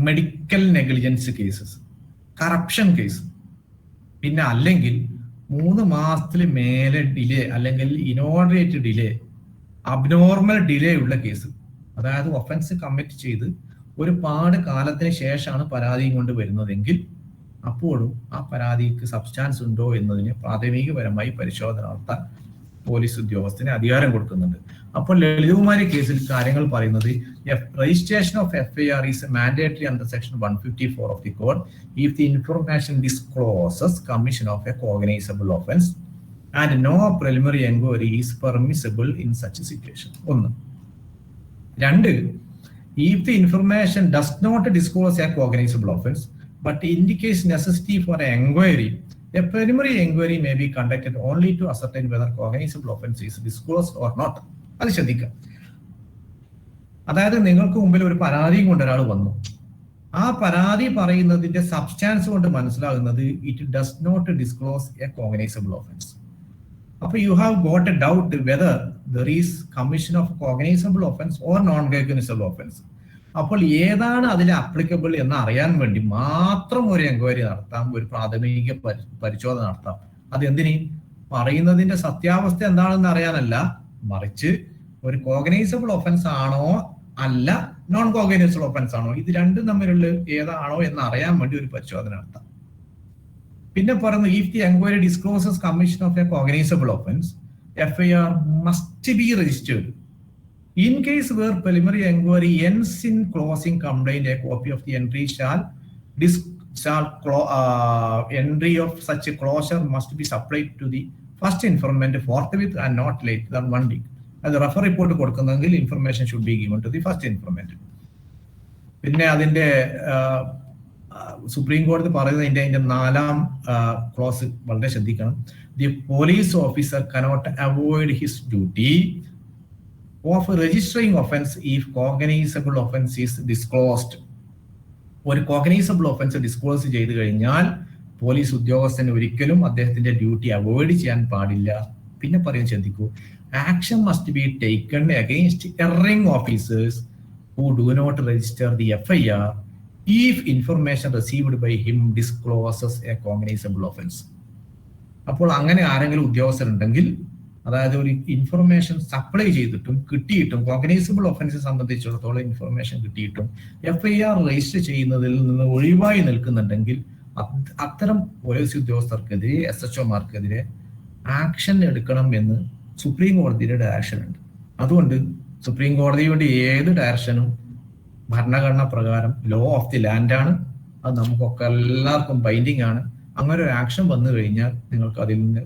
medical negligence cases, corruption case, പിന്നെ അല്ലെങ്കിൽ 3 മാസത്തിൽ മേലെ ഡിലേ അല്ലെങ്കിൽ ഇനോർഡിനേറ്റ് ഡിലേ, അബ്നോർമൽ ഡിലേ ഉള്ള കേസ്. അതായത് ഒഫൻസ് കമ്മിറ്റ് ചെയ്ത് ഒരുപാട് കാലത്തിന് ശേഷമാണ് പരാതിയും കൊണ്ട് വരുന്നതെങ്കിൽ അപ്പോഴും ആ പരാതിക്ക് സബ്സ്റ്റാൻസ് ഉണ്ടോ എന്നതിന് പ്രാഥമികപരമായി പരിശോധന നടത്താൻ പോലീസ് ഉദ്യോഗസ്ഥന് അധികാരം കൊടുക്കുന്നുണ്ട്. അപ്പോൾ ലളിതകുമാരി കേസിൽ കാര്യങ്ങൾ പറയുന്നത് registration of FIR is mandatory under section 154 of the code if the information discloses commission of a cognizable offense and no preliminary inquiry is permissible in such a situation. 1. 2. If the information does not disclose a cognizable offense but indicates necessity for an inquiry, a preliminary inquiry may be conducted only to ascertain whether cognizable offense is disclosed or not. അത് ശ്രദ്ധിക്കുക. അതായത് നിങ്ങൾക്ക് മുമ്പിൽ ഒരു പരാതിയും കൊണ്ട് ഒരാൾ വന്നു. ആ പരാതി പറയുന്നതിന്റെ സബ്സ്റ്റാൻസ് കൊണ്ട് മനസ്സിലാകുന്നത് it does not disclose a cognizable offence. അപ്പൊ you have got a doubt whether there is commission of cognizable offence or non cognizable offence. അപ്പോൾ ഏതാണ് അതിൽ അപ്ലിക്കബിൾ എന്ന് അറിയാൻ വേണ്ടി മാത്രം ഒരു എൻക്വയറി നടത്താം, ഒരു പ്രാഥമിക പരിശോധന നടത്താം. അത് എന്തിന്? പറയുന്നതിന്റെ സത്യാവസ്ഥ എന്താണെന്ന് അറിയാനല്ല, മറിച്ച് ഒരു കോഗ്നൈസബിൾ ഒഫൻസ് ആണോ അല്ല നോൺ കോഗ്നൈസബിൾ ഒഫൻസ് ആണോ, ഇത് രണ്ടും തമ്മിലുള്ള ഏതാണോ എന്ന് അറിയാൻ വേണ്ടി ഒരു പരിശോധന നടത്താം. പിന്നെ പറയുന്നു if the enquiry discloses commission of a cognizable offence FIR must be registered. In case where preliminary inquiry ends in closing complaint, a copy of the entry entry of such a closure must be supplied to the first informant forthwith and not later than 1 week. As a refer report കൊടുക്കുന്നെങ്കിൽ information should be given to the first informant. പിന്നെ അതിന്റെ supreme കോടതി പറയുന്നതിന്റെ 4ാം close വളരെ ശ്രദ്ധിക്കണം. The police officer cannot avoid his duty of registering offense if cognizable offense is disclosed. ഒരു cognisable offence disclose ചെയ്തു കഴിഞ്ഞാൽ police ഉദ്യോഗസ്ഥന് ഒരിക്കലും അദ്ദേഹത്തിന്റെ ഡ്യൂട്ടി അവോയ്ഡ് ചെയ്യാൻ പാടില്ല. പിന്നെ പറയാൻ ശ്രദ്ധിക്കൂ, action must be taken against erring officers who do not register the FIR if information received by him discloses a cognizable offense. അപ്പോൾ അങ്ങനെ ആരെങ്കിലും ഉദ്യോഗസ്ഥരുണ്ടെങ്കിൽ, അതായത് ഒരു ഇൻഫർമേഷൻ സപ്ലൈ ചെയ്തിട്ടും കിട്ടിയിട്ടും കോഗ്നൈസബിൾ ഒഫൻസിനെ സംബന്ധിച്ചിടത്തോളം ഇൻഫർമേഷൻ കിട്ടിയിട്ടും FIR രജിസ്റ്റർ ചെയ്യുന്നതിൽ നിന്ന് ഒഴിവായി നിൽക്കുന്നുണ്ടെങ്കിൽ അത്തരം പോലീസ് ഉദ്യോഗസ്ഥർക്കെതിരെ SHOമാർക്കെതിരെ ആക്ഷൻ എടുക്കണം എന്ന് സുപ്രീം കോടതിയുടെ ഡയറക്ഷൻ ഉണ്ട്. അതുകൊണ്ട് സുപ്രീം കോടതിയുടെ ഏത് ഡയറക്ഷനും ഭരണഘടന പ്രകാരം ലോ ഓഫ് ദി ലാൻഡ് ആണ്. അത് നമുക്കൊക്കെ എല്ലാവർക്കും ബൈൻഡിങ് ആണ്. അങ്ങനെ ഒരു ആക്ഷൻ വന്നു കഴിഞ്ഞാൽ നിങ്ങൾക്ക് അതിൽ നിന്ന്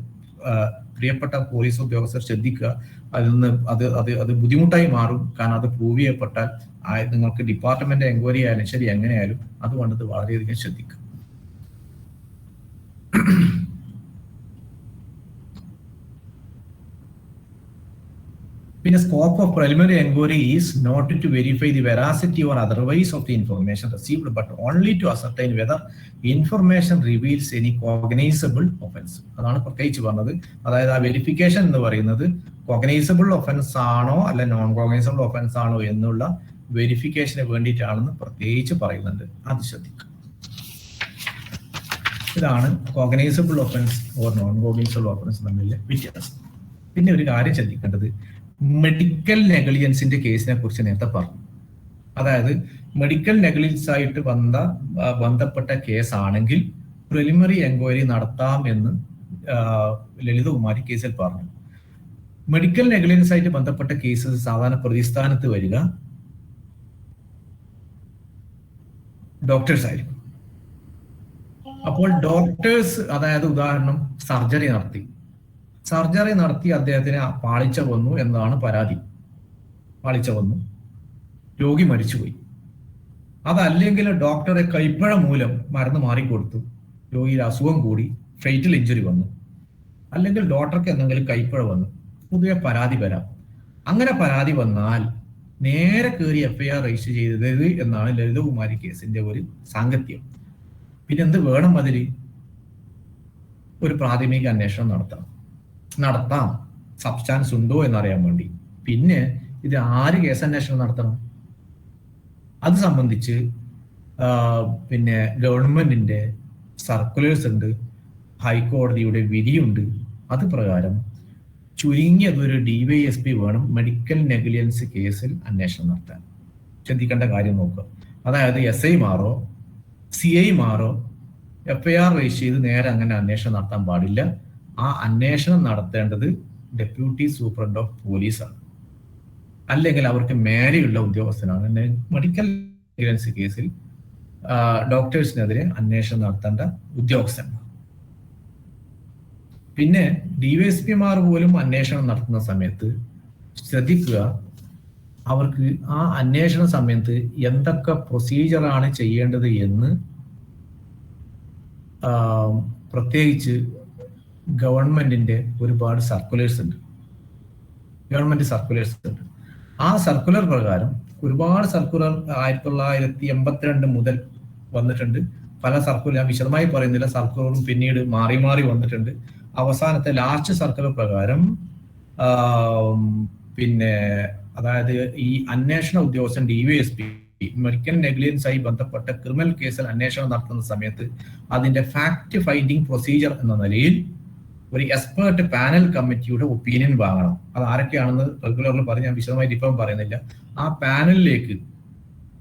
പ്രിയപ്പെട്ട പോലീസ് ഉദ്യോഗസ്ഥർ ശ്രദ്ധിക്കുക, അതിൽ നിന്ന് അത് ബുദ്ധിമുട്ടായി മാറും. കാരണം അത് പ്രൂവ് ചെയ്യപ്പെട്ടാൽ നിങ്ങൾക്ക് ഡിപ്പാർട്ട്മെന്റ് എൻക്വയറി ആയാലും ശരി എങ്ങനെയായാലും അതുകൊണ്ട് അത് വളരെയധികം ശ്രദ്ധിക്കുക. പിന്നെ scope of preliminary inquiry is not to verify the veracity or otherwise of the information received, but only to ascertain whether information reveals any cognizable offense. അതാണ് പ്രത്യേകിച്ച് പറഞ്ഞത്. അതായത് ആ വെരിഫിക്കേഷൻ എന്ന് പറയുന്നത് കോഗ്നൈസബിൾ ഒഫൻസ് ആണോ അല്ല നോൺ കോഗ്നൈസബിൾ ഒഫൻസ് ആണോ എന്നുള്ള വെരിഫിക്കേഷന് വേണ്ടിയിട്ടാണെന്ന് പ്രത്യേകിച്ച് പറയുന്നുണ്ട്. അത് ശ്രദ്ധിക്കുക. ഇതാണ് cognisable offence or non cognizable offence തമ്മിലെ വ്യത്യാസം. പിന്നെ ഒരു കാര്യം ശ്രദ്ധിക്കേണ്ടത്, മെഡിക്കൽ നെഗ്ലിജൻസിന്റെ കേസിനെ കുറിച്ച് നേരത്തെ പറഞ്ഞു. അതായത് മെഡിക്കൽ നെഗ്ലിജൻസ് ആയിട്ട് ബന്ധപ്പെട്ട കേസാണെങ്കിൽ പ്രിലിമിനറി എൻക്വയറി നടത്താം എന്ന് ലളിതകുമാരി കേസിൽ പറഞ്ഞു. മെഡിക്കൽ നെഗ്ലിജൻസ് ആയിട്ട് ബന്ധപ്പെട്ട കേസ് സാധാരണ പ്രതിസ്ഥാനത്ത് വരിക ഡോക്ടേഴ്സ് ആയിരിക്കും. അപ്പോൾ ഡോക്ടേഴ്സ്, അതായത് ഉദാഹരണം സർജറി നടത്തി അദ്ദേഹത്തിന് പാളിച്ച വന്നു എന്നതാണ് പരാതി. പാളിച്ച വന്നു, രോഗി മരിച്ചുപോയി. അതല്ലെങ്കിൽ ഡോക്ടറെ കൈപ്പഴ മൂലം മരുന്ന് മാറിക്കൊടുത്തു, രോഗിയുടെ അസുഖം കൂടി, ഫെയ്റ്റൽ ഇഞ്ചുറി വന്നു. അല്ലെങ്കിൽ ഡോക്ടർക്ക് എന്തെങ്കിലും കൈപ്പഴ വന്നു, പൊതുവെ പരാതി വരാം. അങ്ങനെ പരാതി വന്നാൽ നേരെ കയറി FIR രജിസ്റ്റർ ചെയ്തത് എന്നാണ് ലളിതകുമാരി കേസിന്റെ ഒരു സാങ്കത്യം. പിന്നെന്ത് വേണം? അതിൽ ഒരു പ്രാഥമിക അന്വേഷണം നടത്താം സബ്സ്റ്റാൻസ് ഉണ്ടോ എന്നറിയാൻ വേണ്ടി. പിന്നെ ഇത് ആര് കേസന്വേഷണം നടത്തണം? അത് സംബന്ധിച്ച് പിന്നെ ഗവൺമെന്റിന്റെ സർക്കുലേഴ്സ് ഉണ്ട്, ഹൈക്കോടതിയുടെ വിധിയുണ്ട്. അത് പ്രകാരം ചുരുങ്ങിയതൊരു DYSP വേണം മെഡിക്കൽ നെഗ്ലിജൻസ് കേസിൽ അന്വേഷണം നടത്താൻ. ചിന്തിക്കേണ്ട കാര്യം നോക്കുക. അതായത് SI മാറോ CI മാറോ FIR രജിസ്റ്റർ ചെയ്ത് നേരെ അങ്ങനെ അന്വേഷണം നടത്താൻ പാടില്ല. ആ അന്വേഷണം നടത്തേണ്ടത് ഡെപ്യൂട്ടി സൂപ്രണ്ട് ഓഫ് പോലീസാണ്, അല്ലെങ്കിൽ അവർക്ക് മേലെയുള്ള ഉദ്യോഗസ്ഥനാണ്. മെഡിക്കൽ നെഗ്ലിജൻസ് കേസിൽ ഡോക്ടേഴ്സിനെതിരെ അന്വേഷണം നടത്തേണ്ട ഉദ്യോഗസ്ഥന്മാർ. പിന്നെ DYSPമാർ പോലും അന്വേഷണം നടത്തുന്ന സമയത്ത് ശ്രദ്ധിക്കുക, അവർക്ക് ആ അന്വേഷണ സമയത്ത് എന്തൊക്കെ പ്രൊസീജിയറാണ് ചെയ്യേണ്ടത് എന്ന് പ്രത്യേകിച്ച് ഗവൺമെന്റിന്റെ ഒരുപാട് സർക്കുലേഴ്സ് ഉണ്ട്. ആ സർക്കുലർ പ്രകാരം ഒരുപാട് സർക്കുലർ 1982 മുതൽ വന്നിട്ടുണ്ട്. പല സർക്കുലർ ഞാൻ വിശദമായി പറയുന്നില്ല, സർക്കുലറും പിന്നീട് മാറി മാറി വന്നിട്ടുണ്ട്. അവസാനത്തെ ലാസ്റ്റ് സർക്കുലർ പ്രകാരം പിന്നെ അതായത് ഈ അന്വേഷണ ഉദ്യോഗസ്ഥൻ DYSP മെഡിക്കൽ നെഗ്ലിജൻസായി ബന്ധപ്പെട്ട ക്രിമിനൽ കേസിൽ അന്വേഷണം നടത്തുന്ന സമയത്ത് അതിന്റെ ഫാക്ട് ഫൈൻഡിങ് പ്രൊസീജിയർ എന്ന നിലയിൽ ഒരു എക്സ്പേർട്ട് പാനൽ കമ്മിറ്റിയുടെ ഒപ്പീനിയൻ വാങ്ങണം. അത് ആരൊക്കെയാണെന്ന് റെഗുലറിൽ പറഞ്ഞ് ഞാൻ വിശദമായിട്ട് ഇപ്പം പറയുന്നില്ല. ആ പാനലിലേക്ക്,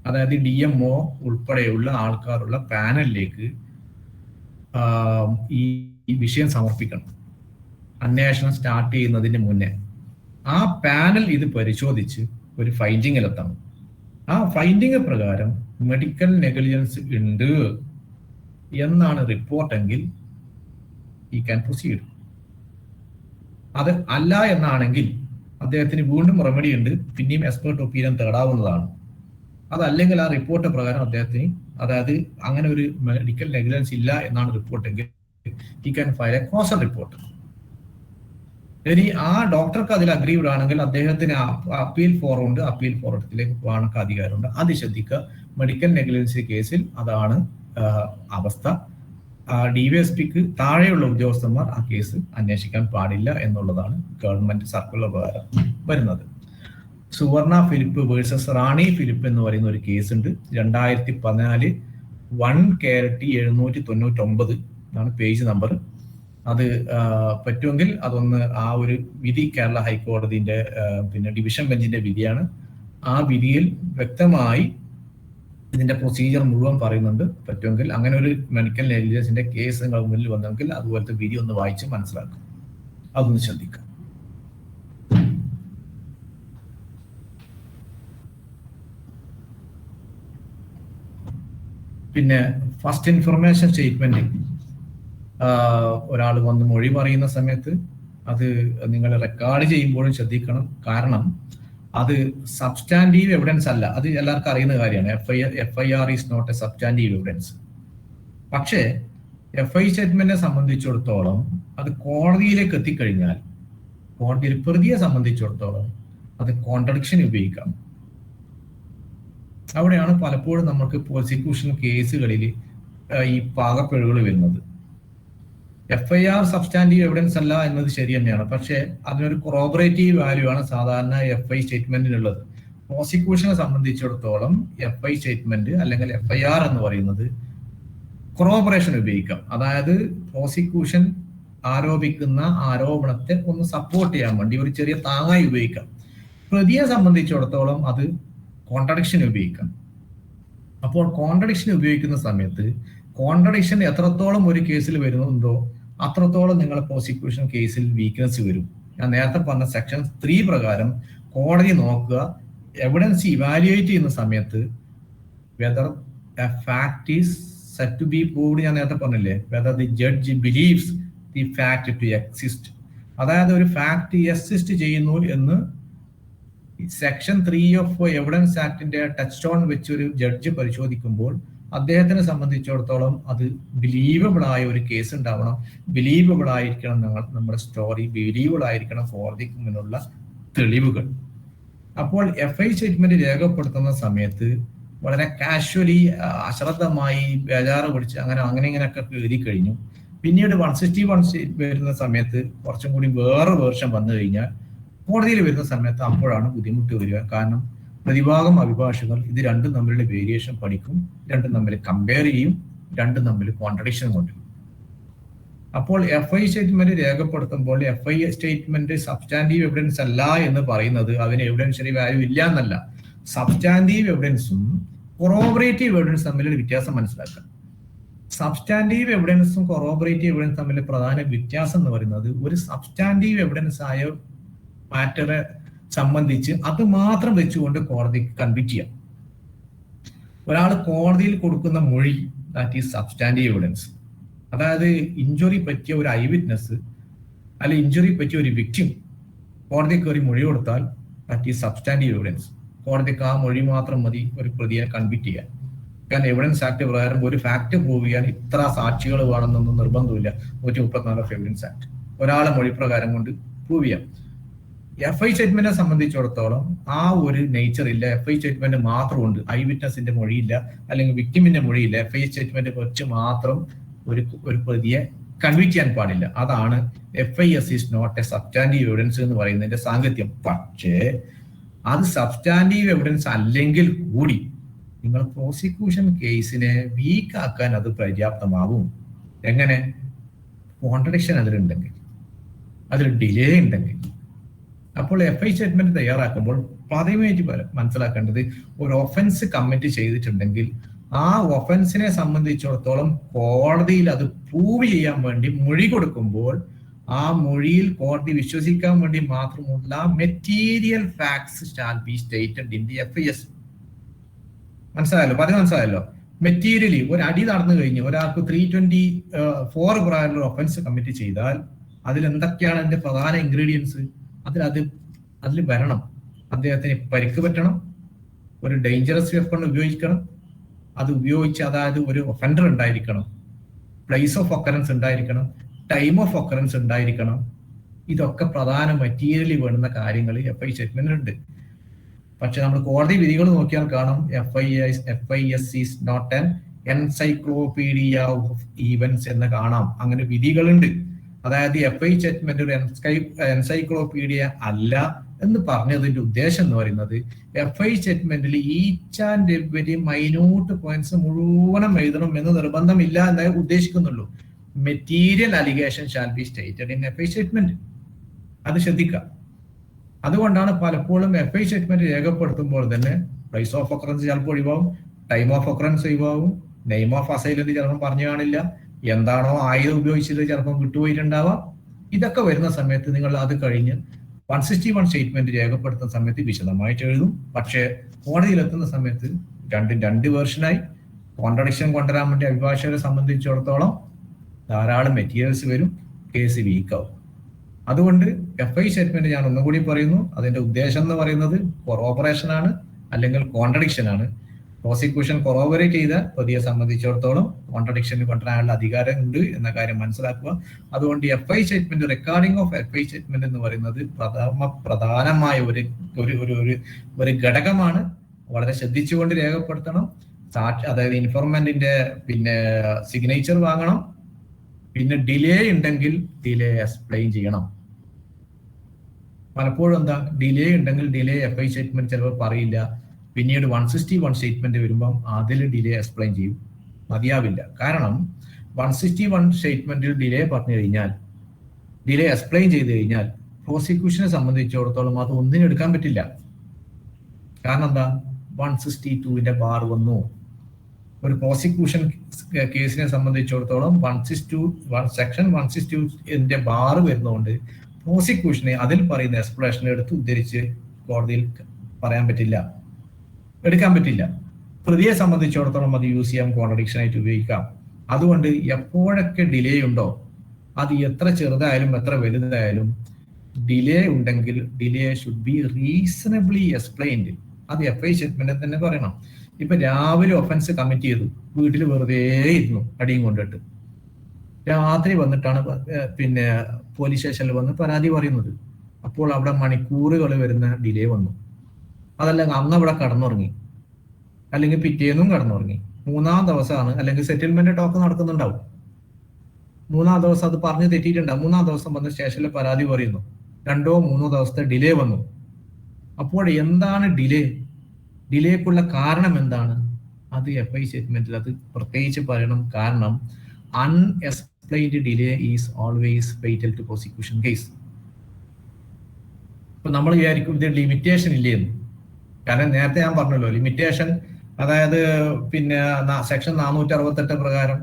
അതായത് DMO ഉൾപ്പെടെയുള്ള ആൾക്കാരുള്ള പാനലിലേക്ക് ഈ വിഷയം സമർപ്പിക്കണം അന്വേഷണം സ്റ്റാർട്ട് ചെയ്യുന്നതിന് മുന്നേ. ആ പാനൽ ഇത് പരിശോധിച്ച് ഒരു ഫൈൻഡിങ്ങിലെത്തണം. ആ ഫൈൻഡിങ് പ്രകാരം മെഡിക്കൽ നെഗ്ലിജൻസ് ഉണ്ട് എന്നാണ് റിപ്പോർട്ടെങ്കിൽ ഈ ക്യാൻ പ്രൊസീഡ്. അത് അല്ല എന്നാണെങ്കിൽ അദ്ദേഹത്തിന് വീണ്ടും റെമഡി ഉണ്ട്, പിന്നെയും എക്സ്പേർട്ട് ഒപ്പീനിയൻ തേടാവുന്നതാണ്. അതല്ലെങ്കിൽ ആ റിപ്പോർട്ട് പ്രകാരം അദ്ദേഹത്തിന്, അതായത് അങ്ങനെ ഒരു മെഡിക്കൽ നെഗ്ലിജൻസ് ഇല്ല എന്നാണ് റിപ്പോർട്ടെങ്കിൽ he can file a causal report. ഇനി ആ ഡോക്ടർക്ക് അതിൽ അഗ്രീവ്ഡ് ആണെങ്കിൽ അദ്ദേഹത്തിന് അപ്പീൽ ഫോറം ഉണ്ട്, അപ്പീൽ ഫോറത്തിലേക്ക് പോകാനൊക്കെ അധികാരമുണ്ട്. അത് ശ്രദ്ധിക്കുക. മെഡിക്കൽ നെഗ്ലിജൻസ് കേസിൽ അതാണ് അവസ്ഥ. DYSPക്ക് താഴെയുള്ള ഉദ്യോഗസ്ഥന്മാർ ആ കേസ് അന്വേഷിക്കാൻ പാടില്ല എന്നുള്ളതാണ് ഗവൺമെന്റ് സർക്കുലർ പ്രകാരം വരുന്നത്. സുവർണ ഫിലിപ്പ് വേഴ്സസ് റാണി ഫിലിപ്പ് എന്ന് പറയുന്ന ഒരു കേസ് ഉണ്ട്. 2014 1KRT799 ആണ് പേജ് നമ്പർ. അത് പറ്റുമെങ്കിൽ അതൊന്ന് ആ ഒരു വിധി കേരള ഹൈക്കോടതിന്റെ പിന്നെ ഡിവിഷൻ ബെഞ്ചിന്റെ വിധിയാണ്. ആ വിധിയിൽ വ്യക്തമായി ഇതിന്റെ പ്രൊസീജിയർ മുഴുവൻ പറയുന്നുണ്ട്. പറ്റുമെങ്കിൽ അങ്ങനെ ഒരു മെഡിക്കൽ നെഗ്ലിജൻസിന്റെ കേസ് നിങ്ങൾ മുന്നിൽ വന്നെങ്കിൽ അതുപോലത്തെ വിധി ഒന്ന് വായിച്ച് മനസ്സിലാക്കും. അതൊന്ന് ശ്രദ്ധിക്കാം. പിന്നെ ഫസ്റ്റ് ഇൻഫർമേഷൻ സ്റ്റേറ്റ്മെന്റ് ഒരാൾ വന്ന് മൊഴി പറയുന്ന സമയത്ത് അത് നിങ്ങൾ റെക്കോർഡ് ചെയ്യുമ്പോഴും ശ്രദ്ധിക്കണം. കാരണം അത് സബ്സ്റ്റാൻറ്റീവ് എവിഡൻസ് അല്ല. അത് എല്ലാവർക്കും അറിയുന്ന കാര്യമാണ്. FIR is not a substantive evidence. പക്ഷേ FI സ്റ്റേറ്റ്മെന്റിനെ സംബന്ധിച്ചിടത്തോളം അത് കോടതിയിലേക്ക് എത്തിക്കഴിഞ്ഞാൽ കോടതിയിൽ പ്രതിയെ സംബന്ധിച്ചിടത്തോളം അത് കോൺട്രഡിക്ഷൻ ഉപയോഗിക്കാം. അവിടെയാണ് പലപ്പോഴും നമുക്ക് പ്രോസിക്യൂഷൻ കേസുകളിൽ ഈ പാകപ്പിഴകൾ വരുന്നത്. FIR സബ്സ്റ്റാൻറ്റീവ് എവിഡൻസ് അല്ല എന്നത് ശരി തന്നെയാണ്. പക്ഷേ അതിനൊരു കൊറോബറേറ്റീവ് വാല്യൂ ആണ് സാധാരണ FI സ്റ്റേറ്റ്മെന്റിനുള്ളത്. പ്രോസിക്യൂഷനെ സംബന്ധിച്ചിടത്തോളം FI സ്റ്റേറ്റ്മെന്റ് അല്ലെങ്കിൽ FIR എന്ന് പറയുന്നത് കൊറോബറേഷൻ ഉപയോഗിക്കാം. അതായത് പ്രോസിക്യൂഷൻ ആരോപിക്കുന്ന ആരോപണത്തെ ഒന്ന് സപ്പോർട്ട് ചെയ്യാൻ വേണ്ടി ഒരു ചെറിയ താങ്ങായി ഉപയോഗിക്കാം. പ്രതിയെ സംബന്ധിച്ചിടത്തോളം അത് കോൺട്രഡിക്ഷൻ ഉപയോഗിക്കാം. അപ്പോൾ കോൺട്രഡിക്ഷൻ ഉപയോഗിക്കുന്ന സമയത്ത് കോൺട്രഡിക്ഷൻ എത്രത്തോളം ഒരു കേസിൽ വരുന്നുണ്ടോ അത്രത്തോളം നിങ്ങളുടെ പ്രോസിക്യൂഷൻ കേസിൽ വീക്ക്നെസ് വരും. ഞാൻ നേരത്തെ പറഞ്ഞ സെക്ഷൻ 3 പ്രകാരം കോടതി നോക്കുക, എവിഡൻസ് ഇവാലുവേറ്റ് ചെയ്യുന്ന സമയത്ത് whether a fact is said to be proved. ഞാൻ നേരത്തെ പറഞ്ഞില്ലേ, whether the judge believes the fact to exist. അതായത് ഒരു ഫാക്ട് എക്സിസ്റ്റ് ചെയ്യുന്നു എന്ന് സെക്ഷൻ 3 ഓഫ് എവിഡൻസ് ആക്ടിന്റെ ടച്ച് സ്റ്റോൺ വെച്ച് ഒരു ജഡ്ജ് പരിശോധിക്കുമ്പോൾ അദ്ദേഹത്തിനെ സംബന്ധിച്ചിടത്തോളം അത് ബിലീവബിൾ ആയ ഒരു കേസ് ഉണ്ടാവണം. ബിലീവബിൾ ആയിരിക്കണം നമ്മുടെ സ്റ്റോറി, ബിലീവബിൾ ആയിരിക്കണം കോടതിക്ക് മുന്നിലുള്ള തെളിവുകൾ. അപ്പോൾ FI സ്റ്റേറ്റ്മെന്റ് രേഖപ്പെടുത്തുന്ന സമയത്ത് വളരെ കാഷ്വലി അശ്രദ്ധമായി ബേജാറ് പിടിച്ച് അങ്ങനെയൊക്കെ എഴുതി കഴിഞ്ഞു. പിന്നീട് 161 വരുന്ന സമയത്ത് കുറച്ചും കൂടി വേറെ വേർഷൻ വന്നു കഴിഞ്ഞാൽ കോടതിയിൽ വരുന്ന സമയത്ത് അപ്പോഴാണ് ബുദ്ധിമുട്ട് വരിക. കാരണം പ്രതിഭാഗം അഭിഭാഷകർ ഇത് രണ്ടും തമ്മിലുള്ള വേരിയേഷൻ പഠിക്കും, രണ്ടും തമ്മിൽ കമ്പയർ ചെയ്യും, രണ്ടും തമ്മിൽ കോൺട്രഡിക്ഷൻ കൊണ്ടുവരും. അപ്പോൾ FI സ്റ്റേറ്റ്മെന്റ് രേഖപ്പെടുത്തുമ്പോൾ FI സ്റ്റേറ്റ്മെന്റ് സബ്സ്റ്റാൻറ്റീവ് എവിഡൻസ് അല്ല എന്ന് പറയുന്നത് അതിന് എവിഡൻഷ്യറി വാല്യൂ ഇല്ല എന്നല്ല. സബ്സ്റ്റാൻറ്റീവ് എവിഡൻസും കൊറോബറേറ്റീവ് എവിഡൻസ് തമ്മിലൊരു വ്യത്യാസം മനസ്സിലാക്കാം. സബ്സ്റ്റാൻറ്റീവ് എവിഡൻസും കൊറോബറേറ്റീവ് എവിഡൻസ് തമ്മിൽ പ്രധാന വ്യത്യാസം എന്ന് പറയുന്നത് ഒരു സബ്സ്റ്റാൻറ്റീവ് എവിഡൻസ് ആയ മാറ്ററെ സംബന്ധിച്ച് അത് മാത്രം വെച്ചുകൊണ്ട് കോടതിക്ക് കൺവിക്ട് ചെയ്യാം. ഒരാൾ കോടതിയിൽ കൊടുക്കുന്ന മൊഴി ദാറ്റ് ഈസ് സബ്സ്റ്റാൻറ്റീവ് എവിഡൻസ്. അതായത് ഇഞ്ചുറി പറ്റിയ ഒരു ഐ വിറ്റ്നസ് അല്ലെങ്കിൽ ഇഞ്ചുറി പറ്റിയ ഒരു വിക്ടിം കോടതിക്ക് ഒരു മൊഴി കൊടുത്താൽ ദാറ്റ് ഈസ് സബ്സ്റ്റാൻറ്റീവ് എവിഡൻസ്. കോടതിക്ക് ആ മൊഴി മാത്രം മതി ഒരു പ്രതിയെ കൺവിക്ട് ചെയ്യാൻ. കാരണം എവിഡൻസ് ആക്ട് പ്രകാരം ഒരു ഫാക്ട് പ്രൂവ് ചെയ്യാൻ ഇത്ര സാക്ഷികൾ വേണമെന്നൊന്നും നിർബന്ധമില്ല. 134 ഓഫ് എവിഡൻസ് ആക്ട് ഒരാളെ മൊഴി പ്രകാരം കൊണ്ട് പ്രൂവ് ചെയ്യാം. FI സ്റ്റേറ്റ്മെന്റിനെ സംബന്ധിച്ചിടത്തോളം ആ ഒരു നേച്ചർ ഇല്ല. FI സ്റ്റേറ്റ്മെന്റ് മാത്രമുണ്ട്, ഐ വിറ്റ്നസിന്റെ മൊഴിയില്ല അല്ലെങ്കിൽ വിക്ടിമിന്റെ മൊഴിയില്ല. FI സ്റ്റേറ്റ്മെന്റ് വെച്ച് മാത്രം ഒരു പ്രതിയെ കൺവിക്ട് ചെയ്യാൻ പാടില്ല. അതാണ് FIS is not a substantive evidence എന്ന് പറയുന്നതിന്റെ സാങ്കത്യം. പക്ഷേ അത് സബ്സ്റ്റാൻറ്റീവ് എവിഡൻസ് അല്ലെങ്കിൽ കൂടി നിങ്ങൾ പ്രോസിക്യൂഷൻ കേസിനെ വീക്ക് ആക്കാൻ അത് പര്യാപ്തമാവും. എങ്ങനെ? കോൺട്രഡിക്ഷൻ അതിലുണ്ടെങ്കിൽ, അതിൽ ഡിലേ ഉണ്ടെങ്കിൽ. അപ്പോൾ FI സ്റ്റേറ്റ്മെന്റ് തയ്യാറാക്കുമ്പോൾ പ്രാഥമികമായിട്ട് മനസ്സിലാക്കേണ്ടത് ഒരു ഒഫൻസ് കമ്മിറ്റ് ചെയ്തിട്ടുണ്ടെങ്കിൽ ആ ഒഫൻസിനെ സംബന്ധിച്ചിടത്തോളം കോടതിയിൽ അത് പ്രൂവ് ചെയ്യാൻ വേണ്ടി മൊഴി കൊടുക്കുമ്പോൾ ആ മൊഴിയിൽ കോടതി വിശ്വസിക്കാൻ വേണ്ടി മാത്രമുള്ള material facts shall be stated in the FIS. മനസ്സിലായല്ലോ? മനസ്സിലായല്ലോ? മെറ്റീരിയലി ഒരു അടി നടന്നു കഴിഞ്ഞ് ഒരാൾക്ക് 324 പ്രകാരമുള്ള ഒഫൻസ് കമ്മിറ്റ് ചെയ്താൽ അതിൽ എന്തൊക്കെയാണ് അതിന്റെ പ്രധാന ഇൻഗ്രീഡിയൻസ്? അതിൽ വരണം അദ്ദേഹത്തിന് പരിക്ക് പറ്റണം, ഒരു ഡേഞ്ചറസ് വെപ്പൺ ഉപയോഗിക്കണം, അത് ഉപയോഗിച്ച് അതായത് ഒരു ഒഫൻഡർ ഉണ്ടായിരിക്കണം, പ്ലേസ് ഓഫ് ഒക്കറൻസ് ഉണ്ടായിരിക്കണം, ടൈം ഓഫ് ഒക്കറൻസ് ഉണ്ടായിരിക്കണം. ഇതൊക്കെ പ്രധാന മെറ്റീരിയലി വേണ്ടുന്ന കാര്യങ്ങൾ FI സ്റ്റേറ്റ്മെന്റിലുണ്ട്. പക്ഷെ നമ്മൾ കോടതി വിധികൾ നോക്കിയാൽ കാണാം FIS is not an encyclopedia of events എന്ന് കാണാം. അങ്ങനെ വിധികളുണ്ട്. അതായത് FI സ്റ്റേറ്റ്മെന്റ് ഒരു എൻസൈക്ലോപീഡിയ അല്ല എന്ന് പറഞ്ഞതിന്റെ ഉദ്ദേശം എന്ന് പറയുന്നത് FI സ്റ്റേറ്റ്മെന്റിൽ each and every minute points മുഴുവനും എഴുതണം എന്ന് നിർബന്ധമില്ല എന്നേ ഉദ്ദേശിക്കുന്നുള്ളൂ. Material allegation shall be stated in FI statement. അത് ശ്രദ്ധിക്കാം. അതുകൊണ്ടാണ് പലപ്പോഴും FI സ്റ്റേറ്റ്മെന്റ് രേഖപ്പെടുത്തുമ്പോൾ തന്നെ പ്ലേസ് ഓഫ് ഒക്കറൻസ് ചിലപ്പോൾ ഒഴിവാകും, ടൈം ഓഫ് ഒക്കറൻസ് ഒഴിവാകും, നെയിം ഓഫ് അസൈലന്റ് ചിലപ്പോൾ പറഞ്ഞു കാണില്ല, എന്താണോ ആയുധം ഉപയോഗിച്ചത് ചിലപ്പോൾ വിട്ടുപോയിട്ടുണ്ടാവാം. ഇതൊക്കെ വരുന്ന സമയത്ത് നിങ്ങൾ അത് കഴിഞ്ഞ് 161 സ്റ്റേറ്റ്മെന്റ് രേഖപ്പെടുത്തുന്ന സമയത്ത് വിശദമായിട്ട് എഴുതും. പക്ഷേ കോടതിയിലെത്തുന്ന സമയത്ത് രണ്ട് വേർഷനായി കോൺട്രഡിക്ഷൻ കൊണ്ടുവരാൻ വേണ്ടി അഭിഭാഷകരെ സംബന്ധിച്ചിടത്തോളം ധാരാളം മെറ്റീരിയൽസ് വരും, കേസ് വീക്കാവും. അതുകൊണ്ട് FI സ്റ്റേറ്റ്മെന്റ് ഞാൻ ഒന്നും കൂടി പറയുന്നു, അതിന്റെ ഉദ്ദേശം എന്ന് പറയുന്നത് കൊറോബറേഷൻ ആണ് അല്ലെങ്കിൽ കോൺട്രഡിക്ഷൻ ആണ്. പ്രോസിക്യൂഷൻ കൊറോബറേറ്റ് ചെയ്ത പ്രതിയെ സംബന്ധിച്ചിടത്തോളം കോൺട്രഡിക്ഷന് കൊണ്ടുവരാനുള്ള അധികാരം ഉണ്ട് എന്ന കാര്യം മനസ്സിലാക്കുക. അതുകൊണ്ട് FI statement, recording of FI statement എന്ന് പറയുന്നത് പ്രധാനമായ ഒരു ഘടകമാണ്. വളരെ ശ്രദ്ധിച്ചുകൊണ്ട് രേഖപ്പെടുത്തണം. അതായത് ഇൻഫോർമന്റിന്റെ സിഗ്നേച്ചർ വാങ്ങണം. പിന്നെ ഡിലേ ഉണ്ടെങ്കിൽ ഡിലേ എക്സ്പ്ലെയിൻ ചെയ്യണം. പലപ്പോഴും എന്താ ഡിലേ ഉണ്ടെങ്കിൽ ഡിലേ FI സ്റ്റേറ്റ്മെന്റ് ചിലപ്പോൾ പറയില്ല. പിന്നീട് 161 സ്റ്റേറ്റ്മെന്റ് വരുമ്പം അതിൽ ഡിലേ എക്സ്പ്ലെയിൻ ചെയ്യും. മതിയാവില്ല. കാരണം 161 സ്റ്റേറ്റ്മെന്റിൽ ഡിലേ പറഞ്ഞു കഴിഞ്ഞാൽ, ഡിലേ എക്സ്പ്ലെയിൻ ചെയ്ത് കഴിഞ്ഞാൽ പ്രോസിക്യൂഷനെ സംബന്ധിച്ചിടത്തോളം അത് ഒന്നിനും എടുക്കാൻ പറ്റില്ല. കാരണം എന്താ? 162ന്റെ ബാർ വന്നു. ഒരു പ്രോസിക്യൂഷൻ കേസിനെ സംബന്ധിച്ചിടത്തോളം സെക്ഷൻ 162ന്റെ ബാർ വരുന്നതുകൊണ്ട് പ്രോസിക്യൂഷനെ അതിൽ പറയുന്ന എക്സ്പ്ലനേഷൻ എടുത്ത് ഉദ്ധരിച്ച് കോടതിയിൽ പറയാൻ പറ്റില്ല, എടുക്കാൻ പറ്റില്ല. പ്രതിയെ സംബന്ധിച്ചിടത്തോളം അത് യൂസ് ചെയ്യാൻ കോൺട്രഡിക്ഷൻ ആയിട്ട് ഉപയോഗിക്കാം. അതുകൊണ്ട് എപ്പോഴൊക്കെ ഡിലേ ഉണ്ടോ, അത് എത്ര ചെറുതായാലും എത്ര വലുതായാലും ഡിലേ ഉണ്ടെങ്കിൽ delay should be reasonably explained. അത് FI സ്റ്റേറ്റ്മെന്റിൽ തന്നെ പറയണം. ഇപ്പൊ രാവിലെ ഒഫൻസ് കമ്മിറ്റ് ചെയ്തു, വീട്ടിൽ വെറുതെ ഇരുന്നു അടിയും കൊണ്ടിട്ട്, രാത്രി വന്നിട്ടാണ് പോലീസ് സ്റ്റേഷനിൽ വന്ന് പരാതി പറയുന്നത്. അപ്പോൾ അവിടെ മണിക്കൂറുകൾ വരുന്ന ഡിലേ വന്നു. അതല്ലെങ്കിൽ അന്ന് അവിടെ കടന്നുറങ്ങി, അല്ലെങ്കിൽ പിറ്റേന്നും കടന്നുറങ്ങി. 3-ാം ദിവസമാണ് അല്ലെങ്കിൽ സെറ്റിൽമെന്റ് ടോക്ക് നടക്കുന്നുണ്ടാവും. 3-ാം ദിവസം അത് പറഞ്ഞ് തെറ്റിയിട്ടുണ്ടാവും. 3-ാം ദിവസം വന്ന് സ്റ്റേഷനിൽ പരാതി പറയുന്നു. 2-3 ദിവസത്തെ ഡിലേ വന്നു. അപ്പോൾ എന്താണ് ഡിലേ? ഡിലേക്കുള്ള കാരണം എന്താണ്? അത് FI സ്റ്റേറ്റ്മെന്റിൽ അത് പ്രത്യേകിച്ച് പറയണം. കാരണം unexplained delay is always fatal to prosecution case. ഇപ്പൊ നമ്മൾ വിചാരിക്കും ഇത് ലിമിറ്റേഷൻ ഇല്ലേന്ന്. കാരണം നേരത്തെ ഞാൻ പറഞ്ഞല്ലോ ലിമിറ്റേഷൻ, അതായത് പിന്നെ സെക്ഷൻ 468 പ്രകാരം,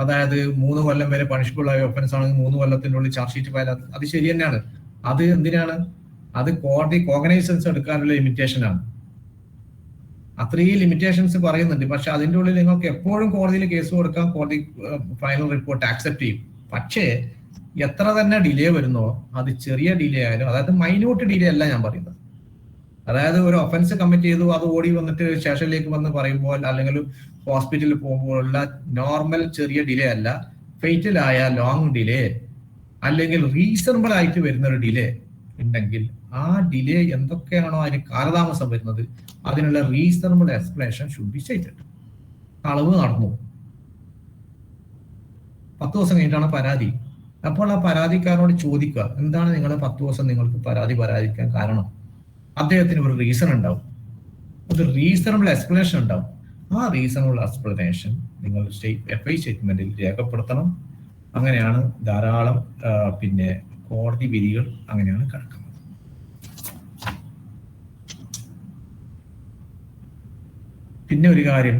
അതായത് 3 കൊല്ലം വരെ പണിഷബിൾ ആയ ഒഫൻസ് ആണെങ്കിൽ 3 കൊല്ലത്തിനുള്ളിൽ ചാർജ് ഷീറ്റ് ഫയൽ. അത് ശരി തന്നെയാണ്. അത് എന്തിനാണ്? അത് കോടതി കോഗ്നൈസൻസ് എടുക്കാനുള്ള ലിമിറ്റേഷൻ ആണ്. അത്രയും ലിമിറ്റേഷൻസ് പറയുന്നുണ്ട്. പക്ഷെ അതിൻ്റെ ഉള്ളിൽ നിങ്ങൾക്ക് എപ്പോഴും കോടതിയിൽ കേസ് കൊടുക്കാം, കോടതി ഫൈനൽ റിപ്പോർട്ട് ആക്സെപ്റ്റ് ചെയ്യും. പക്ഷേ എത്ര തന്നെ ഡിലേ വരുന്നോ, അത് ചെറിയ ഡിലേ ആയാലും, അതായത് മൈന്യൂട്ട് ഡിലേ അല്ല ഞാൻ പറയുന്നത്. അതായത് ഒരു ഒഫൻസ് കമ്മിറ്റ് ചെയ്തു, അത് ഓടി വന്നിട്ട് സ്റ്റേഷനിലേക്ക് വന്ന് പറയുമ്പോൾ അല്ലെങ്കിൽ ഹോസ്പിറ്റലിൽ പോകുമ്പോഴുള്ള നോർമൽ ചെറിയ ഡിലേ അല്ല. ഫെയ്റ്റലായ ലോങ് ഡിലേ അല്ലെങ്കിൽ റീസണബിൾ ആയിട്ട് വരുന്ന ഒരു ഡിലേ ഉണ്ടെങ്കിൽ ആ ഡിലേ എന്തൊക്കെയാണോ അതിന് കാലതാമസം വരുന്നത് അതിനുള്ള reasonable explanation should be stated. കളവ് നടന്നു, 10 ദിവസം കഴിഞ്ഞിട്ടാണ് പരാതി. അപ്പോൾ ആ പരാതിക്കാരനോട് ചോദിക്കുക, എന്താണ് നിങ്ങൾ 10 ദിവസം നിങ്ങൾക്ക് പരാതിക്കാൻ കാരണം? അദ്ദേഹത്തിന് ഒരു റീസൺ ഉണ്ടാവും, ഒരു റീസണബിൾ എക്സ്പ്ലനേഷൻ ഉണ്ടാവും. ആ റീസണബിൾ എക്സ്പ്ലനേഷൻ നിങ്ങൾ FI സ്റ്റേറ്റ്മെന്റിൽ രേഖപ്പെടുത്തണം. അങ്ങനെയാണ് ധാരാളം പിന്നെ കോടതി വിധികൾ അങ്ങനെയാണ് കിടക്കുന്നത്. പിന്നെ ഒരു കാര്യം,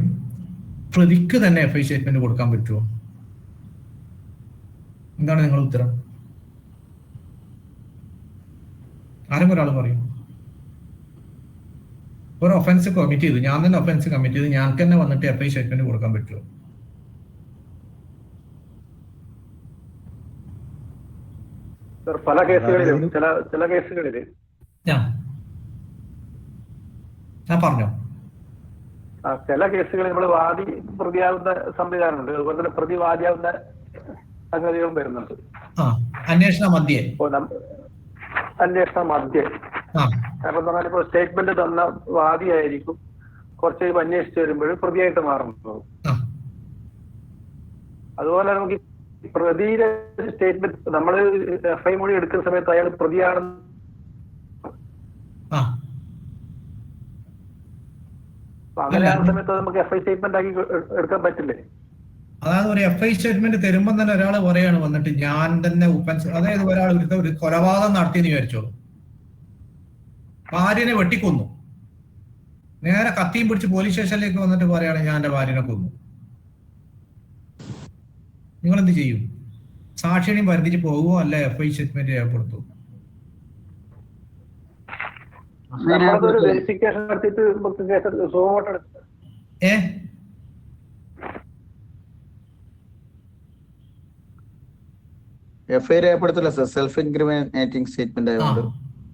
പ്രതിക്ക് തന്നെ FI സ്റ്റേറ്റ്മെന്റ് കൊടുക്കാൻ പറ്റുമോ? എന്താണ് നിങ്ങളുടെ ഉത്തരം? ആരും ഒരാൾ പറയും. ഒരു ഒഫൻസ് കമ്മിറ്റ് ചെയ്തു, ഞാൻ തന്നെ ഒഫൻസ് കമ്മിറ്റ് ചെയ്ത് ഞാൻ തന്നെ വന്നിട്ട് FI സ്റ്റേറ്റ്മെന്റ് കൊടുക്കാൻ പറ്റുമോ? പല കേസുകളിലും ചില കേസുകളിൽ ഞാൻ പറഞ്ഞോ, ചില കേസുകളിൽ നമ്മൾ വാദി പ്രതിയാവുന്ന സംവിധാനമുണ്ട്, അതുപോലെ തന്നെ പ്രതിവാദിയാവുന്ന സംഗതികളും വരുന്നുണ്ട്. അന്വേഷണ മധ്യേ കാരണം എന്ന് പറഞ്ഞാൽ ഇപ്പോൾ സ്റ്റേറ്റ്മെന്റ് തന്ന വാദിയായിരിക്കും കുറച്ച് കഴിയുമ്പോൾ അന്വേഷിച്ച് വരുമ്പോൾ പ്രതിയായിട്ട് മാറുന്നത്. അതുപോലെ നമുക്ക് പ്രതിയുടെ സ്റ്റേറ്റ്മെന്റ് നമ്മൾ FI മൊഴി എടുക്കുന്ന സമയത്ത് അയാൾ പ്രതിയാണെന്ന് അങ്ങനെയാകുന്ന സമയത്ത് നമുക്ക് FI സ്റ്റേറ്റ്മെന്റ് ആക്കി എടുക്കാൻ പറ്റില്ലേ? അതായത് ഒരു FI സ്റ്റേറ്റ്മെന്റ് തരുമ്പോൾ തന്നെ ഒരാൾ പറയാണ് വന്നിട്ട് ഞാൻ തന്നെ അതായത് ഒരാൾ ഒരു കൊലപാതകം നടത്തിയെന്ന് വിചാരിച്ചോളൂ, ഭാര്യനെ വെട്ടിക്കൊന്നു, നേരെ കത്തിയും പിടിച്ച് പോലീസ് സ്റ്റേഷനിലേക്ക് വന്നിട്ട് പറയാണ് ഞാൻ എന്റെ ഭാര്യനെ കൊന്നു. നിങ്ങൾ എന്ത് ചെയ്യും? സാക്ഷിയെയും വരുത്തിച്ച് പോകുമോ അല്ല FI സ്റ്റേറ്റ്മെന്റ് രേഖപ്പെടുത്തുമോ? FI രേഖപ്പെടുത്തില്ല സർ, സെൽഫ് ഇൻക്രിമിനേറ്റിംഗ് സ്റ്റേറ്റ്മെന്റ് ആയതുകൊണ്ട്.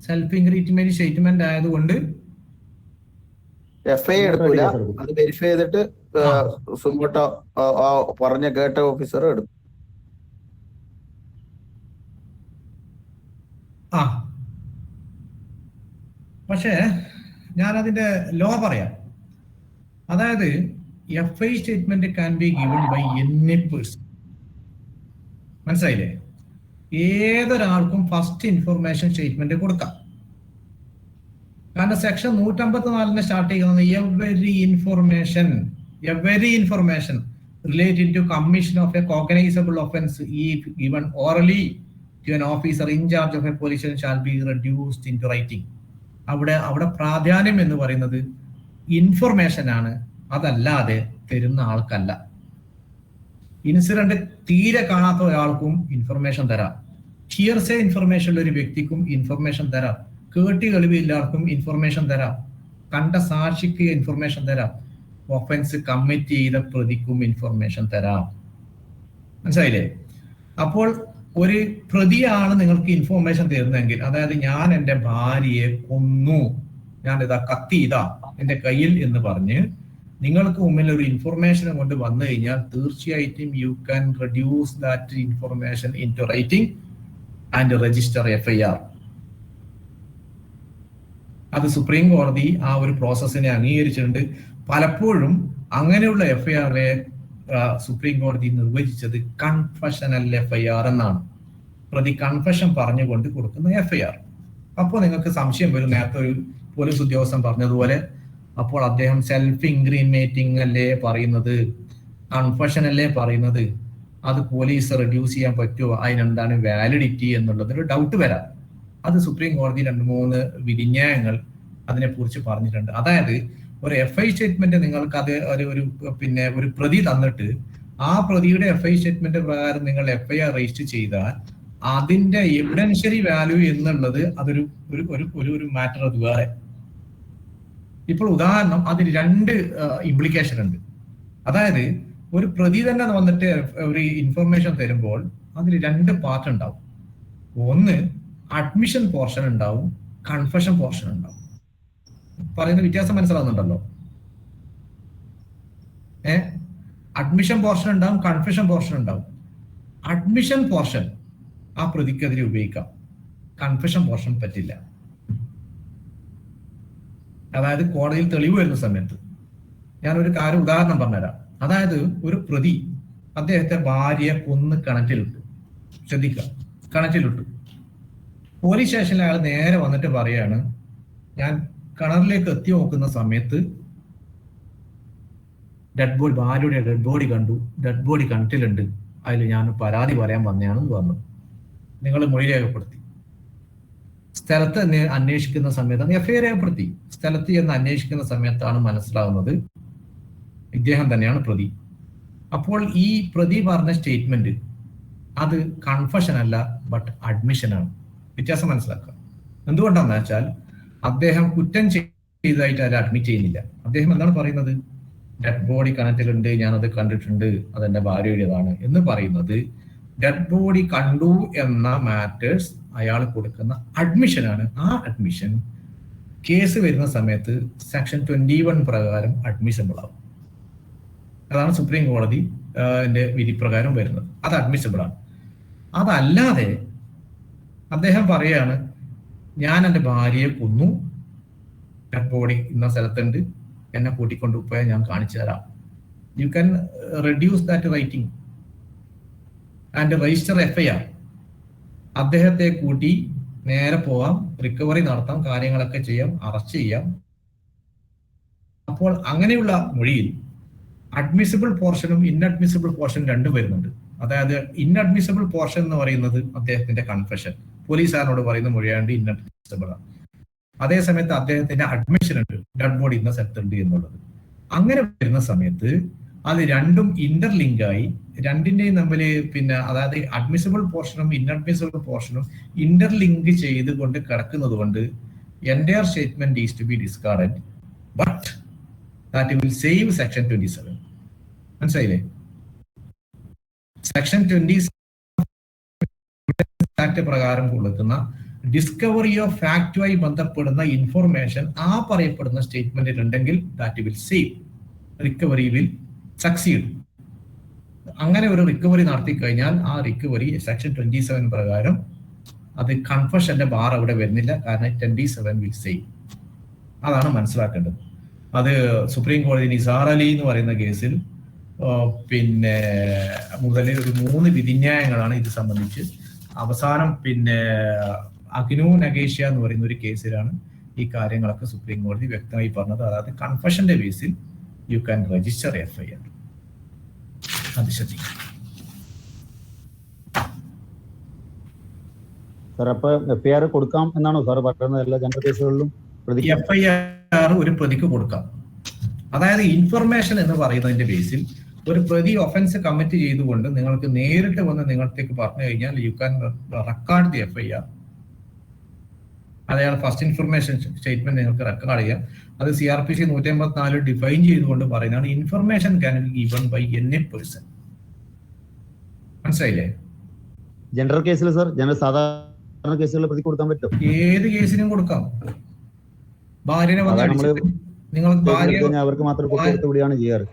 സെൽഫ് ഇൻക്രിമിനേറ്റിംഗ് സ്റ്റേറ്റ്മെന്റ് ആയതുകൊണ്ട് FI എടുക്കൂല, അത് വെരിഫൈ ചെയ്തിട്ട് സുമോട്ടോ പറഞ്ഞ കേട്ട ഓഫീസർ എടുക്കും. പക്ഷേ ഞാൻ അതിന്റെ ലോ പറയാം. അതായത് FI statement can be given by any person. മനസ്സിലായില്ലേ? ഏതൊരാൾക്കും ഫസ്റ്റ് ഇൻഫർമേഷൻ സ്റ്റേറ്റ്മെന്റ് കൊടുക്കാം. കാരണം സെക്ഷൻ 154 സ്റ്റാർട്ട് ചെയ്യുന്നത് every information related to commission of a cognizable offence if given orally to an officer in charge of a police shall be reduced in to writing. അവിടെ പ്രാധാന്യം എന്ന് പറയുന്നത് information ആണ്, അതല്ലാതെ തരുന്ന ആൾക്കല്ല. ഇൻസിഡന്റ് തീരെ കാണാത്ത ഒരാൾക്കും ഇൻഫർമേഷൻ തരാം, ഹിയർസേ ഇൻഫർമേഷനുള്ള ഒരു വ്യക്തിക്കും ഇൻഫർമേഷൻ തരാം, കേട്ടി കഴിവില്ലാർക്കും ഇൻഫർമേഷൻ തരാം, കണ്ട സാക്ഷിക്ക് ഇൻഫർമേഷൻ തരാം, ഒഫൻസ് കമ്മിറ്റ് ചെയ്ത പ്രതിക്കും ഇൻഫർമേഷൻ തരാം. മനസ്സിലായില്ലേ? അപ്പോൾ ഒരു പ്രതിയാണ് നിങ്ങൾക്ക് ഇൻഫർമേഷൻ തരുന്നതെങ്കിൽ, അതായത് ഞാൻ എൻ്റെ ഭാര്യയെ കൊന്നു, ഞാൻ ഇതാ കത്തി ഇതാ എൻ്റെ കയ്യിൽ എന്ന് പറഞ്ഞ് നിങ്ങൾക്ക് മുമ്പിൽ ഒരു ഇൻഫർമേഷൻ കൊണ്ട് വന്നു കഴിഞ്ഞാൽ തീർച്ചയായിട്ടും you can reduce that information in to writing and register FIR. അത് സുപ്രീം കോടതി ആ ഒരു പ്രോസസ്സിനെ അംഗീകരിച്ചിട്ടുണ്ട്. പലപ്പോഴും അങ്ങനെയുള്ള FIR സുപ്രീം കോടതി നിർവചിച്ചത് കൺഫഷനൽ FIR എന്നാണ്. പ്രതി കൺഫഷൻ പറഞ്ഞുകൊണ്ട് കൊടുക്കുന്ന FIR. അപ്പോൾ നിങ്ങൾക്ക് സംശയം വരും, നേരത്തെ ഒരു പോലീസ് ഉദ്യോഗസ്ഥൻ പറഞ്ഞതുപോലെ, അപ്പോൾ അദ്ദേഹം സെൽഫ് ഇൻക്രിമിനേറ്റിംഗ് അല്ലേ പറയുന്നത്, കൺഫഷൻ അല്ലേ പറയുന്നത്? അത് പോലീസ് റെഡ്യൂസ് ചെയ്യാൻ പറ്റുമോ, അതിനെന്താണ് വാലിഡിറ്റി എന്നുള്ളതൊരു ഡൗട്ട് വരാം. അത് സുപ്രീം കോടതി 2-3 വിധിന്യായങ്ങൾ അതിനെക്കുറിച്ച് പറഞ്ഞിട്ടുണ്ട്. അതായത് ഒരു FI സ്റ്റേറ്റ്മെന്റ് നിങ്ങൾക്ക് അത് ഒരു പ്രതി തന്നിട്ട് ആ പ്രതിയുടെ FI സ്റ്റേറ്റ്മെന്റ് പ്രകാരം നിങ്ങൾ FIR രജിസ്റ്റർ ചെയ്താൽ അതിന്റെ എവിഡൻഷ്യറി വാല്യൂ എന്നുള്ളത് അതൊരു ഒരു മാറ്റർ. അത് വേറെ. ഇപ്പോൾ ഉദാഹരണം, അതിന് 2 ഇംപ്ലിക്കേഷൻ ഉണ്ട്. അതായത് ഒരു പ്രതി തന്നെ വന്നിട്ട് ഒരു ഇൻഫർമേഷൻ തരുമ്പോൾ അതിൽ 2 പാർട്ട് ഉണ്ടാവും. ഒന്ന് അഡ്മിഷൻ പോർഷൻ ഉണ്ടാവും, കൺഫഷൻ പോർഷൻ ഉണ്ടാവും. പറയുന്ന വ്യത്യാസം മനസ്സിലാവുന്നുണ്ടല്ലോ? അഡ്മിഷൻ പോർഷൻ ഉണ്ടാവും, കൺഫഷൻ പോർഷൻ ഉണ്ടാവും. അഡ്മിഷൻ പോർഷൻ ആ പ്രതിക്കെതിരെ ഉപയോഗിക്കാം, കൺഫഷൻ പോർഷൻ പറ്റില്ല. അതായത് കോടതിയിൽ തെളിവ് വരുന്ന സമയത്ത് ഞാനൊരു കാര്യം ഉദാഹരണം പറഞ്ഞുതരാം. അതായത് ഒരു പ്രതി അദ്ദേഹത്തെ ഭാര്യയെ കൊന്ന് കിണറ്റിലിട്ടു. ശ്രദ്ധിക്കുക, കിണറ്റിലിട്ടു. പോലീസ് സ്റ്റേഷനിൽ അയാൾ നേരെ വന്നിട്ട് പറയാണ്, ഞാൻ കിണറിലേക്ക് എത്തി നോക്കുന്ന സമയത്ത് ഭാര്യയുടെ ഡെഡ് ബോഡി കണ്ടു, ഡെഡ് ബോഡി കിണറ്റിലുണ്ട്, അതിൽ ഞാൻ പരാതി പറയാൻ വന്നതാണെന്ന് പറഞ്ഞു. നിങ്ങൾ മൊഴി രേഖപ്പെടുത്തി. സ്ഥലത്ത് അന്വേഷിക്കുന്ന സമയത്താണ് FIR രേഖപ്പെടുത്തി. സ്ഥലത്ത് ചെന്ന് അന്വേഷിക്കുന്ന സമയത്താണ് മനസ്സിലാവുന്നത് ഇദ്ദേഹം തന്നെയാണ് പ്രതി. അപ്പോൾ ഈ പ്രതി പറഞ്ഞ സ്റ്റേറ്റ്മെന്റ് അത് കൺഫഷൻ അല്ല, ബട്ട് അഡ്മിഷൻ ആണ്. വ്യത്യാസം മനസ്സിലാക്കുക. എന്തുകൊണ്ടാന്ന് വെച്ചാൽ അദ്ദേഹം കുറ്റം ചെയ്തതായിട്ട് അതിൽ അഡ്മിറ്റ് ചെയ്യുന്നില്ല. അദ്ദേഹം എന്താണ് പറയുന്നത്? ഡെഡ് ബോഡി കിണറ്റിലുണ്ട്, ഞാനത് കണ്ടിട്ടുണ്ട്, അതെന്റെ ഭാര്യയുടേതാണ് എന്ന് പറയുന്നത് ഡെഡ് ബോഡി കണ്ടു എന്ന മാറ്റേഴ്സ് അയാൾ കൊടുക്കുന്ന അഡ്മിഷനാണ്. ആ അഡ്മിഷൻ കേസ് വരുന്ന സമയത്ത് സെക്ഷൻ 21 പ്രകാരം അഡ്മിസിബിൾ ആവും. അതാണ് സുപ്രീം കോടതി വിധി പ്രകാരം വരുന്നത്. അത് അഡ്മിസിബിൾ ആണ്. അതല്ലാതെ അദ്ദേഹം പറയാണ്, ഞാൻ എൻ്റെ ഭാര്യയെ കൊന്നു, ഡെഡ് ബോഡി ഇന്ന സ്ഥലത്തുണ്ട്, എന്നെ കൂട്ടിക്കൊണ്ടുപോയാൽ ഞാൻ കാണിച്ചു തരാം. U can reduce that writing and register FIR. അദ്ദേഹത്തെ കൂട്ടി നേരെ പോവാം, റിക്കവറി നടത്താം, കാര്യങ്ങളൊക്കെ ചെയ്യാം, അറസ്റ്റ് ചെയ്യാം. അപ്പോൾ അങ്ങനെയുള്ള മൊഴിയിൽ അഡ്മിസിബിൾ പോർഷനും ഇൻഅഡ്മിസിബിൾ പോർഷൻ 2 വരുന്നുണ്ട്. അതായത് ഇൻഅഡ്മിസിബിൾ പോർഷൻ എന്ന് പറയുന്നത് അദ്ദേഹത്തിന്റെ കൺഫഷൻ, പോലീസുകാരനോട് പറയുന്ന മൊഴിയാണ്ട് ഇൻഅഡ്മിസിബിൾ ആണ്. അതേസമയത്ത് അദ്ദേഹത്തിന്റെ അഡ്മിഷൻ ഉണ്ട്, ഡെഡ് ബോഡി ഇന്ന സ്ഥലത്തുണ്ട് എന്നുള്ളത്. അങ്ങനെ വരുന്ന സമയത്ത് അത് 2ഉം ഇന്റർലിങ്ക് ആയി, 2ന്റെയും തമ്മിൽ അതായത് അഡ്മിസിബിൾ പോർഷനും ഇൻഅഡ്മിസിബിൾ പോർഷനും ഇന്റർലിങ്ക് ചെയ്തുകൊണ്ട് കിടക്കുന്നത് കൊണ്ട് entire statement is to be discarded, but that will save section 27. മനസ്സിലായില്ലേ? സെക്ഷൻ 27 ആക്ട് പ്രകാരം കൊടുക്കുന്ന ഡിസ്കവറി ഓഫ് ഫാക്റ്റുമായി ബന്ധപ്പെടുന്ന ഇൻഫർമേഷൻ ആ പറയപ്പെടുന്ന സ്റ്റേറ്റ്മെന്റിൽ ഉണ്ടെങ്കിൽ that will save, recovery will succeed. അങ്ങനെ ഒരു റിക്കവറി നടത്തി കഴിഞ്ഞാൽ ആ റിക്കവറി സെക്ഷൻ 27 പ്രകാരം അത് കൺഫഷന്റെ ബാർ അവിടെ വരുന്നില്ല, കാരണം 27 വിൽ സേവ്. അതാണ് മനസ്സിലാക്കേണ്ടത്. അത് സുപ്രീം കോടതി നിസാർ അലി എന്ന് പറയുന്ന കേസിൽ മുതൽ ഒരു 3 വിധിന്യായങ്ങളാണ് ഇത് സംബന്ധിച്ച്. അവസാനം അഗ്നു നഗേഷ്യ എന്ന് പറയുന്ന ഒരു കേസിലാണ് ഈ കാര്യങ്ങളൊക്കെ സുപ്രീം കോടതി വ്യക്തമായി പറഞ്ഞത്. അതായത് കൺഫഷന്റെ ബേസിൽ യു ക്യാൻ രജിസ്റ്റർ FIR. അത് ശ്രദ്ധിക്കും. സാർ, അപ്പൊ FIR കൊടുക്കാം എന്നാണോ സാർ പറയുന്നത്? എല്ലാ ജനറൽ കേസുകളിലും FIR ഒരു പ്രതിക്ക് കൊടുക്കാം. അതായത് ഇൻഫർമേഷൻ എന്ന് പറയുന്നതിന്റെ ബേസിൽ ഒരു പ്രതി ഒഫൻസ് കമ്മിറ്റ് ചെയ്തുകൊണ്ട് നിങ്ങൾക്ക് നേരിട്ട് വന്ന് നിങ്ങളത്തേക്ക് പറഞ്ഞു കഴിഞ്ഞാൽ you can record the FIR. അതായത് ഫസ്റ്റ് ഇൻഫർമേഷൻ സ്റ്റേറ്റ്മെന്റ് നിങ്ങൾക്ക് റെക്കോർഡ് ചെയ്യാം. അത് CRPC 184 ഡിഫൈൻ ചെയ്തുകൊണ്ട് പറയുന്നതാണ് information can be given by any person. മനസ്സിലായില്ലേ? ജനറൽ കേസിൽ സാർ, സാധാരണ കേസുകളിൽ പ്രതി കൊടുക്കാൻ പറ്റും? ഏത് കേസിനും കൊടുക്കാം. ഭാര്യനെ അവർക്ക് മാത്രം കോപ്പി കൊടുത്തുവിടുകയാണ് ചെയ്യാറ്.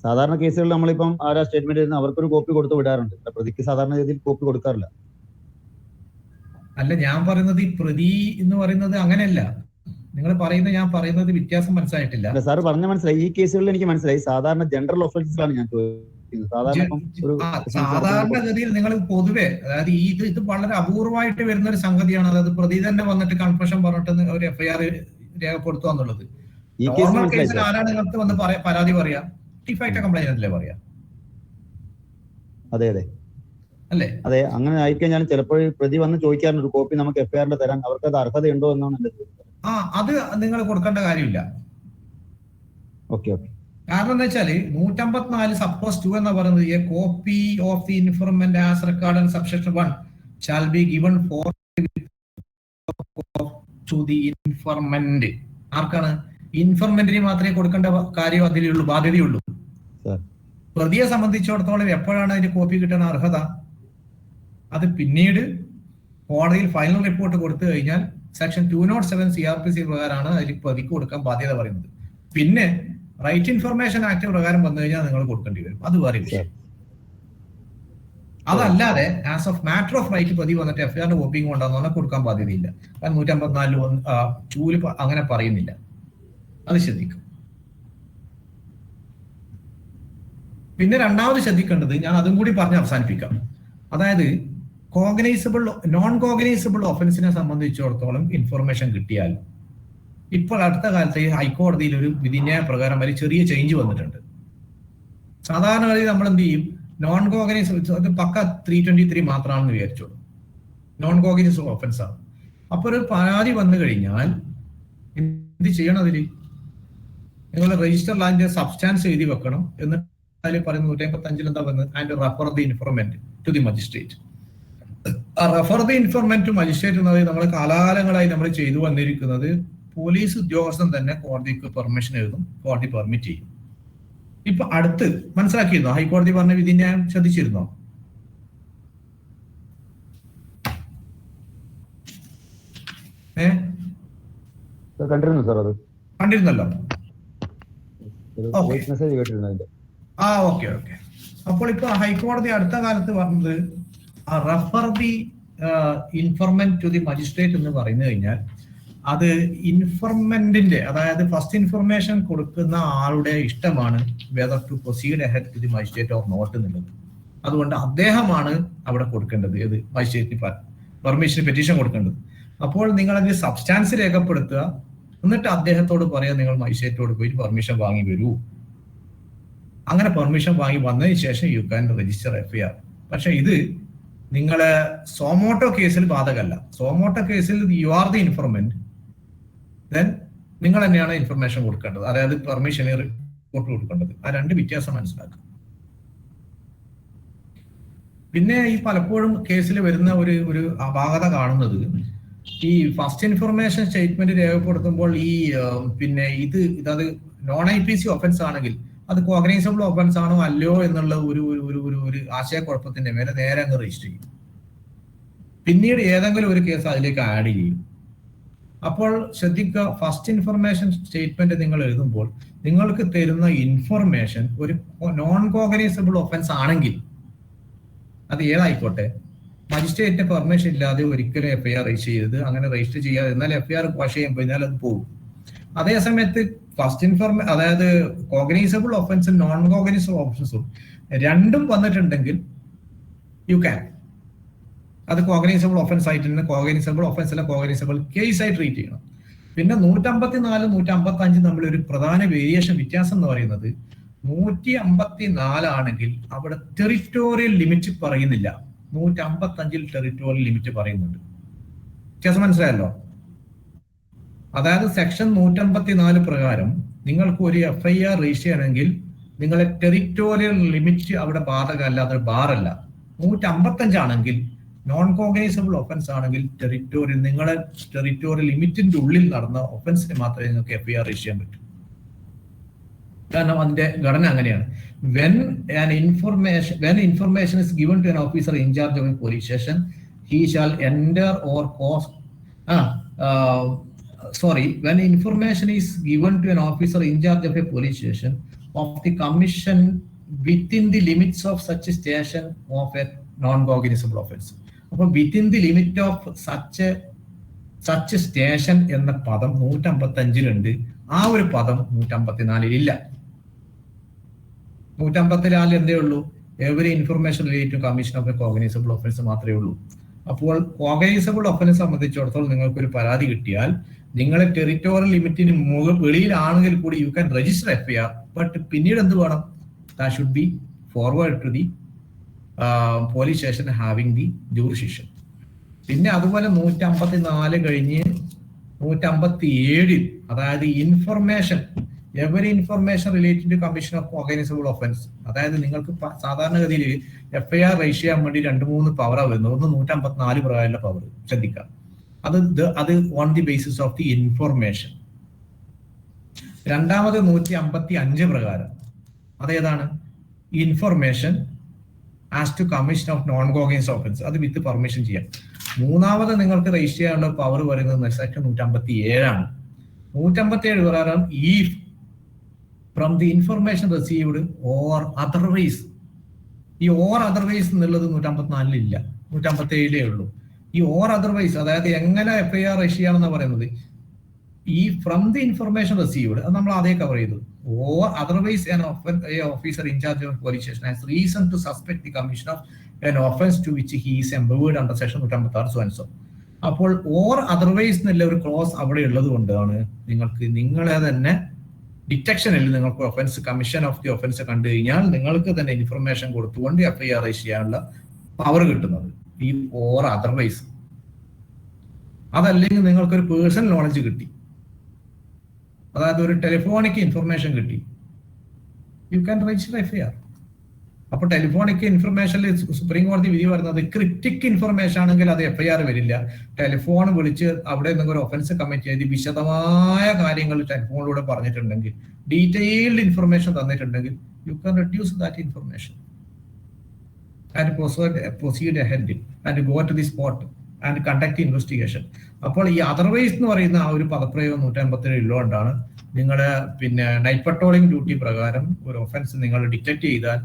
സാധാരണ കേസുകളിൽ നമ്മളിപ്പം ആരാ സ്റ്റേറ്റ്മെന്റ് അവർക്കൊരു കോപ്പി കൊടുത്തു വിടാറുണ്ട്. പ്രതിക്ക് സാധാരണ രീതിയിൽ കോപ്പി കൊടുക്കാറില്ല. അല്ല, ഞാൻ പറയുന്നത് ഈ പ്രതി എന്ന് പറയുന്നത് അങ്ങനെയല്ല. നിങ്ങൾ പറയുന്നത് ഞാൻ പറയുന്നത് വ്യത്യാസം മനസ്സിലായിട്ടില്ല. സാർ പറഞ്ഞ മനസ്സിലായി. ഈ കേസുകളിൽ എനിക്ക് മനസ്സിലായി. സാധാരണ ജനറൽ ഒഫൻസിലാണ് ഞാൻ സാധാരണഗതിയിൽ നിങ്ങൾ പൊതുവെ, അതായത് ഇത് വളരെ അപൂർവമായിട്ട് വരുന്ന ഒരു സംഗതിയാണ്. അതായത് പ്രതി തന്നെ വന്നിട്ട് കൺഫഷൻ പറഞ്ഞിട്ട് ഒരു FIR രേഖപ്പെടുത്തുക എന്നുള്ളത്. നോർമൽ കേസിൽ ആരാണ് നിങ്ങൾക്ക് വന്ന് പരാതി പറയാ? ഡിഫാക്ട് കംപ്ലൈന്റ് അല്ലേ പറയാ? അതെ അതെ അല്ലേ? അതെ, അങ്ങനെ ആയിക്കഴിഞ്ഞാൽ ചിലപ്പോൾ പ്രതി വന്ന് ചോദിക്കാറുണ്ട് ഒരു കോപ്പി നമുക്ക് എഫ്ഐആറിൽ തരാൻ, അവർക്ക് അത് അർഹതയുണ്ടോ എന്നാണ് എന്റെ ചോദ്യം. അത് നിങ്ങൾ കൊടുക്കേണ്ട കാര്യമില്ല. Okay okay. കാരണം എന്താ വെച്ചാല് 154 സബ്ക്ലോസ് 2 എന്ന് പറയുന്നത് a copy of the informant as record in subsection 1 shall be given for to the informant. ആർക്കാണ്? ഇൻഫോർമെന്റിന് മാത്രമേ കൊടുക്കേണ്ട കാര്യം അതിലുള്ളൂ, ബാധ്യതയുള്ളൂ. പ്രതിയെ സംബന്ധിച്ചിടത്തോളം എപ്പോഴാണ് അതിന്റെ കോപ്പി കിട്ടാൻ അർഹത? അത് പിന്നീട് കോടതിയിൽ ഫൈനൽ റിപ്പോർട്ട് കൊടുത്തു കഴിഞ്ഞാൽ സെക്ഷൻ 207 CRPC പ്രകാരമാണ് അതിൽ പ്രതിക്ക് കൊടുക്കാൻ ബാധ്യത പറയുന്നത്. പിന്നെ റൈറ്റ് ഇൻഫർമേഷൻ ആക്ട് പ്രകാരം വന്നു കഴിഞ്ഞാൽ നിങ്ങൾ കൊടുക്കേണ്ടി വരും, അത് വേറെ വിഷയം. അതല്ലാതെ as of matter of right പ്രതി വന്നിട്ട് എഫ്ഐആറിന്റെ കോപ്പിയും കൊണ്ടാന്ന് കൊടുക്കാൻ ബാധ്യതയില്ല. 154 അങ്ങനെ പറയുന്നില്ല, അത് ശ്രദ്ധിക്കും. പിന്നെ രണ്ടാമത് ശ്രദ്ധിക്കേണ്ടത്, ഞാൻ അതും കൂടി പറഞ്ഞ് അവസാനിപ്പിക്കാം. അതായത് കോഗ്നൈസബിൾ നോൺ കോഗ്നൈസബിൾ ഒഫൻസിനെ സംബന്ധിച്ചിടത്തോളം ഇൻഫർമേഷൻ കിട്ടിയാൽ ഇപ്പോൾ അടുത്ത കാലത്ത് ഹൈക്കോടതിയിൽ ഒരു വിധിന്യായ പ്രകാരം ഒരു ചെറിയ ചേഞ്ച് വന്നിട്ടുണ്ട്. സാധാരണഗതിയിൽ നമ്മൾ എന്ത് ചെയ്യും? നോൺ കോഗ്നൈസബിൾ അത് പക്ക 323 മാത്രമാണെന്ന് വിചാരിച്ചോളൂ, നോൺ കോഗ്നൈസബിൾ ഒഫൻസ് ആണ്. അപ്പൊ ഒരു പരാതി വന്നു കഴിഞ്ഞാൽ എന്ത് ചെയ്യണം? അതിൽ നിങ്ങൾ രജിസ്റ്ററിൽ അതിന്റെ സബ്സ്റ്റാൻസ് എഴുതി വെക്കണം. എന്നിട്ട് അതിൽ പറയുന്നത് 155 എന്താ പറയുന്നത്? And refer the informant to the magistrate. Refer the informant to magistrate എന്നത് നമ്മൾ കാലാകാലങ്ങളായി നമ്മൾ ചെയ്തു വന്നിരിക്കുന്നത്. പോലീസ് ഉദ്യോഗസ്ഥൻ തന്നെ കോടതിക്ക് പെർമിഷൻ എഴുതും, കോടതി പെർമിറ്റ് ചെയ്യും. ഇപ്പൊ അടുത്ത് മനസ്സിലാക്കിയിരുന്നോ? ഹൈക്കോടതി പറഞ്ഞ വിധിന്യായം ശ്രദ്ധിച്ചിരുന്നോ? കണ്ടിരുന്നു സാർ, അത് കണ്ടിരുന്നല്ലോ. മെസ്സേജ് കേട്ടിരുന്നു അതിന്റെ. ഓക്കെ. അപ്പോൾ ഇപ്പൊ ഹൈക്കോടതി അടുത്ത കാലത്ത് പറഞ്ഞത് refer the informant to the magistrate എന്ന് പറഞ്ഞു കഴിഞ്ഞാൽ അത് ഇൻഫോർമെന്റിന്റെ, അതായത് ഫസ്റ്റ് ഇൻഫർമേഷൻ കൊടുക്കുന്ന ആളുടെ ഇഷ്ടമാണ് whether to proceed ahead to the magistrate or not എന്നുള്ളത്. അതുകൊണ്ട് അദ്ദേഹമാണ് അവിടെ കൊടുക്കേണ്ടത്, ഏത് മജിസ്ട്രേറ്റിന് പെർമിഷൻ പെറ്റീഷൻ കൊടുക്കേണ്ടത്. അപ്പോൾ നിങ്ങൾ അതിന്റെ സബ്സ്റ്റാൻസ് രേഖപ്പെടുത്തുക, എന്നിട്ട് അദ്ദേഹത്തോട് പറയാം നിങ്ങൾ മജിസ്ട്രേറ്റോട് പോയി പെർമിഷൻ വാങ്ങി വരൂ. അങ്ങനെ പെർമിഷൻ വാങ്ങി വന്നതിന് ശേഷം യു ക്യാൻ രജിസ്റ്റർ എഫ്ഐആർ. പക്ഷെ ഇത് നിങ്ങളെ സോമോട്ടോ കേസിൽ ബാധകമല്ല. സോമോട്ടോ കേസിൽ യു ആർ ദി ഇൻഫോർമെന്റ്, ദെൻ നിങ്ങൾ തന്നെയാണ് ഇൻഫർമേഷൻ കൊടുക്കേണ്ടത്, അതായത് പെർമിഷൻ റിപ്പോർട്ട് കൊടുക്കേണ്ടത്. ആ രണ്ട് വ്യത്യാസം മനസ്സിലാക്കുക. പിന്നെ ഈ പലപ്പോഴും കേസിൽ വരുന്ന ഒരു അപാകത കാണുന്നത്, ഈ ഫസ്റ്റ് ഇൻഫർമേഷൻ സ്റ്റേറ്റ്മെന്റ് രേഖപ്പെടുത്തുമ്പോൾ ഈ പിന്നെ ഇത് നോൺ IPC ഒഫൻസ് ആണെങ്കിൽ അത് കോഗ്നൈസബിൾ ഒഫൻസ് ആണോ അല്ലയോ എന്നുള്ള ഒരു ആശയക്കുഴപ്പത്തിന്റെ മേലെ നേരെ അങ്ങ് രജിസ്റ്റർ ചെയ്യും. പിന്നീട് ഏതെങ്കിലും ഒരു കേസ് അതിലേക്ക് ആഡ് ചെയ്യും. അപ്പോൾ ശ്രദ്ധിക്കുക, ഫസ്റ്റ് ഇൻഫർമേഷൻ സ്റ്റേറ്റ്മെന്റ് നിങ്ങൾ എഴുതുമ്പോൾ നിങ്ങൾക്ക് തരുന്ന ഇൻഫർമേഷൻ ഒരു നോൺ കോഗ്നൈസബിൾ ഒഫൻസ് ആണെങ്കിൽ അത് ഏതായിക്കോട്ടെ, മജിസ്ട്രേറ്റിന്റെ പെർമിഷൻ ഇല്ലാതെ ഒരിക്കലും എഫ്ഐആർ രജിസ്റ്റർ ചെയ്തത്, അങ്ങനെ രജിസ്റ്റർ ചെയ്യാതെ എന്നാൽ എഫ്ഐആർ ക്വാഷ് ചെയ്യാൻ കഴിഞ്ഞാൽ അത് പോകും. അതേസമയത്ത് ഫസ്റ്റ് അതായത് കോഗ്നൈസബിൾ ഒഫൻസും നോൺ കോഗ്നൈസബിൾ ഒഫൻസും രണ്ടും വന്നിട്ടുണ്ടെങ്കിൽ യു ക്യാൻ അത് കോഗ്നൈസബിൾ ഒഫൻസ് ആയിട്ട് തന്നെ കോഗ്നൈസബിൾ ഒഫൻസ് അല്ല കോഗ്നൈസബിൾ കേസ് ആയി ട്രീറ്റ് ചെയ്യണം. പിന്നെ 154 155 തമ്മിൽ ഒരു പ്രധാന വേരിയേഷൻ വ്യത്യാസം എന്ന് പറയുന്നത് 154 ആണെങ്കിൽ അവിടെ ടെറിറ്റോറിയൽ ലിമിറ്റ് പറയുന്നില്ല, 155 ടെറിറ്റോറിയൽ ലിമിറ്റ് പറയുന്നുണ്ട്. വ്യത്യാസം മനസ്സിലായല്ലോ? അതായത് സെക്ഷൻ 154 പ്രകാരം നിങ്ങൾക്ക് ഒരു എഫ്ഐആർ രജിസ്റ്റർ ചെയ്യണമെങ്കിൽ നിങ്ങളെ ടെറിറ്റോറിയൽ ലിമിറ്റ് അവിടെ ബാധകമല്ല, അത് ബാറല്ല. 155 ആണെങ്കിൽ നോൺ കോഗ്നൈസബിൾ ഒഫൻസ് ആണെങ്കിൽ നിങ്ങളെ ടെറിറ്റോറിയൽ ലിമിറ്റിന്റെ ഉള്ളിൽ നടന്ന ഒഫൻസിന് മാത്രമേ നിങ്ങൾക്ക് എഫ്ഐആർ രജിസ്റ്റർ ചെയ്യാൻ പറ്റൂ. കാരണം അതിന്റെ ഘടന അങ്ങനെയാണ്. when information is given to an officer in charge of a police station, he shall enter or cause when information is given to an officer in charge of a police station of the commission within the limits of such a station of a non-cognizable offense. അപ്പോൾ within the limit of such station എന്ന പദം 155 ആ ഒരു പദം 154 ഇല്ല. 154 എന്തേ ഉള്ളൂ? Every information related to commission of a cognizable offence മാത്രമേ ഉള്ളൂ. അപ്പോൾ കോഗ്നൈസബിൾ ഒഫൻസ് സംബന്ധിച്ചിടത്തോളം നിങ്ങൾക്കൊരു പരാതി കിട്ടിയാൽ നിങ്ങളെ ടെറിറ്റോറിയൽ ലിമിറ്റിന് വെളിയിലാണെങ്കിൽ കൂടി you can register FIR. But പിന്നീട് എന്ത് വേണം? That should be forward to the police station having the jurisdiction. പിന്നെ അതുപോലെ 154 കഴിഞ്ഞ് 157 അതായത് information, every information related to commission of cognizable offence, അതായത് നിങ്ങൾക്ക് സാധാരണഗതിയിൽ FIR രജിസ്റ്റർ ചെയ്യാൻ വേണ്ടി 2-3 പവറാണ് വരുന്നത്. ഒന്ന് 154 പ്രകാരമുള്ള പവർ ശ്രദ്ധിക്കാം. അത് on the basis of the information. രണ്ടാമത് 155 പ്രകാരം അതേതാണ് information as to commission of non cognizable offence, അത് വിത്ത് പെർമിഷൻ ചെയ്യാം. മൂന്നാമത് നിങ്ങൾക്ക് രജിസ്റ്റർ ചെയ്യാനുള്ള പവർ പറയുന്നത് സെക്ഷൻ 157 ആണ്. 157 പ്രകാരം ഈ from the information received or otherwise, ഈ ഓർ അതർവൈസ് എന്നുള്ളത് 154 ഇല്ല, 157 ഉള്ളൂ. ഈ ഓർ അതർവൈസ് അതായത് എങ്ങനെ FIR രജിസ്റ്റർ ചെയ്യാമെന്നാ പറയുന്നത്. ഈ ഫ്രം ദി ഇൻഫർമേഷൻ റിസീവ്ഡ് അത് നമ്മൾ അതേ കവർ ചെയ്തു. Or otherwise officer in charge of police station has reason to suspect the commission of an offense to which he is empowered under section 156 so and so. അപ്പോൾ or otherwise എന്നുള്ള ഒരു close അവിടെ ഉള്ളത് കൊണ്ടാണ് നിങ്ങളെ തന്നെ ഡിറ്റക്ഷനിൽ നിങ്ങൾക്ക് offence commission of the offence കണ്ടു കഴിഞ്ഞാൽ നിങ്ങൾക്ക് തന്നെ ഇൻഫർമേഷൻ കൊടുത്തുകൊണ്ട് FIR രജിസ്റ്റർ ചെയ്യാനുള്ള പവർ കിട്ടുന്നത്. ഈ ഓർ അതർവൈസ് അതല്ലെങ്കിൽ നിങ്ങൾക്കൊരു പേഴ്സണൽ നോളജ് കിട്ടി, അതായത് ഒരു ടെലിഫോണിക് ഇൻഫർമേഷൻ കിട്ടി, യു ക്യാൻ രജിസ്റ്റർ FIR. അപ്പൊ ടെലിഫോണിക് ഇൻഫർമേഷനിൽ സുപ്രീം കോടതി വിധി പറയുന്നത് ക്രിപ്റ്റിക് ഇൻഫർമേഷൻ ആണെങ്കിൽ അത് FIR വരില്ല. ടെലിഫോൺ വിളിച്ച് അവിടെ എന്തെങ്കിലും ഒരു ഒഫൻസ് കമ്മിറ്റ് ചെയ്ത് വിശദമായ കാര്യങ്ങൾ ടെലിഫോണിലൂടെ പറഞ്ഞിട്ടുണ്ടെങ്കിൽ, ഡീറ്റെയിൽഡ് ഇൻഫർമേഷൻ തന്നിട്ടുണ്ടെങ്കിൽ, you can reduce that information and proceed ahead and go to the spot and conduct investigation. അപ്പോൾ ഈ അതർവൈസ് എന്ന് പറയുന്ന ആ ഒരു പദപ്രയോഗം 157 ഉള്ളതുകൊണ്ടാണ് നിങ്ങളുടെ നൈറ്റ് പട്രോളിംഗ് ഡ്യൂട്ടി പ്രകാരം ഒരു ഒഫൻസ് നിങ്ങൾ ഡിറ്റക്ട് ചെയ്താൽ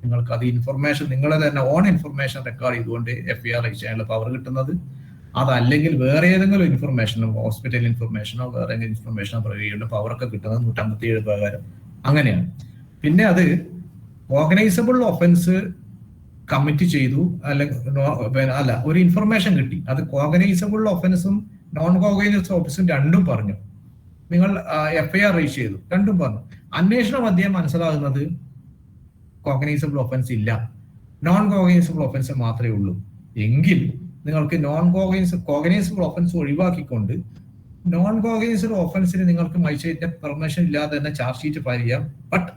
നിങ്ങൾക്ക് അത് ഇൻഫർമേഷൻ നിങ്ങളെ തന്നെ ഓൺ ഇൻഫർമേഷൻ റെക്കോർഡ് ചെയ്തുകൊണ്ട് FIR രജിസ്റ്റർ ചെയ്യാനുള്ള പവർ കിട്ടുന്നത്. അതല്ലെങ്കിൽ വേറെ ഏതെങ്കിലും ഇൻഫർമേഷനോ ഹോസ്പിറ്റൽ ഇൻഫർമേഷനോ വേറെ ഏതെങ്കിലും ഇൻഫർമേഷനോ പ്രയോഗിക്കുന്ന പവറൊക്കെ കിട്ടുന്നത് 157 പ്രകാരം അങ്ങനെയാണ്. പിന്നെ അത് ഓർഗനൈസബിൾ ഒഫൻസ് കമ്മിറ്റ് ചെയ്തു അല്ല ഒരു ഇൻഫർമേഷൻ കിട്ടി, അത് ഓർഗനൈസബിൾ ഒഫൻസും നോൺ ഓർഗനൈസബിൾ ഒഫൻസും രണ്ടും പറഞ്ഞു. നിങ്ങൾ FIR രജിസ്റ്റർ ചെയ്തു, രണ്ടും പറഞ്ഞു. അന്വേഷണ മധ്യം മനസ്സിലാകുന്നത് കോഗ്നൈസബിൾ ഒഫൻസ് ഇല്ല, നോൺ കോഗ്നൈസബിൾ ഒഫൻസ് മാത്രമേ ഉള്ളൂ. എങ്കിൽ നിങ്ങൾക്ക് കോഗ്നൈസബിൾ ഒഫൻസ് ഒഴിവാക്കിക്കൊണ്ട് നോൺ കോഗ്നൈസബിൾ ഒഫൻസിന് നിങ്ങൾക്ക് മജിസ്ട്രേറ്റിന്റെ പെർമിഷൻ ഇല്ലാതെ തന്നെ ചാർജ് ഷീറ്റ് ഫയൽ ചെയ്യാം. ബട്ട്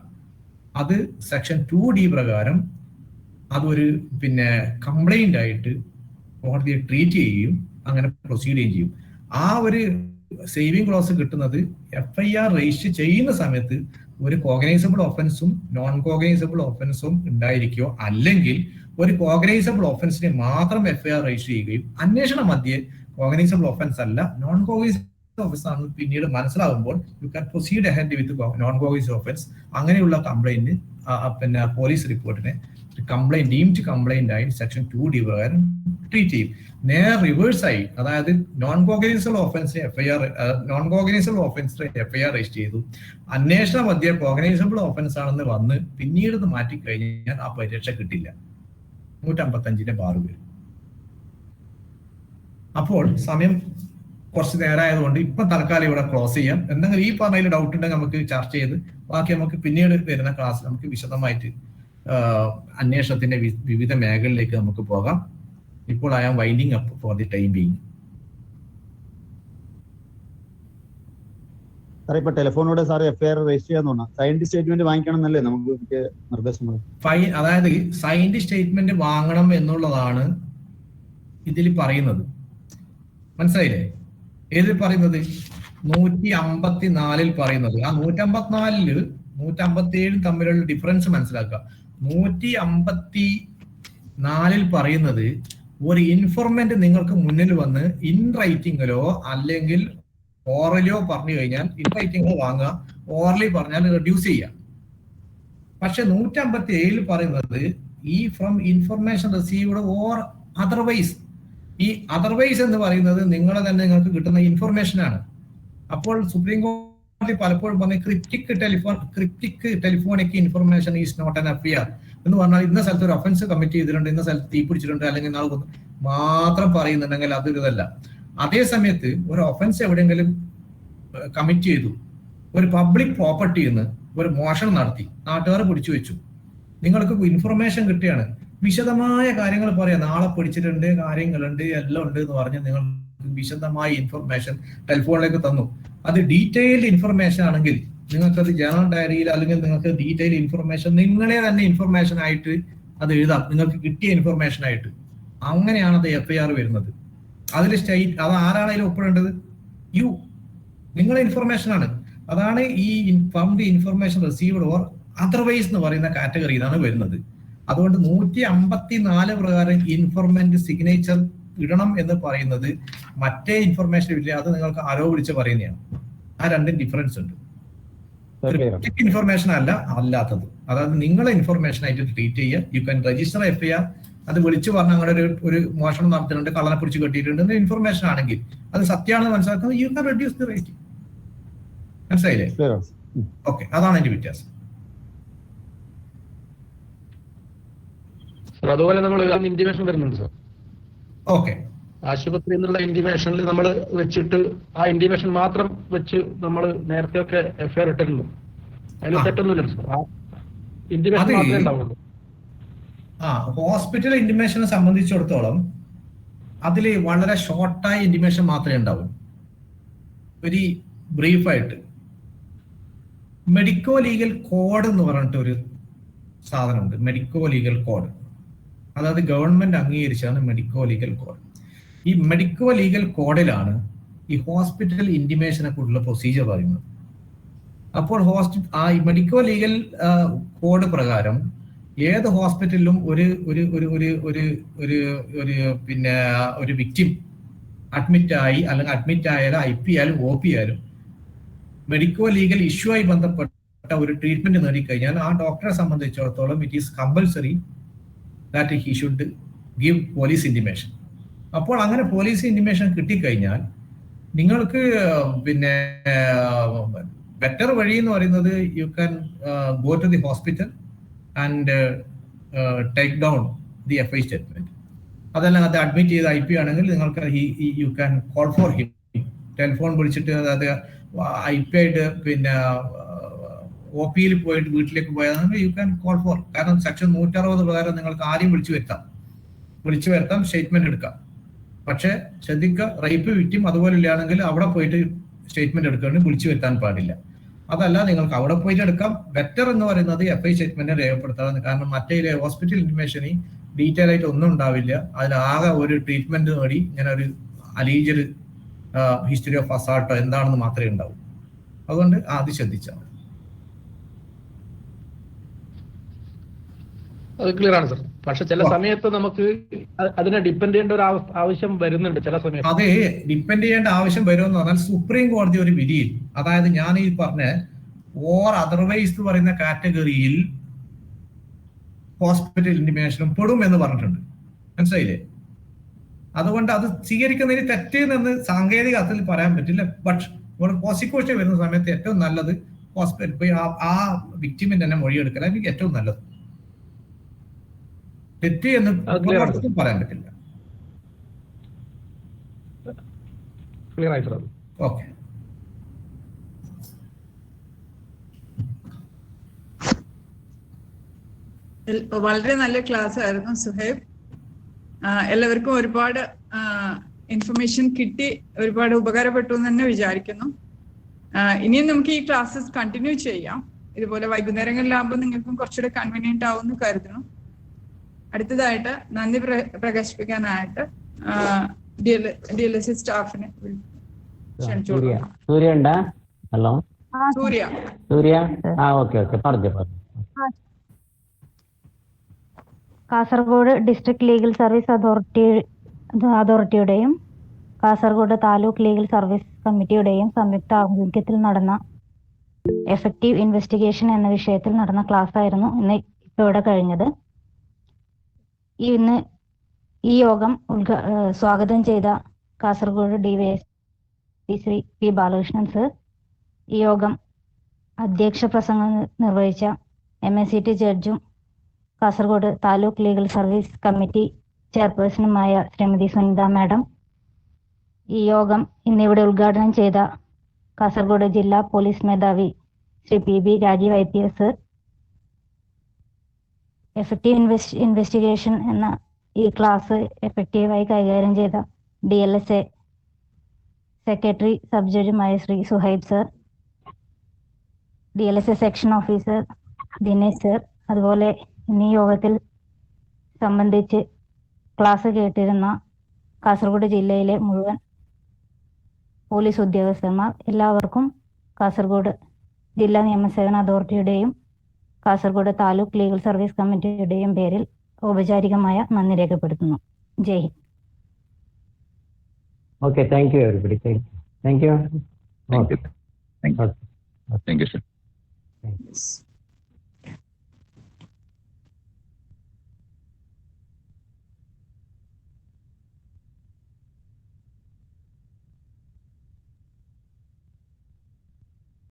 അത് സെക്ഷൻ 2D പ്രകാരം അതൊരു കംപ്ലൈന്റ് ആയിട്ട് കോടതിയെ ട്രീറ്റ് ചെയ്യുകയും അങ്ങനെ പ്രൊസീഡ് ചെയ്യുകയും ചെയ്യും. ആ ഒരു സേവിംഗ് ക്ലോസ് കിട്ടുന്നത് FIR രജിസ്റ്റർ ചെയ്യുന്ന സമയത്ത് ഒരു കോഗ്നൈസബിൾ ഒഫൻസും നോൺ കോഗ്നൈസബിൾ ഒഫൻസും ഉണ്ടായിരിക്കുകയോ അല്ലെങ്കിൽ ഒരു കോഗ്നൈസബിൾ ഒഫൻസിനെ മാത്രം FIR രജിസ്റ്റർ ചെയ്യുകയും അന്വേഷണ മധ്യേ കോഗ്നൈസബിൾ ഒഫൻസ് അല്ല നോൺ കോഗ്നൈസബിൾ ഒഫൻസ് ആണ് പിന്നീട് മനസ്സിലാകുമ്പോൾ you can proceed ahead with non cognizable offence. അങ്ങനെയുള്ള കംപ്ലൈന്റ് പോലീസ് റിപ്പോർട്ടിനെ കംപ്ലൈന്റ് ഡീംഡ് കംപ്ലൈന്റ് ആയി സെക്ഷൻ 2D പ്രകാരം ട്രീറ്റ് ചെയ്യും. നേരെ റിവേഴ്സ് ആയി, അതായത് നോൺ കോഗ്നൈസബിൾ ഒഫൻസിനെ FIR രജിസ്റ്റർ ചെയ്തു, അന്വേഷണ മധ്യ കോഗ്നൈസബിൾ ഒഫൻസ് ആണെന്ന് വന്ന് പിന്നീട് ഇത് മാറ്റിക്കഴിഞ്ഞാൽ ആ പരിരക്ഷ കിട്ടില്ല, 155 ബാർ വരും. അപ്പോൾ സമയം കുറച്ച് നേരമായതുകൊണ്ട് ഇപ്പൊ തൽക്കാലം ഇവിടെ ക്ലോസ് ചെയ്യാം. എന്തെങ്കിലും ഈ പറഞ്ഞതിൽ ഡൗട്ട് ഉണ്ടെങ്കിൽ നമുക്ക് ചർച്ച ചെയ്ത് ബാക്കി നമുക്ക് പിന്നീട് വരുന്ന ക്ലാസ്സിൽ നമുക്ക് വിശദമായിട്ട് അന്വേഷണത്തിന്റെ വിവിധ മേഖലയിലേക്ക് നമുക്ക് പോകാം. ഇപ്പോൾ I am winding up for the time being. സാറേ ഇപ്പൊ ടെലിഫോണിലൂടെ സാർ FIR രജിസ്റ്റർ ചെയ്യാൻ തോന്നാം, സൈൻഡ് സ്റ്റേറ്റ്മെന്റ് വാങ്ങിക്കണം എന്നല്ലേ നമുക്ക് നിർദ്ദേശം? അതായത് സൈൻഡ് സ്റ്റേറ്റ്മെന്റ് വാങ്ങണം എന്നുള്ളതാണ് ഇതിൽ പറയുന്നത്, മനസ്സിലായില്ലേ? ഏതിൽ പറയുന്നത്? 154 പറയുന്നത്. ആ 154 157 തമ്മിലുള്ള ഡിഫറൻസ് മനസ്സിലാക്കുക. 154 പറയുന്നത് ഒരു ഇൻഫോർമന്റ് നിങ്ങൾക്ക് മുന്നിൽ വന്ന് ഇൻ റൈറ്റിംഗിലോ അല്ലെങ്കിൽ ഓറലോ പറഞ്ഞു കഴിഞ്ഞാൽ ഇൻ റൈറ്റിംഗിലോ വാങ്ങുക, ഓറലി പറഞ്ഞാൽ റെഡ്യൂസ് ചെയ്യുക. പക്ഷെ 157 പറയുന്നത് ഈ from information received or otherwise. ഈ അതർവൈസ് എന്ന് പറയുന്നത് നിങ്ങൾക്ക് കിട്ടുന്ന ഇൻഫർമേഷൻ ആണ്. അപ്പോൾ സുപ്രീം കോടതി പലപ്പോഴും പറഞ്ഞ cryptic telephonic information is not an FIR എന്ന് പറഞ്ഞാൽ ഇന്ന സ്ഥലത്ത് ഒരു ഒഫൻസ് കമ്മിറ്റ് ചെയ്തിട്ടുണ്ട്, ഇന്ന സ്ഥലത്ത് തീ പിടിച്ചിട്ടുണ്ട് അല്ലെങ്കിൽ മാത്രം പറയുന്നുണ്ടെങ്കിൽ അതൊരു ഇതല്ല. അതേ സമയത്ത് ഒരു ഒഫൻസ് എവിടെയെങ്കിലും കമ്മിറ്റ് ചെയ്തു, ഒരു പബ്ലിക് പ്രോപ്പർട്ടിയിൽ നിന്ന് ഒരു മോഷണം നടത്തി, നാട്ടുകാർ പിടിച്ചു വെച്ചു, നിങ്ങൾക്ക് ഇൻഫർമേഷൻ കിട്ടുകയാണ്, വിശദമായ കാര്യങ്ങൾ പറയാം. നാളെ പിടിച്ചിട്ടുണ്ട്, കാര്യങ്ങളുണ്ട്, എല്ലാം ഉണ്ട് എന്ന് പറഞ്ഞ് നിങ്ങൾ വിശദമായ ഇൻഫർമേഷൻ ടെലിഫോണിലേക്ക് തന്നു. അത് ഡീറ്റെയിൽഡ് ഇൻഫർമേഷൻ ആണെങ്കിൽ നിങ്ങൾക്കത് ജേണൽ ഡയറിയിൽ അല്ലെങ്കിൽ നിങ്ങൾക്ക് ഡീറ്റെയിൽ ഇൻഫർമേഷൻ നിങ്ങളെ തന്നെ ഇൻഫർമേഷൻ ആയിട്ട് അത് എഴുതാം, നിങ്ങൾക്ക് കിട്ടിയ ഇൻഫർമേഷൻ ആയിട്ട്. അങ്ങനെയാണ് അത് FIR വരുന്നത്. അതിൽ സ്റ്റേറ്റ് അത് ആരാണ് അതിൽ ഒപ്പിടേണ്ടത്? നിങ്ങളെ ഇൻഫർമേഷൻ ആണ്. അതാണ് ഈ from the information received or otherwise എന്ന് പറയുന്ന കാറ്റഗറിയിലാണ് വരുന്നത്. അതുകൊണ്ട് 154 പ്രകാരം ഇൻഫർമെന്റ് സിഗ്നേച്ചർ ഇടണം എന്ന് പറയുന്നത് മറ്റേ ഇൻഫർമേഷൻ ഇല്ല, അത് നിങ്ങൾക്ക് ആരോ വിളിച്ച് പറയുന്നതാണ്. ആ രണ്ടും ഡിഫറൻസ് ഉണ്ട്. ഇൻഫർമേഷൻ അല്ല, അല്ലാത്തത്. അതായത് നിങ്ങളെ ഇൻഫർമേഷൻ ആയിട്ട് ട്രീറ്റ് ചെയ്യുക. U can register FIR. അത് വിളിച്ചു പറഞ്ഞ അങ്ങനെ ഒരു മോഷണം നടത്തിയിട്ടുണ്ട്, കള്ളനെ പിടിച്ച് കെട്ടിയിട്ടുണ്ട് ഇൻഫർമേഷൻ ആണെങ്കിൽ അത് സത്യമാണെന്ന് മനസ്സിലാക്കുന്നത് U can reduce the rate. മനസ്സിലായില്ലേ? ഓക്കെ, അതാണ് അതിന്റെ വ്യത്യാസം. അതുപോലെ നമ്മൾ ഇന്റിമേഷൻ വരുന്നുണ്ട് സാർ. ഓക്കെ, ആശുപത്രി എന്നുള്ള ഇന്റിമേഷനിൽ നമ്മൾ വെച്ചിട്ട് ആ ഇന്റിമേഷൻ മാത്രം വെച്ച് നമ്മൾ നേരത്തെ ഒക്കെ FIR ഇട്ടിരുന്നു. അതിൽ തെറ്റൊന്നുമില്ല സാർ. ആ ഇന്റിമേഷൻ മാത്രമേ ഉണ്ടാവുള്ളൂ. ഹോസ്പിറ്റൽ ഇന്റിമേഷനെ സംബന്ധിച്ചിടത്തോളം അതിൽ വളരെ ഷോർട്ടായ ഇന്റിമേഷൻ മാത്രമേ ഉണ്ടാവൂ. വെരി ബ്രീഫായിട്ട് മെഡിക്കോ ലീഗൽ കോഡ് എന്ന് പറഞ്ഞിട്ട് ഒരു സാധനമുണ്ട്. മെഡിക്കോ ലീഗൽ കോഡ്, അതായത് ഗവൺമെന്റ് അംഗീകരിച്ചാണ് മെഡിക്കോ ലീഗൽ കോഡ്. ഈ മെഡിക്കോ ലീഗൽ കോഡിലാണ് ഈ ഹോസ്പിറ്റൽ ഇന്റിമേഷനെ കുറിച്ചുള്ള പ്രൊസീജിയർ പറയുന്നത്. അപ്പോൾ ഈ മെഡിക്കോ ലീഗൽ കോഡ് പ്രകാരം ഏത് ഹോസ്പിറ്റലിലും ഒരു വിക്ടിം അഡ്മിറ്റ് ആയി അല്ലെങ്കിൽ അഡ്മിറ്റ് ആയാലും IP ആയാലും OP ആയാലും മെഡിക്കോ ലീഗൽ ഇഷ്യൂ ആയി ബന്ധപ്പെട്ട ഒരു ട്രീറ്റ്മെന്റ് നേടിക്കഴിഞ്ഞാൽ ആ ഡോക്ടറെ സംബന്ധിച്ചിടത്തോളം it is compulsory that he should give police intimation. അപ്പോൾ അങ്ങനെ പോലീസ് ഇന്റിമേഷൻ കിട്ടിക്കഴിഞ്ഞാൽ നിങ്ങൾക്ക് ബെറ്റർ വഴി എന്ന് പറയുന്നത് you can go to the hospital and take down the FI statement. അതല്ല അത് അഡ്മിറ്റ് ചെയ്ത IP ആണെങ്കിൽ നിങ്ങൾക്ക് you can call for him. Telephone വിളിച്ചിട്ട് അതായത് IP ആയിട്ട് OP പോയിട്ട് വീട്ടിലേക്ക് പോയതാണെങ്കിൽ യു ക്യാൻ കോൾ ഫോർ. കാരണം സെക്ഷൻ 160 പ്രകാരം നിങ്ങൾക്ക് ആരെയും വിളിച്ചു വരുത്താം, സ്റ്റേറ്റ്മെന്റ് എടുക്കാം. പക്ഷെ ശ്രദ്ധിക്കുക, റേപ്പ് വിക്ടിം അതുപോലെ ഇല്ലാണെങ്കിൽ അവിടെ പോയിട്ട് സ്റ്റേറ്റ്മെന്റ് എടുക്കുകയാണെങ്കിൽ വിളിച്ചു വരുത്താൻ പാടില്ല. അതല്ല, നിങ്ങൾക്ക് അവിടെ പോയിട്ട് എടുക്കാം. ബെറ്റർ എന്ന് പറയുന്നത് FI സ്റ്റേറ്റ്മെന്റ് രേഖപ്പെടുത്താതെ. കാരണം മറ്റേ ഹോസ്പിറ്റൽ ഇന്റിമേഷന് ഡീറ്റെയിൽ ആയിട്ട് ഒന്നും ഉണ്ടാവില്ല. അതിലാകെ ഒരു ട്രീറ്റ്മെന്റ് നേടി ഇങ്ങനെ ഒരു അലീജഡ് ഹിസ്റ്ററി ഓഫ് അസാൾട്ടോ എന്താണെന്ന് മാത്രമേ ഉണ്ടാവൂ. അതുകൊണ്ട് ആദ്യം ശ്രദ്ധിച്ചാൽ മതി. അത് ക്ലിയർ ആണ് സർ. പക്ഷെ ചില സമയത്ത് നമുക്ക് അതിനെ ഡിപ്പെൻഡ് ചെയ്യേണ്ട ഒരു ആവശ്യം വരുന്നുണ്ട്. ചില സമയത്ത് അത് ഡിപ്പെൻഡ് ചെയ്യേണ്ട ആവശ്യം വരുമെന്ന് പറഞ്ഞാൽ സുപ്രീം കോടതി ഒരു വിധിയിൽ, അതായത് ഞാൻ ഈ പറഞ്ഞ ഓർ അതർവൈസ് എന്ന് പറയുന്ന കാറ്റഗറിയിൽ ഹോസ്പിറ്റൽ ഇന്റിമേഷനും പെടും എന്ന് പറഞ്ഞിട്ടുണ്ട്. മനസ്സിലായില്ലേ? അതുകൊണ്ട് അത് സ്വീകരിക്കുന്നതിന് തെറ്റെന്ന് സാങ്കേതിക അർത്ഥത്തിൽ പറയാൻ പറ്റില്ല. ബട്ട് ഒരു പ്രോസിക്യൂഷൻ വരുന്ന സമയത്ത് ഏറ്റവും നല്ലത് ഹോസ്പിറ്റൽ പോയി ആ വിക്ടിമിന്റെ തന്നെ മൊഴിയെടുക്കലായിരിക്കും ഏറ്റവും നല്ലത്. തെറ്റ് എന്ന് പറയാൻ പറ്റില്ല. ഓക്കെ, വളരെ നല്ല ക്ലാസ് ആയിരുന്നു സുഹൈബ്. എല്ലാവർക്കും ഒരുപാട് ഇൻഫർമേഷൻ കിട്ടി, ഒരുപാട് ഉപകാരപ്പെട്ടു എന്ന് തന്നെ വിചാരിക്കുന്നു. ഇനിയും നമുക്ക് ഈ ക്ലാസ്സസ് കണ്ടിന്യൂ ചെയ്യാം. ഇതുപോലെ വൈകുന്നേരങ്ങളിലാകുമ്പോൾ നിങ്ങൾക്കും കുറച്ചുകൂടെ കൺവീനിയന്റ് ആവുമെന്ന് കരുതുന്നു. അടുത്തതായിട്ട് നന്ദി പ്രകാശിപ്പിക്കാനായിട്ട് DLSS സ്റ്റാഫിനെ ഹലോ സൂര്യ പറഞ്ഞു. കാസർഗോഡ് ഡിസ്ട്രിക്ട് ലീഗൽ സർവീസ് അതോറിറ്റിയുടെയും കാസർഗോഡ് താലൂക്ക് ലീഗൽ സർവീസ് കമ്മിറ്റിയുടെയും സംയുക്ത ആഭിമുഖ്യത്തിൽ നടന്ന എഫക്റ്റീവ് ഇൻവെസ്റ്റിഗേഷൻ എന്ന വിഷയത്തിൽ നടന്ന ക്ലാസ് ആയിരുന്നു ഇന്ന് ഇവിടെ കഴിഞ്ഞത്. ഇന്ന് ഈ യോഗം സ്വാഗതം ചെയ്ത Kasaragod DYSP Shri P. Balakrishnan sir, ഈ യോഗം അധ്യക്ഷ പ്രസംഗം നിർവഹിച്ച MACT ജഡ്ജും Kasaragod taluk legal service committee ചെയർപേഴ്സണുമായ ശ്രീമതി സുനിത മാഡം, ഈ യോഗം ഇന്നിവിടെ ഉദ്ഘാടനം ചെയ്ത കാസർഗോഡ് ജില്ലാ പോലീസ് മേധാവി Shri PB Rajeev IPS sir, effective investigation എന്ന ഈ ക്ലാസ് എഫക്റ്റീവായി കൈകാര്യം ചെയ്ത DLSA സെക്രട്ടറി സബ് ജഡ്ജുമായ Shri Suhaib sir, DLSA section officer Dinesh sir, അതുപോലെ ഇന്നീ യോഗത്തിൽ സംബന്ധിച്ച് ക്ലാസ് കേട്ടിരുന്ന കാസർഗോഡ് ജില്ലയിലെ മുഴുവൻ പോലീസ് ഉദ്യോഗസ്ഥന്മാർ, എല്ലാവർക്കും കാസർഗോഡ് ജില്ലാ നിയമസേവന അതോറിറ്റിയുടെയും കാസർഗോഡ് താലൂക്ക് ലീഗൽ സർവീസ് കമ്മിറ്റിയുടെയും പേരിൽ ഔപചാരികമായ നന്ദി രേഖപ്പെടുത്തുന്നു. ജയ് Hind. Okay, thank you everybody. Thank you. Thank you. Thank you, sir.